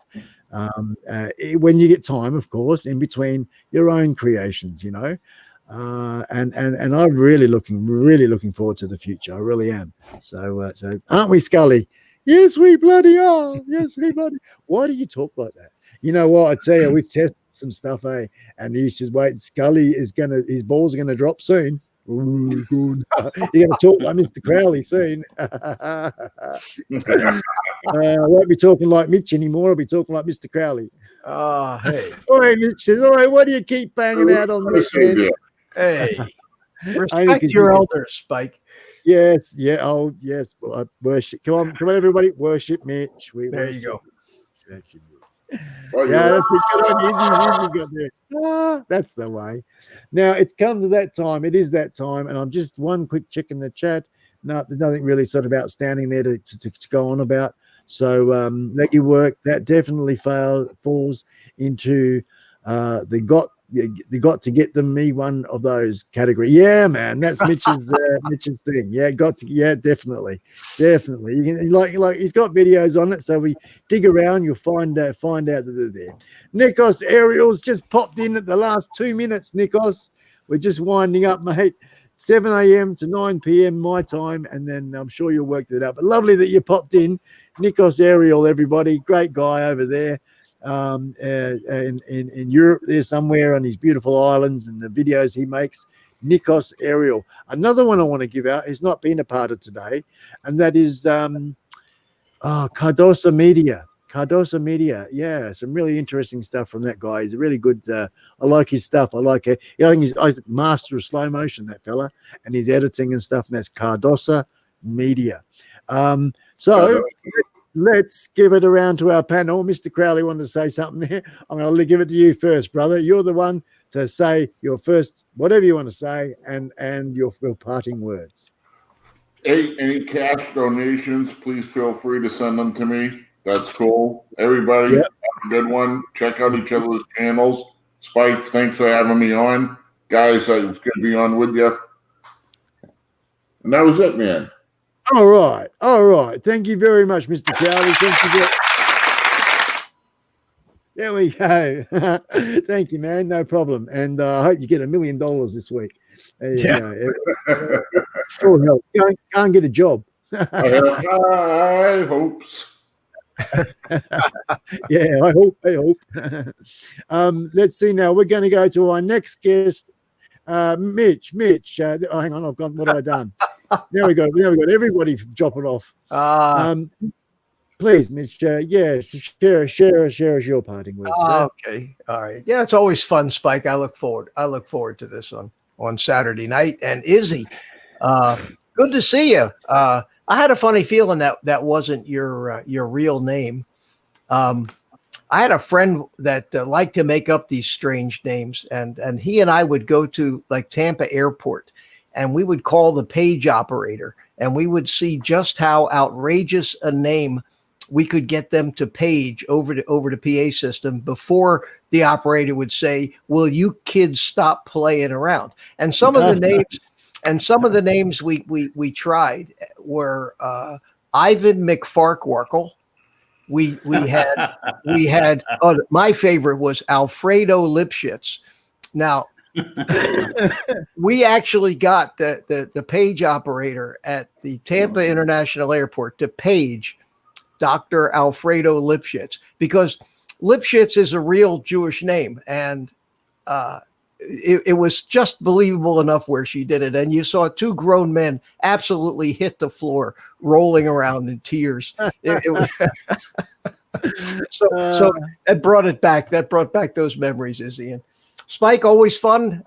[SPEAKER 1] When you get time, of course, in between your own creations, you know. And I'm really looking forward to the future. I really am. So aren't we, Skully? Yes, we bloody are. Yes, we bloody. Why do you talk like that? You know what? I tell you, we've tested some stuff, and you should wait. Skully his balls are gonna drop soon. Ooh, good. You're gonna talk like Mr. Crowley soon. I won't be talking like Mitch anymore. I'll be talking like Mr. Crowley.
[SPEAKER 3] Oh, hey.
[SPEAKER 1] All right, Mitch says, all right, what do you keep banging out on this, man?
[SPEAKER 3] Hey, respect your elders, Spike.
[SPEAKER 1] Yes, yeah, oh yes, worship. Come on, everybody, worship Mitch.
[SPEAKER 3] There you go.
[SPEAKER 1] Yeah, that's a good one. Easy got there. That's the way. Now it's come to that time. It is that time, and I'm just one quick check in the chat. No, there's nothing really sort of outstanding there to go on about. So let you work. That definitely falls into the got to get them me one of those category. Yeah, man, that's Mitch's thing. Yeah, definitely. You can like he's got videos on it, so we dig around, you'll find out that they're there. Nikos Aerials just popped in at the last 2 minutes. Nikos, we're just winding up, mate. 7 a.m. to 9 p.m. my time, and then I'm sure you'll work that out. But lovely that you popped in. Nikos Aerial, everybody, great guy over there. In Europe there somewhere on his beautiful islands, and the videos he makes. Nikos Aerial. Another one I want to give out has not been a part of today, and that is Cardosa Media. Yeah, some really interesting stuff from that guy. He's a really good I like his stuff. I like it. I think he's a master of slow motion, that fella, and his editing and stuff, and that's Cardosa Media. So let's give it around to our panel. Mr. Crowley wanted to say something there. I'm going to give it to you first, brother. You're the one to say your first, whatever you want to say, and your parting words.
[SPEAKER 5] Any cash donations, please feel free to send them to me. That's cool. Everybody, have a good one. Check out each other's channels. Spike, thanks for having me on. Guys, it was good to be on with you. And that was it, man.
[SPEAKER 1] All right. Thank you very much, Mr. Crowley. There we go. Thank you, man. No problem. And I hope you get $1 million this week. Sure help. Can't get a job.
[SPEAKER 5] I have high hopes.
[SPEAKER 1] Yeah, I hope. Let's see now. We're going to go to our next guest, Mitch. Hang on, what have I done? There we go. Everybody dropping off. Please, Mitch. Yeah, share your parting words.
[SPEAKER 3] Okay, all right. Yeah, it's always fun, Spike. I look forward to this on Saturday night. And Izzy, good to see you. I had a funny feeling that wasn't your real name. I had a friend that liked to make up these strange names, and he and I would go to like Tampa Airport, and we would call the page operator, and we would see just how outrageous a name we could get them to page over the PA system before the operator would say, "Will you kids stop playing around?" And some of the names we tried were Ivan McFarkwarkle. We had my favorite was Alfredo Lipschitz. Now we actually got the page operator at the Tampa International Airport to page Dr. Alfredo Lipschitz, because Lipschitz is a real Jewish name, and it was just believable enough where she did it. And you saw two grown men absolutely hit the floor, rolling around in tears. It was so that brought it back. That brought back those memories, Izzy. And Spike, always fun.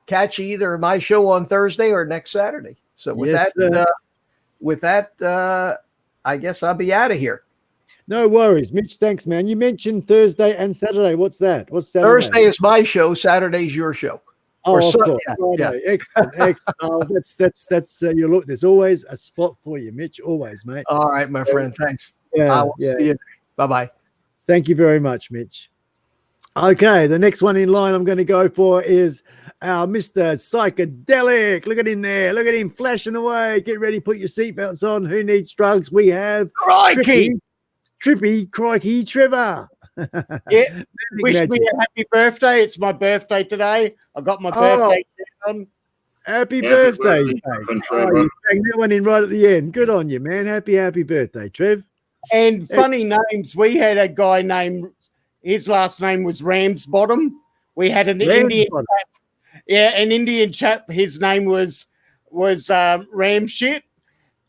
[SPEAKER 3] Catch you either my show on Thursday or next Saturday. So with that, I guess I'll be out of here.
[SPEAKER 1] No worries, Mitch. Thanks, man. You mentioned Thursday and Saturday. What's that? What's Saturday?
[SPEAKER 3] Thursday is my show. Saturday's your show.
[SPEAKER 1] Oh, of course. Yeah. Excellent. Oh, that's you look. There's always a spot for you, Mitch. Always, mate.
[SPEAKER 3] All right, my friend. Thanks.
[SPEAKER 1] Yeah.
[SPEAKER 3] See you. Bye-bye.
[SPEAKER 1] Thank you very much, Mitch. Okay, the next one in line I'm going to go for is our Mr. Psychedelic. Look at him there. Look at him flashing away. Get ready. Put your seatbelts on. Who needs drugs? We have
[SPEAKER 4] Crikey.
[SPEAKER 1] Trippy, crikey, Trevor.
[SPEAKER 4] Yeah. Wish me a happy birthday. It's my birthday today. I got my birthday on.
[SPEAKER 1] Happy birthday. You bang that one in right at the end. Good on you, man. Happy birthday, Trev.
[SPEAKER 4] And funny names. We had a guy named, his last name was Ramsbottom. We had an Indian chap. Yeah, an Indian chap. His name was Ramshit.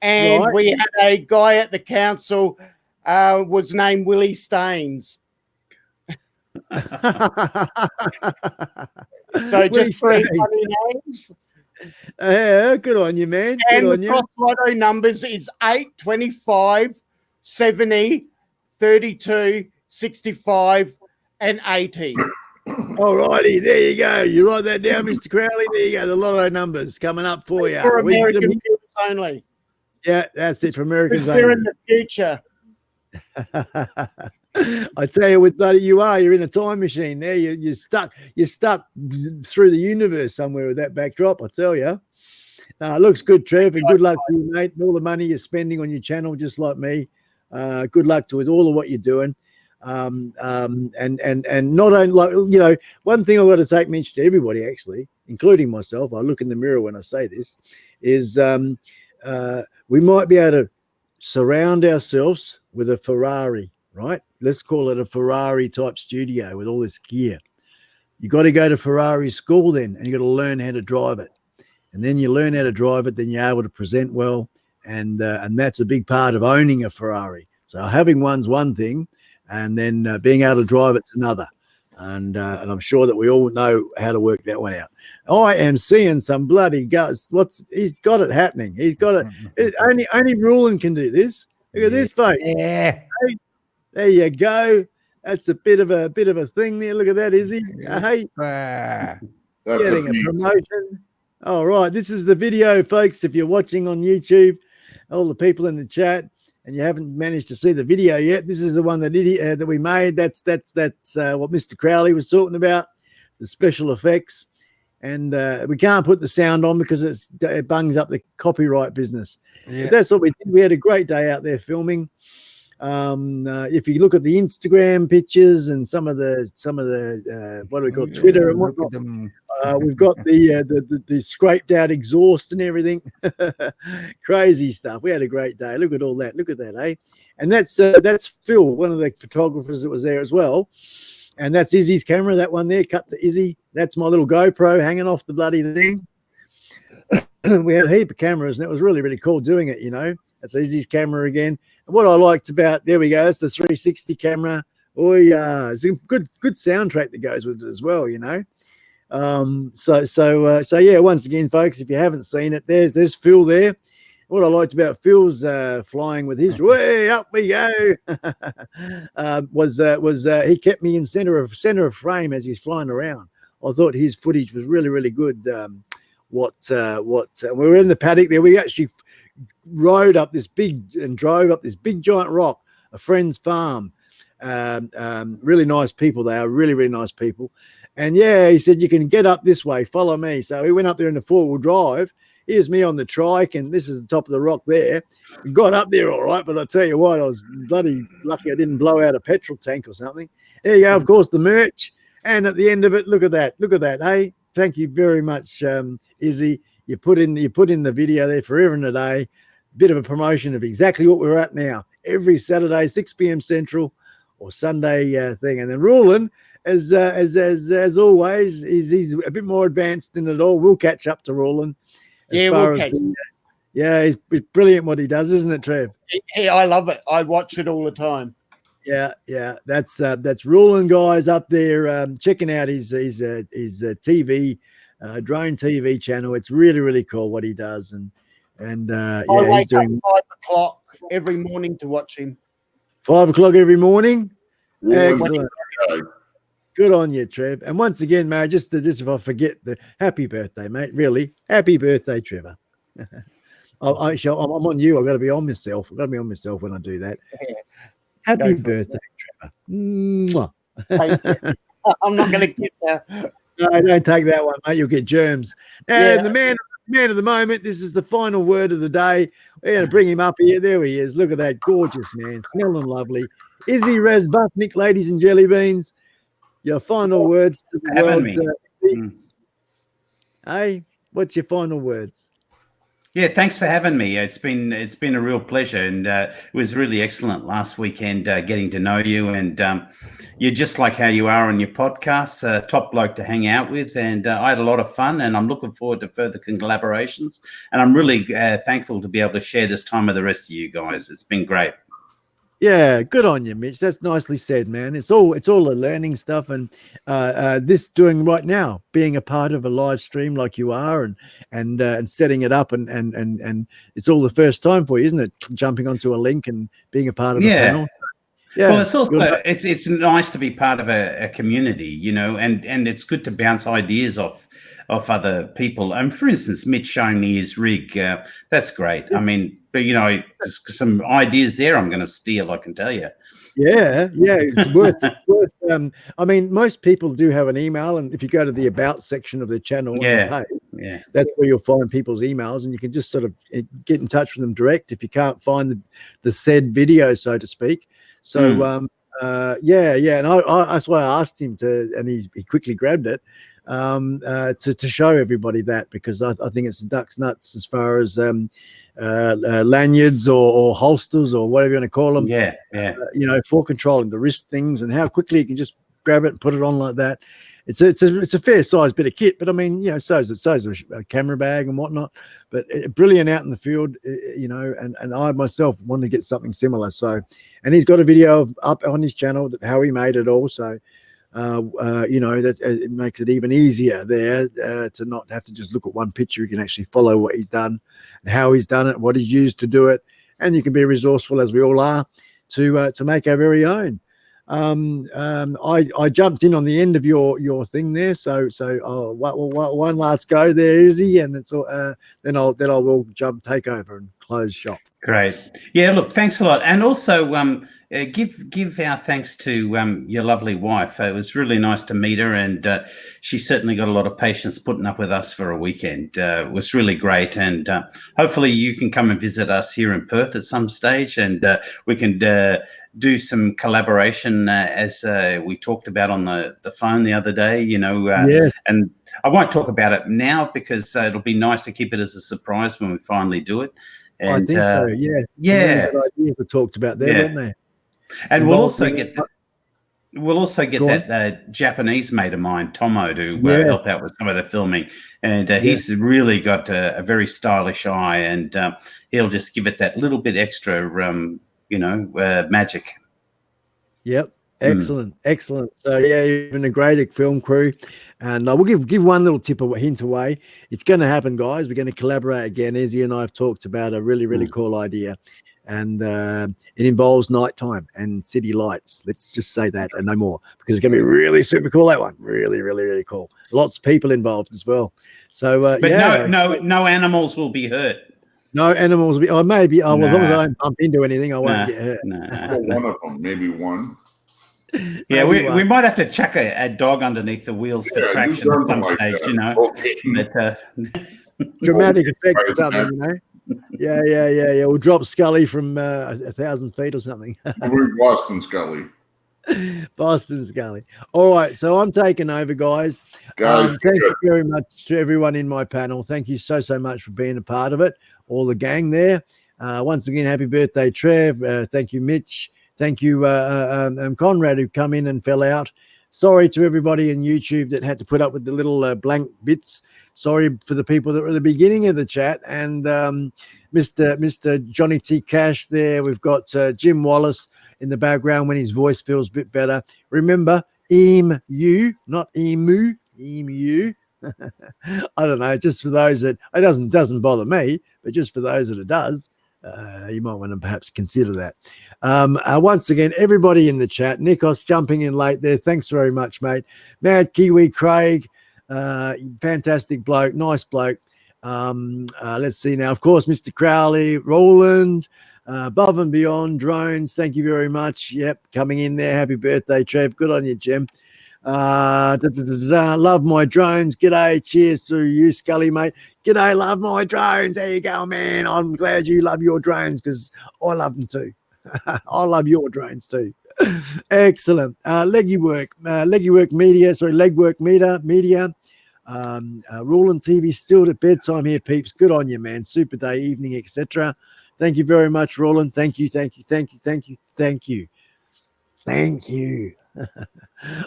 [SPEAKER 4] And we had a guy at the council was named Willie Staines. So just three funny names.
[SPEAKER 1] Yeah, good on you, man. Good
[SPEAKER 4] and
[SPEAKER 1] on
[SPEAKER 4] the
[SPEAKER 1] you.
[SPEAKER 4] cross lotto numbers is 8, 25, 70, 32, 65, and 80.
[SPEAKER 1] All righty, there you go. You write that down, Mr. Crowley. There you go. The lotto numbers coming up for you.
[SPEAKER 4] For American viewers only.
[SPEAKER 1] Yeah, that's it for Americans only.
[SPEAKER 4] We're in the future.
[SPEAKER 1] I tell you what, buddy, you're in a time machine there. You're stuck through the universe somewhere with that backdrop, I tell you. It looks good, Trev, and good luck to you, mate. And all the money you're spending on your channel, just like me. Good luck to with all of what you're doing. And not only, like, one thing I've got to take mention to everybody, actually, including myself, I look in the mirror when I say this, is we might be able to surround ourselves with a Ferrari, right? Let's call it a Ferrari type studio with all this gear. You got to go to Ferrari school then, and you got to learn how to drive it. And then you learn how to drive it, then you're able to present well. And that's a big part of owning a Ferrari. So having one's one thing, and then being able to drive it's another. And I'm sure that we all know how to work that one out. I am seeing some bloody guts. He's got it happening. He's got it. Only Rulin can do this. Look at this, folks.
[SPEAKER 3] Yeah.
[SPEAKER 1] Hey, there you go. That's a bit of a thing there. Look at that, Izzy. Hey, getting a promotion. All right, this is the video, folks. If you're watching on YouTube, all the people in the chat, and you haven't managed to see the video yet, this is the one that we made. That's what Mr. Crowley was talking about, the special effects. And we can't put the sound on because it bungs up the copyright business. Yeah. But that's what we did. We had a great day out there filming. If you look at the Instagram pictures and some of the what do we call Twitter and whatnot, we've got the scraped out exhaust and everything. Crazy stuff. We had a great day. Look at all that. Look at that, eh? And that's Phil, one of the photographers that was there as well. And that's Izzy's camera, that one there, cut to Izzy. That's my little GoPro hanging off the bloody thing. We had a heap of cameras, and it was really, really cool doing it, It That's Izzy's camera again. And what I liked about, there we go, it's the 360 camera. Oh yeah, it's a good soundtrack that goes with it as well, you know. So yeah, once again, folks, if you haven't seen it, there's Phil there. What I liked about Phil's flying with his way up we go was he kept me in center of frame as he's flying around. I thought his footage was really good. We were in the paddock there. We actually drove up this big giant rock, a friend's farm. Really nice people. They are really nice people. And yeah, he said, you can get up this way, follow me. So we went up there in the 4-wheel drive. Here's me on the trike, and this is the top of the rock there. Got up there all right, but I tell you what, I was bloody lucky I didn't blow out a petrol tank or something. There you go, of course, the merch. And at the end of it, look at that. Hey, thank you very much, Izzy. You put in the video there forever and a day. Bit of a promotion of exactly what we're at now. Every Saturday, 6 p.m. Central, or Sunday thing. And then Roland, as always, he's a bit more advanced than it all. We'll catch up to Roland. He's brilliant what he does, isn't it, Trev?
[SPEAKER 4] I love it. I watch it all the time.
[SPEAKER 1] Yeah. That's Roland, guys, up there checking out his TV, drone TV channel. It's really cool what he does, and I
[SPEAKER 4] wake up 5 o'clock every morning to watch him.
[SPEAKER 1] 5 o'clock every morning. Excellent. Good on you, Trev. And once again, mate, just if I forget, the happy birthday, mate. Really, happy birthday, Trevor. I'm on you. I've got to be on myself. I've got to be on myself when I do that. Happy birthday, Trevor. Mwah.
[SPEAKER 4] I'm not going to kiss her.
[SPEAKER 1] No, don't take that one, mate. You'll get germs. And the man of the moment, this is the final word of the day. We're going to bring him up here. There he is. Look at that gorgeous man, smelling lovely. Izzy Razbufnik, ladies and jelly beans. Your final words to the world. Hey, what's your final words?
[SPEAKER 2] Yeah, thanks for having me. It's been a real pleasure, and it was really excellent last weekend getting to know you. And you're just like how you are on your podcasts, top bloke to hang out with. And I had a lot of fun, and I'm looking forward to further collaborations. And I'm really thankful to be able to share this time with the rest of you guys. It's been great.
[SPEAKER 1] Yeah, good on you, Mitch. That's nicely said, man. It's all the learning stuff, and this doing right now, being a part of a live stream like you are, and setting it up, and it's all the first time for you, isn't it? Jumping onto a link and being a part of a panel. Yeah.
[SPEAKER 2] Well, it's also it's nice to be part of a community, you know, and it's good to bounce ideas off other people. For instance, Mitch showing me his rig. That's great. I mean, but you know, there's some ideas there I'm going to steal, I can tell you.
[SPEAKER 1] Yeah, it's worth. I mean, most people do have an email, and if you go to the about section of the channel, on the page, that's where you'll find people's emails, and you can just sort of get in touch with them direct if you can't find the said video, so to speak. So, and that's why I asked him to, and he quickly grabbed it. To show everybody that, because I think it's duck's nuts as far as lanyards or holsters or whatever you want to call them. You know, for controlling the wrist things and how quickly you can just grab it and put it on like that. It's a fair size bit of kit, but I mean, you know, so's a camera bag and whatnot. But brilliant out in the field, you know. And I myself wanted to get something similar. So, and he's got a video up on his channel that how he made it all. So. You know, that it makes it even easier there to not have to just look at one picture. You can actually follow what he's done and how he's done it, what he's used to do it, and you can be resourceful, as we all are, to make our very own. I jumped in on the end of your thing there, so one last go there, Izzy, and it's then I will take over and close shop.
[SPEAKER 2] Great. Yeah, look, thanks a lot, and also give our thanks to your lovely wife. It was really nice to meet her, and she certainly got a lot of patience putting up with us for a weekend. It was really great, and hopefully you can come and visit us here in Perth at some stage, and we can do some collaboration as we talked about on the phone the other day, you know.
[SPEAKER 1] Yes.
[SPEAKER 2] And I won't talk about it now because it'll be nice to keep it as a surprise when we finally do it. And,
[SPEAKER 1] I think so, yeah.
[SPEAKER 2] Yeah.
[SPEAKER 1] Some really good ideas were talked about there, weren't they?
[SPEAKER 2] And we'll also get We'll also get that Japanese mate of mine, Tomo, to help out with some of the filming. And he's really got a very stylish eye, and he'll just give it that little bit extra, magic.
[SPEAKER 1] Yep. Excellent. Excellent. So, yeah, you've been a great film crew. And we'll give one little tip or hint away. It's going to happen, guys. We're going to collaborate again. Izzy and I have talked about a really, really cool idea. And it involves nighttime and city lights. Let's just say that and no more, because it's going to be really super cool, that one. Really, really, really cool. Lots of people involved as well. So,
[SPEAKER 2] but no animals will be hurt.
[SPEAKER 1] No animals will be, maybe, as long as I don't bump into anything, I won't get hurt.
[SPEAKER 5] One of them, maybe one.
[SPEAKER 2] Yeah, we might have to chuck a dog underneath the wheels for traction at some stage, But,
[SPEAKER 1] dramatic effect or something, Yeah. We'll drop Skully from 1,000 feet or something.
[SPEAKER 5] We're Boston Skully.
[SPEAKER 1] Boston Skully. All right, so I'm taking over, guys. Thank you very much to everyone in my panel. Thank you so much for being a part of it. All the gang there. Once again, happy birthday, Trev. Thank you, Mitch. Thank you, Conrad, who come in and fell out. Sorry to everybody in YouTube that had to put up with the little blank bits. Sorry for the people that were at the beginning of the chat. And Mr. Johnny T. Cash there. We've got Jim Wallace in the background when his voice feels a bit better. Remember, EMU, not emu, EMU. I don't know, just for those that, it doesn't bother me, but just for those that it does. You might want to perhaps consider that. Once again, everybody in the chat, Nikos jumping in late there. Thanks very much, mate. Mad Kiwi Craig, fantastic bloke, nice bloke. Let's see now. Of course, Mr. Crowley, Roland, Above and Beyond Drones. Thank you very much. Yep, coming in there. Happy birthday, Trev. Good on you, Jim. Love my drones. G'day, cheers to you, Skully, mate. G'day, love my drones. There you go, man. I'm glad you love your drones because I love them too. I love your drones too. Excellent. Legwork Media. Ruling TV still at bedtime here, peeps. Good on you, man. Super day, evening, etc. Thank you very much, Roland. Thank you.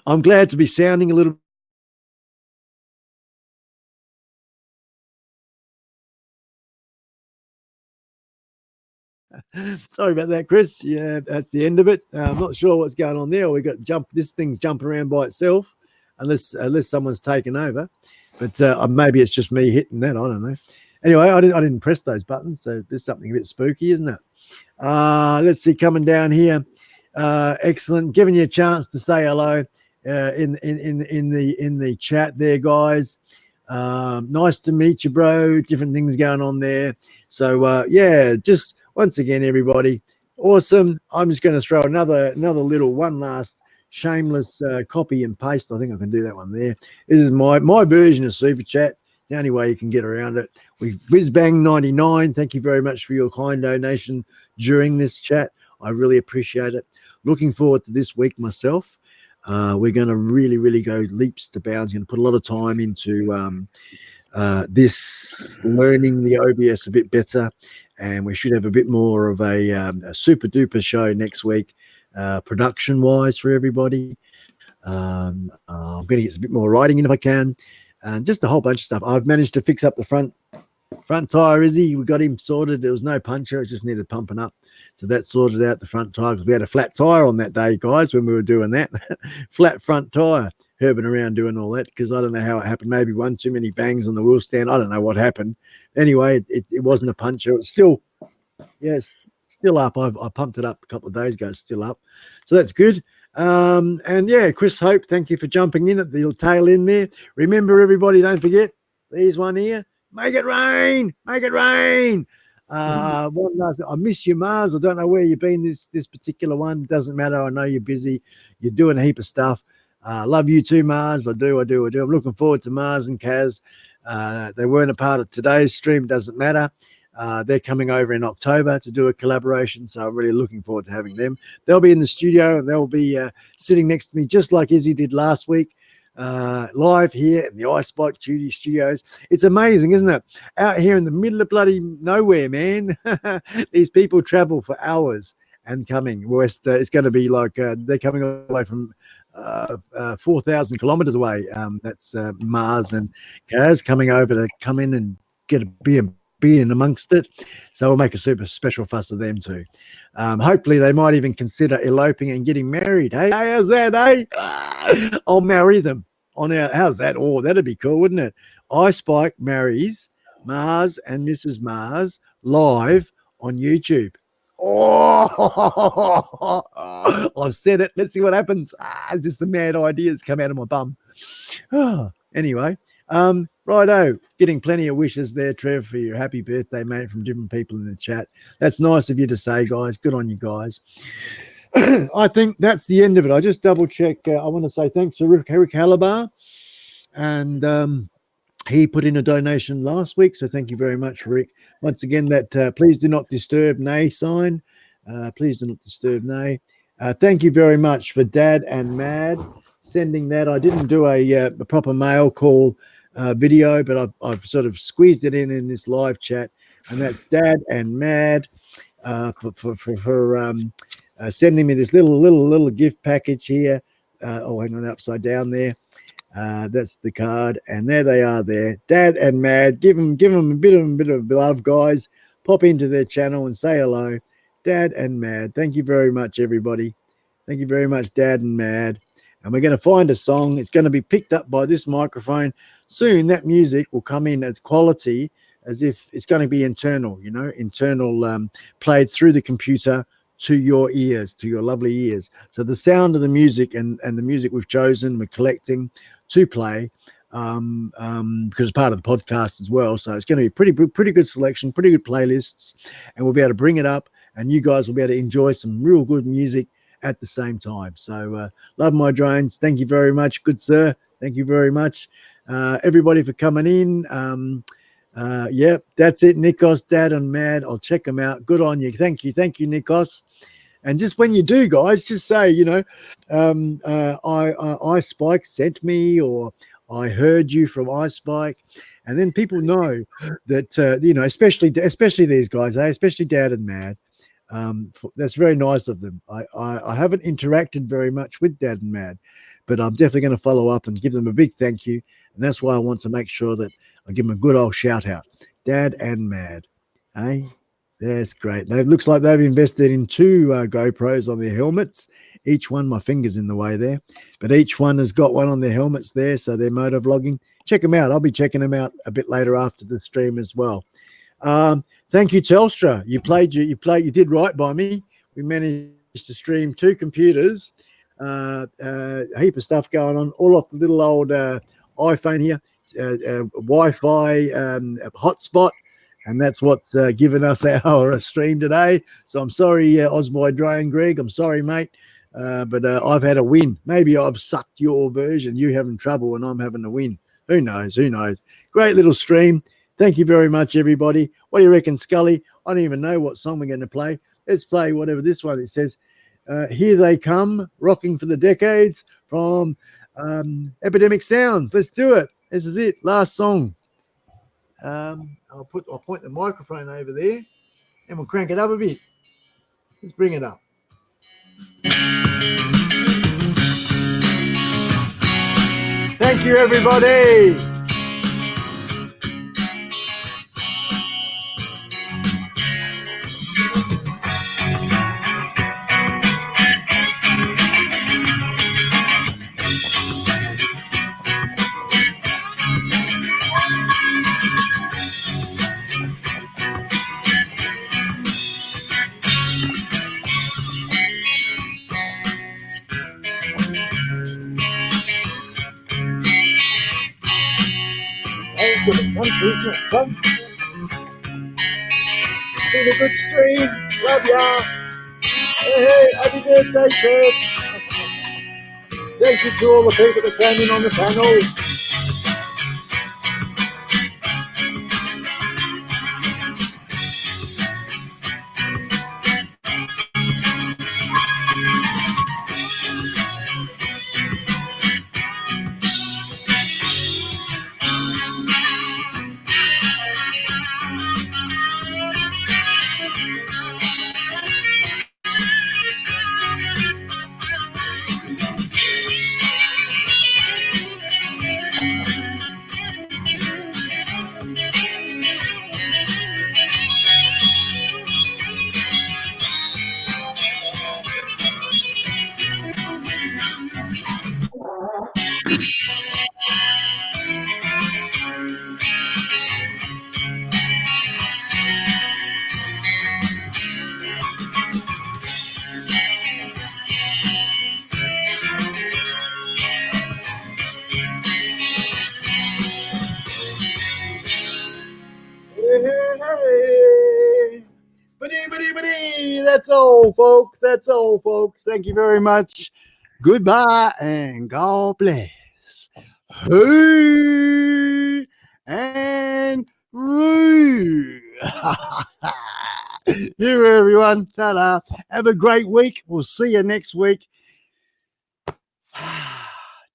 [SPEAKER 1] I'm glad to be sounding a little. Sorry about that, Chris. Yeah, that's the end of it. I'm not sure what's going on there. We got this thing's jumping around by itself, unless someone's taken over. But maybe it's just me hitting that. I don't know. Anyway, I didn't press those buttons, so there's something a bit spooky, isn't it? Let's see, coming down here. Excellent, giving you a chance to say hello in the chat there, guys. Nice to meet you, bro. Different things going on there. So yeah, just once again, everybody, awesome. I'm just going to throw another little one last shameless copy and paste. I think I can do that one there. This is my version of Super Chat. The only way you can get around it. Whizbang99, thank you very much for your kind donation during this chat. I really appreciate it. Looking forward to this week myself. We're going to really go leaps to bounds. Going to put a lot of time into this, learning the OBS a bit better, and we should have a bit more of a super duper show next week, production wise for everybody. I'm going to get a bit more writing in if I can, and just a whole bunch of stuff. I've managed to fix up the front tire. Izzy, we got him sorted. There was no puncture, it just needed pumping up, so that sorted out the front tire, because we had a flat tire on that day, guys, when we were doing that. Flat front tire, herbing around doing all that, because I don't know how it happened. Maybe one too many bangs on the wheel stand. I don't know what happened. Anyway, it wasn't a puncture. It's still, yes, still up. I pumped it up a couple of days ago. It's still up, so that's good. And yeah, Chris Hope, thank you for jumping in at the tail end there. Remember, everybody, don't forget, there's one here. Make it rain. Make it rain. One last, I miss you, Mars. I don't know where you've been this particular one. Doesn't matter. I know you're busy. You're doing a heap of stuff. Love you too, Mars. I do. I'm looking forward to Mars and Kaz. They weren't a part of today's stream. Doesn't matter. They're coming over in October to do a collaboration, so I'm really looking forward to having them. They'll be in the studio, and they'll be sitting next to me just like Izzy did last week. Live here in the iSpike studios. It's amazing, isn't it? Out here in the middle of bloody nowhere, man. These people travel for hours and coming west. It's going to be like they're coming all the way from 4,000 kilometers away. That's Mars and Kaz coming over to come in and be in amongst it. So we'll make a super special fuss of them too. Hopefully they might even consider eloping and getting married. Hey, how's that, eh? I'll marry them on our, how's that? Oh, that'd be cool, wouldn't it? iSpike marries Mars and Mrs. Mars live on YouTube. Oh, I've said it. Let's see what happens. It's just a mad idea that's come out of my bum. Anyway, righto. Getting plenty of wishes there, Trev, for your happy birthday, mate, from different people in the chat. That's nice of you to say, guys. Good on you, guys. I think that's the end of it. I just double check. I want to say thanks to Rick Halabar, and he put in a donation last week, so thank you very much, Rick. Once again, that please do not disturb nay sign. Please do not disturb nay. Thank you very much for Dad and Mad sending that. I didn't do a proper mail call video, but I've sort of squeezed it in this live chat, and that's Dad and Mad for sending me this little gift package here. Oh, hang on, upside down there. That's the card, and there they are there. Dad and Mad, give them a bit of love, guys. Pop into their channel and say hello. Dad and Mad, thank you very much, everybody. Thank you very much, Dad and Mad. And we're going to find a song. It's going to be picked up by this microphone soon. That music will come in at quality as if it's going to be internal, played through the computer to your ears, to your lovely ears. So the sound of the music and the music we've chosen, we're collecting to play because it's part of the podcast as well. So it's going to be pretty good selection, pretty good playlists, and we'll be able to bring it up, and you guys will be able to enjoy some real good music at the same time. So love my drones. Thank you very much, good sir. Thank you very much, everybody, for coming in. Yep, that's it. Nikos, Dad and Mad. I'll check them out. Good on you. Thank you, Nikos. And just when you do, guys, just say, iSpike sent me, or I heard you from iSpike, and then people know that especially these guys, especially Dad and Mad. That's very nice of them. I haven't interacted very much with Dad and Mad, but I'm definitely going to follow up and give them a big thank you. And that's why I want to make sure that I give them a good old shout out. Dad and Mad. Hey, that's great. It looks like they've invested in 2 GoPros on their helmets. Each one, my finger's in the way there, but each one has got one on their helmets there. So they're motor vlogging. Check them out. I'll be checking them out a bit later after the stream as well. Thank you, Telstra. You did right by me. We managed to stream 2 computers, a heap of stuff going on, all off the little old iPhone here, Wi-Fi hotspot, and that's what's given us our stream today. So I'm sorry, Osboy Drone Greg. I'm sorry, mate. But I've had a win. Maybe I've sucked your version. You having trouble and I'm having a win. Who knows? Great little stream. Thank you very much, everybody. What do you reckon, Skully? I don't even know what song we're going to play. Let's play whatever this one. It says, Here They Come, Rocking for the Decades from Epidemic Sounds. Let's do it. This is it. Last song. I'll point the microphone over there and we'll crank it up a bit. Let's bring it up. Thank you, everybody. Country's not fun. Been a good stream. Love ya. Hey, happy birthday, Trev. Thank you to all the people that came in on the panel. That's all, folks. That's all, folks. Thank you very much. Goodbye and God bless. Hey and Roo. Here, everyone. Ta-da. Have a great week. We'll see you next week.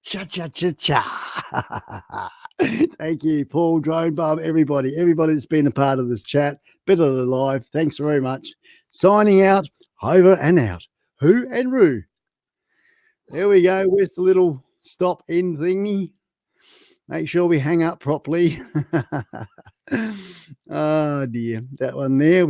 [SPEAKER 1] Cha-cha-cha-cha. Thank you, Paul, Drone Bob, everybody that's been a part of this chat. Better than live. Thanks very much. Signing out, over and out. Who and Roo. There we go. Where's the little stop in thingy? Make sure we hang up properly. Oh, dear. That one there.